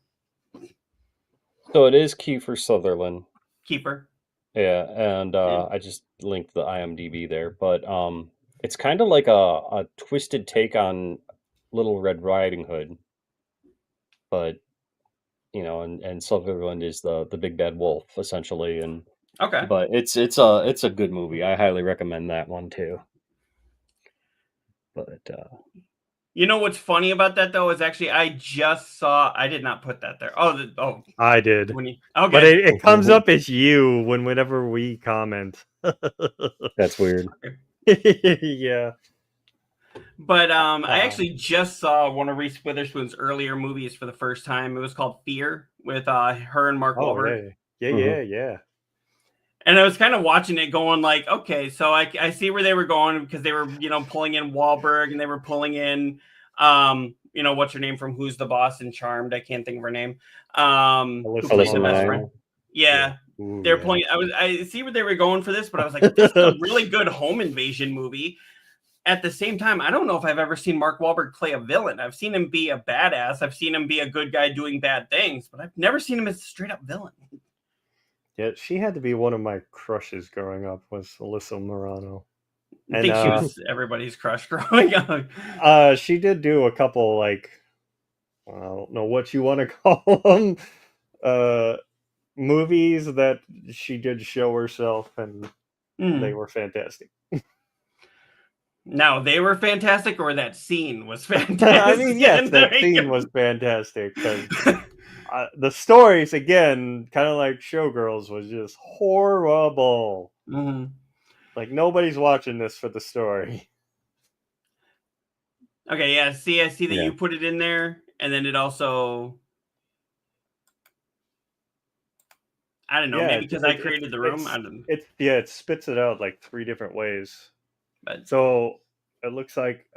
So it is Kiefer Sutherland. Kiefer. Yeah, and I just linked the IMDb there, but it's kind of like a twisted take on Little Red Riding Hood, but you know, and Sutherland is the big bad wolf essentially, and Okay. but it's a good movie. I highly recommend that one too. But you know what's funny about that though is actually I did not put that there. I did. Okay. But it comes up as you whenever we comment. That's weird. Yeah. But I actually just saw one of Reese Witherspoon's earlier movies for the first time. It was called Fear with her and Mark Wahlberg. Yeah. And I was kind of watching it going like, okay, so I see where they were going, because they were, you know, pulling in Wahlberg, and they were pulling in, you know, what's her name from Who's the Boss and Charmed? I can't think of her name. Who plays the best friend? Yeah. Ooh, They're playing. I see where they were going for this, but I was like, this is a really good home invasion movie. At the same time, I don't know if I've ever seen Mark Wahlberg play a villain. I've seen him be a badass. I've seen him be a good guy doing bad things, but I've never seen him as a straight up villain. Yeah, she had to be one of my crushes growing up, was Alyssa Milano. I think she was everybody's crush growing up. She did do a couple, like, I don't know what you want to call them, movies that she did show herself, and they were fantastic. Now, they were fantastic, or that scene was fantastic? I mean, yes, that scene was fantastic, because the stories, again, kind of like Showgirls, was just horrible. Mm-hmm. Like, nobody's watching this for the story. Okay, yeah. See, I see that you put it in there, and then it also, I don't know, maybe because I created the room. It spits it out like 3 different ways. But so it looks like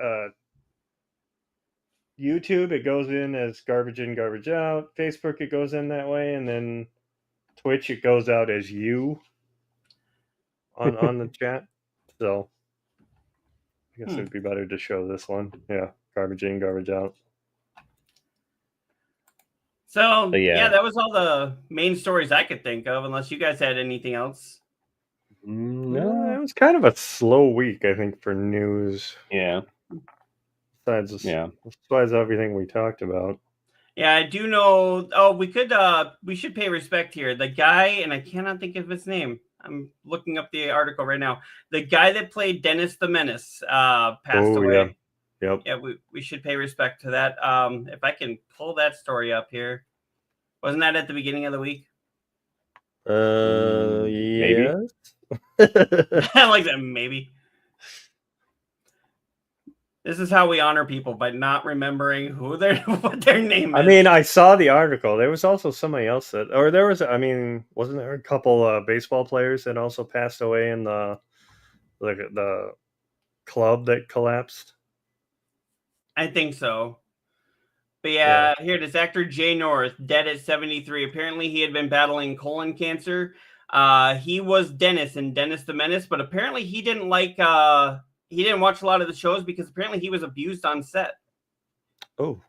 YouTube, it goes in as garbage in, garbage out. Facebook, it goes in that way, and then Twitch, it goes out as you on the chat. So I guess it'd be better to show this one. Yeah, garbage in, garbage out. So yeah, that was all the main stories I could think of, unless you guys had anything else. No, it was kind of a slow week, I think, for news. Yeah. Besides everything we talked about. Yeah, I do know. Oh, we should pay respect here. The guy, and I cannot think of his name. I'm looking up the article right now. The guy that played Dennis the Menace passed away. Yeah. Yep. Yeah, we should pay respect to that. If I can pull that story up here. Wasn't that at the beginning of the week? Yes. I like that, maybe. This is how we honor people, by not remembering what their name is. I mean, I saw the article. There was also somebody else wasn't there a couple baseball players that also passed away in the club that collapsed? I think so. But yeah, here it is. Actor Jay North, dead at 73. Apparently, he had been battling colon cancer. He was Dennis in Dennis the Menace, but apparently he didn't like... he didn't watch a lot of the shows because apparently he was abused on set. Oh.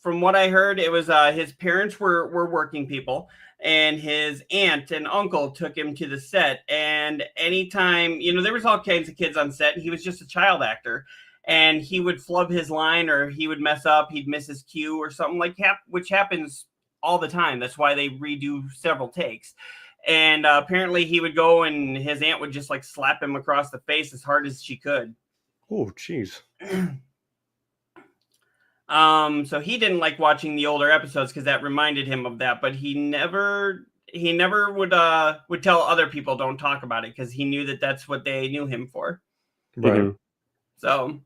from what I heard, it was his parents were working people, and his aunt and uncle took him to the set. And anytime, there was all kinds of kids on set, and he was just a child actor. And he would flub his line, or he would mess up, he'd miss his cue or something which happens all the time. That's why they redo several takes. And apparently he would go and his aunt would just like slap him across the face as hard as she could. Oh, jeez. So he didn't like watching the older episodes because that reminded him of that, but he never would tell other people don't talk about it because he knew that that's what they knew him for. Right. So,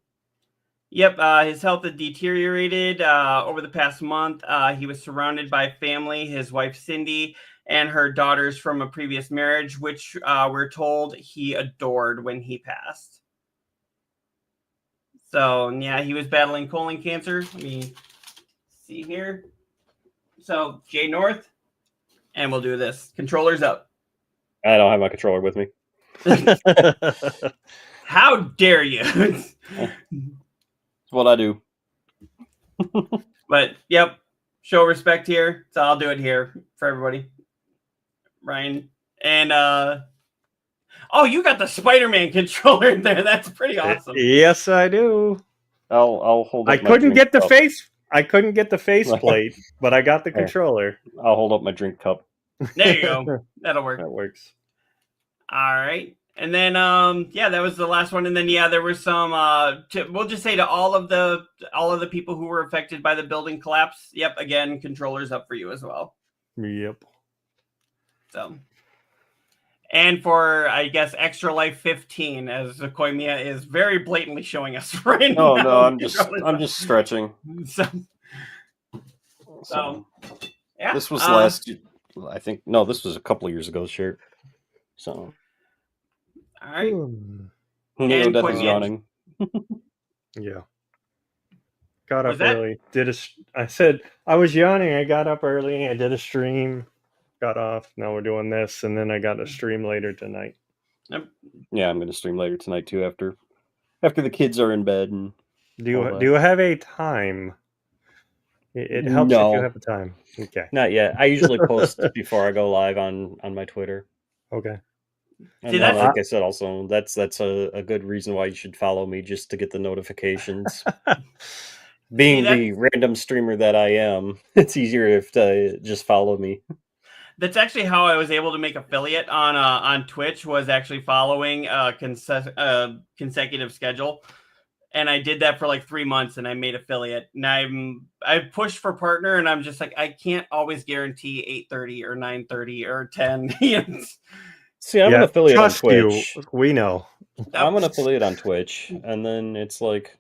yep, his health had deteriorated over the past month. He was surrounded by family, his wife Cindy, and her daughters from a previous marriage, which we're told he adored when he passed. So, yeah, he was battling colon cancer. Let me see here. So, Jay North, and we'll do this. Controllers up. I don't have my controller with me. How dare you? That's what I do. But, yep, show respect here. So I'll do it here for everybody. Ryan. And, oh, you got the Spider-Man controller in there. That's pretty awesome. Yes, I do. I'll hold up I my couldn't drink get the cup. face. I couldn't get the faceplate, but I got the controller. I'll hold up my drink cup. There you go. That'll work. That works. All right. And then, yeah, that was the last one. And then, yeah, there were some, we'll just say to all of the people who were affected by the building collapse. Yep. Again, controllers up for you as well. Yep. So, and for, I guess, Extra Life 15, as Koimiya is very blatantly showing us right now. Oh no, I'm just stretching. So yeah. This was last. I think no, this was a couple of years ago. Sure. So. All right. Neo Death is yawning. Yeah. Got Was up that- early. I said I was yawning. I got up early. I did a stream. Got off. Now we're doing this, and then I got a stream later tonight. Yeah, I'm going to stream later tonight too. After the kids are in bed. And Do you have a time? It helps if you have a time. Okay. Not yet. I usually post before I go live on my Twitter. Okay. And See, then, that's- like I said, also that's a good reason why you should follow me, just to get the notifications. Being the random streamer that I am, it's easier if to just follow me. That's actually how I was able to make affiliate on Twitch, was actually following a consecutive schedule. And I did that for like 3 months, and I made affiliate. And I pushed for partner, and I'm just like, I can't always guarantee 8:30 or 9:30 or 10. See, I'm an affiliate on trust Twitch. you. We know. I'm an affiliate on Twitch, and then it's like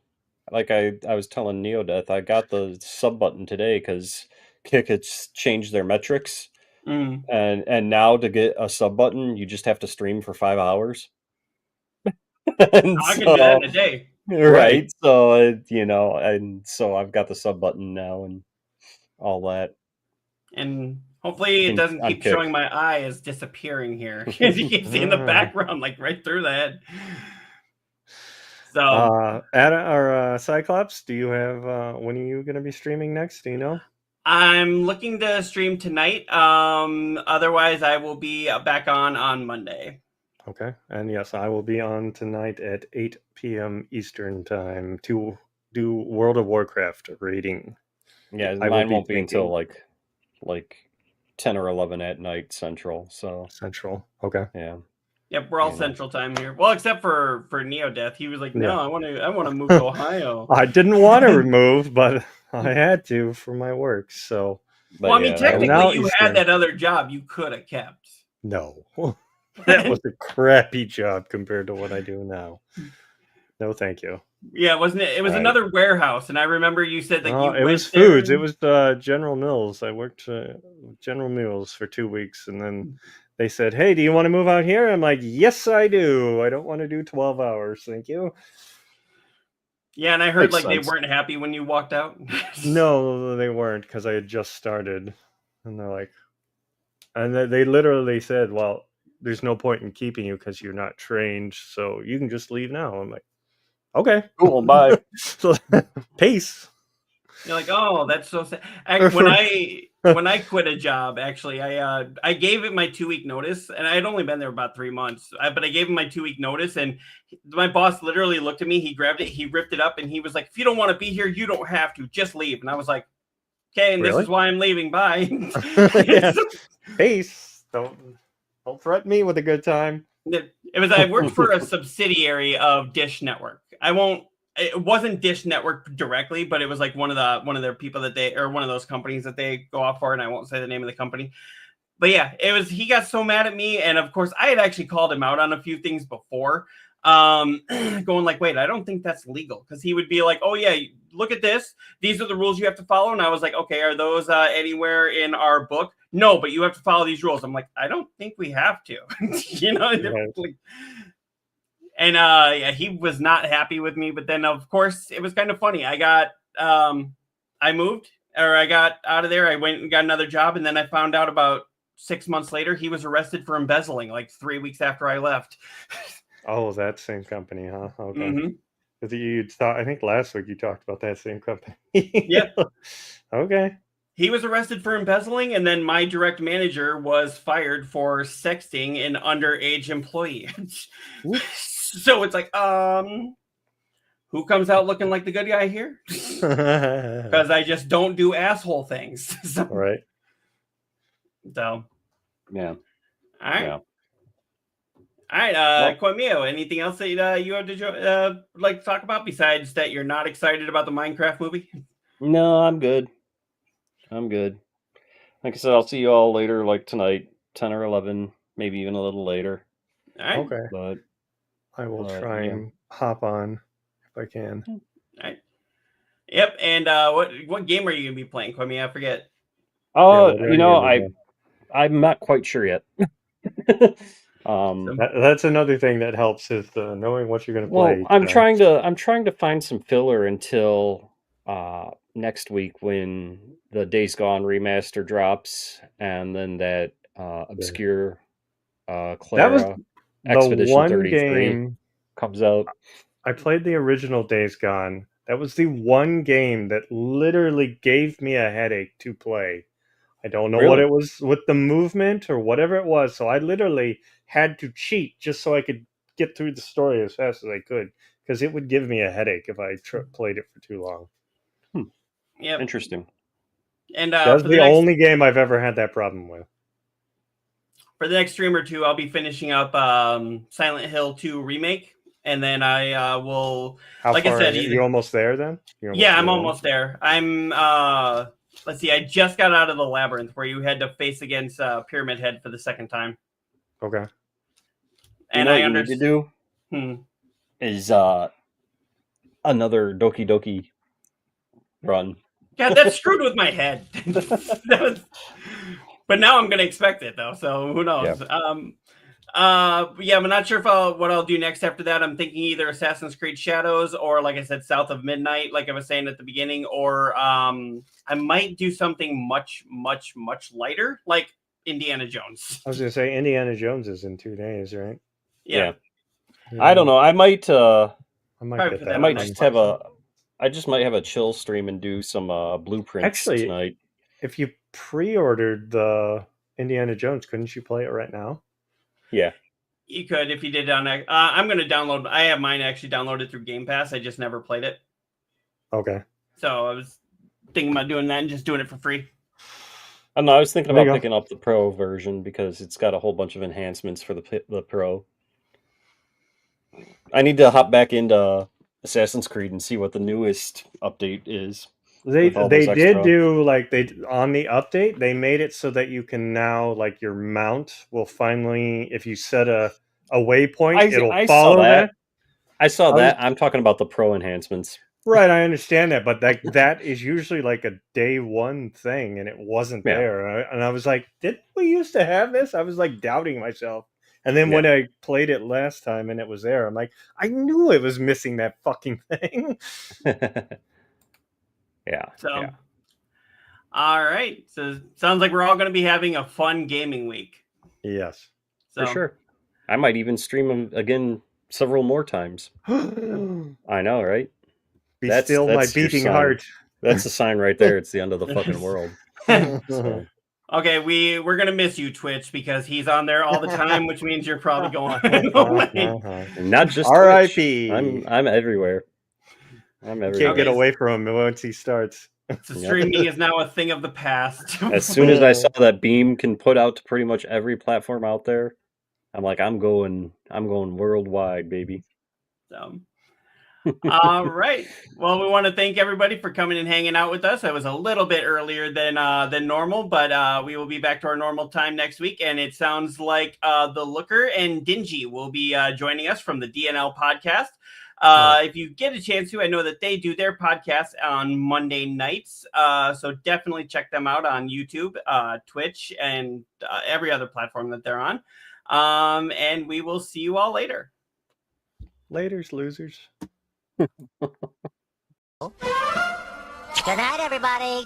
I was telling Neodeath, I got the sub button today because Kick has changed their metrics, and now to get a sub button, you just have to stream for 5 hours. I can do that in a day. Right. So and so I've got the sub button now and all that. And hopefully it doesn't keep showing my eye as disappearing here. As you can see in the background, like right through that. So, Cyclops, do you have when are you going to be streaming next? Do you know? I'm looking to stream tonight. Otherwise, I will be back on Monday. Okay. And yes, I will be on tonight at 8 p.m. Eastern time to do World of Warcraft raiding. Yeah, I mine will won't be until like 10 or 11 at night Central. So Central. Okay. Yeah. Yep, we're all Central time here. Well, except for Neodeath. He was like, "No, Yeah. I want to move to Ohio." I didn't want to remove, but I had to for my work. So, Well, I mean, technically, now you Eastern. had that other job you could have kept. No, that was a crappy job compared to what I do now. No, thank you. Yeah, wasn't it? It was Right. another warehouse, and I remember you said that you It went was there foods. It and- was General Mills. I worked General Mills for 2 weeks, and then they said, "Hey, do you want to move out here?" I'm like, "Yes, I do. I don't want to do 12 hours. Thank you." Yeah, and I heard Makes like sense. they weren't happy when you walked out. No, they weren't, because I had just started, and they're like, and they literally said, "Well, there's no point in keeping you because you're not trained, so you can just leave now." I'm like, "Okay, Cool, bye. So, peace." You're like, oh, that's so sad. When I quit a job, actually, I gave it my 2-week notice, and I had only been there about 3 months. But I gave him my 2-week notice, and my boss literally looked at me. He grabbed it, he ripped it up, and he was like, "If you don't want to be here, you don't have to. Just leave." And I was like, "Okay, and this is why I'm leaving. Bye." Yeah. Peace. Don't threaten me with a good time. It was I worked for a subsidiary of Dish Network. It wasn't Dish Network directly, but it was like one of their people one of those companies that they go off for, and I won't say the name of the company. But yeah, he got so mad at me, and of course I had actually called him out on a few things before. Going like, wait, I don't think that's legal, because he would be like, oh yeah, look at this, these are the rules you have to follow, and I was like, okay, are those anywhere in our book? No, but you have to follow these rules. I'm like, I don't think we have to. Right. And yeah, he was not happy with me. But then, of course, it was kind of funny. I got I got out of there. I went and got another job, and then I found out about 6 months later he was arrested for embezzling, like 3 weeks after I left. Oh, that same company, huh? Okay. Mm-hmm. I think last week you talked about that same company. Yeah. Okay. He was arrested for embezzling, and then my direct manager was fired for sexting an underage employee. So it's like, who comes out looking like the good guy here? Because I just don't do asshole things. Right. So. Yeah. All right. Yeah. All right, Quamio, anything else that you have like to talk about besides that you're not excited about the Minecraft movie? No, I'm good. Like I said, I'll see you all later, like tonight, 10 or 11, maybe even a little later. All right. Okay. But I will try and hop on if I can. All right. Yep. And what game are you gonna be playing, Quamio? I forget. I'm not quite sure yet. That's another thing that helps is knowing what you're going to play. Well, I'm trying to find some filler until next week when the Days Gone remaster drops, and then that obscure Clara that was Expedition the one 33 game comes out. I played the original Days Gone. That was the one game that literally gave me a headache to play. I don't know what it was with the movement or whatever it was. So I literally had to cheat just so I could get through the story as fast as I could, because it would give me a headache if I played it for too long. Yeah, interesting. And that's the only game I've ever had that problem with. For the next stream or two, I'll be finishing up Silent Hill 2 Remake, and then I will. How far? I said, you almost there then? I'm almost there. I'm. Let's see. I just got out of the labyrinth where you had to face against Pyramid Head for the second time. Okay. And I understand. To do is another Doki Doki run. Yeah, that's screwed with my head. But now I'm gonna expect it though, so who knows? Yeah. I'm not sure what I'll do next after that. I'm thinking either Assassin's Creed Shadows or, like I said, South of Midnight, like I was saying at the beginning, or I might do something much, much, much lighter, like Indiana Jones. I was gonna say Indiana Jones is in 2 days, right? Yeah. I don't know. I might just might have a chill stream and do some blueprints tonight. If you pre-ordered the Indiana Jones, couldn't you play it right now? Yeah. You could if you did on. I'm going to download. I have mine actually downloaded through Game Pass. I just never played it. Okay. So I was thinking about doing that and just doing it for free. I don't know. I was thinking about picking up the Pro version because it's got a whole bunch of enhancements for the Pro. I need to hop back into Assassin's Creed and see what the newest update is. They did do on the update, they made it so that you can now, like, your mount will finally, if you set a waypoint, it'll follow that. I saw that. I'm talking about the Pro enhancements. Right, I understand that, but that is usually like a day one thing, and it wasn't there. And I was like, did we used to have this? I was like doubting myself. And then when I played it last time and it was there, I'm like, I knew it was missing that fucking thing. Yeah. So, all right. So, sounds like we're all going to be having a fun gaming week. Yes. For sure. I might even stream them again several more times. I know, right? Be still my beating heart. That's the sign right there. It's the end of the fucking world. So, Okay, we're gonna miss you, Twitch, because he's on there all the time, which means you're probably going away. not just R.I.P. Twitch. I'm everywhere. I'm everywhere. Can't get away from him once he starts. So streaming is now a thing of the past. As soon as I saw that Beam can put out to pretty much every platform out there, I'm like, I'm going worldwide, baby. So, all right. Well, we want to thank everybody for coming and hanging out with us. It was a little bit earlier than normal, but we will be back to our normal time next week. And it sounds like the Looker and Dingy will be joining us from the DNL podcast. If you get a chance to, I know that they do their podcast on Monday nights. So definitely check them out on YouTube, Twitch, and every other platform that they're on. And we will see you all later. Laters, losers. Good night, everybody.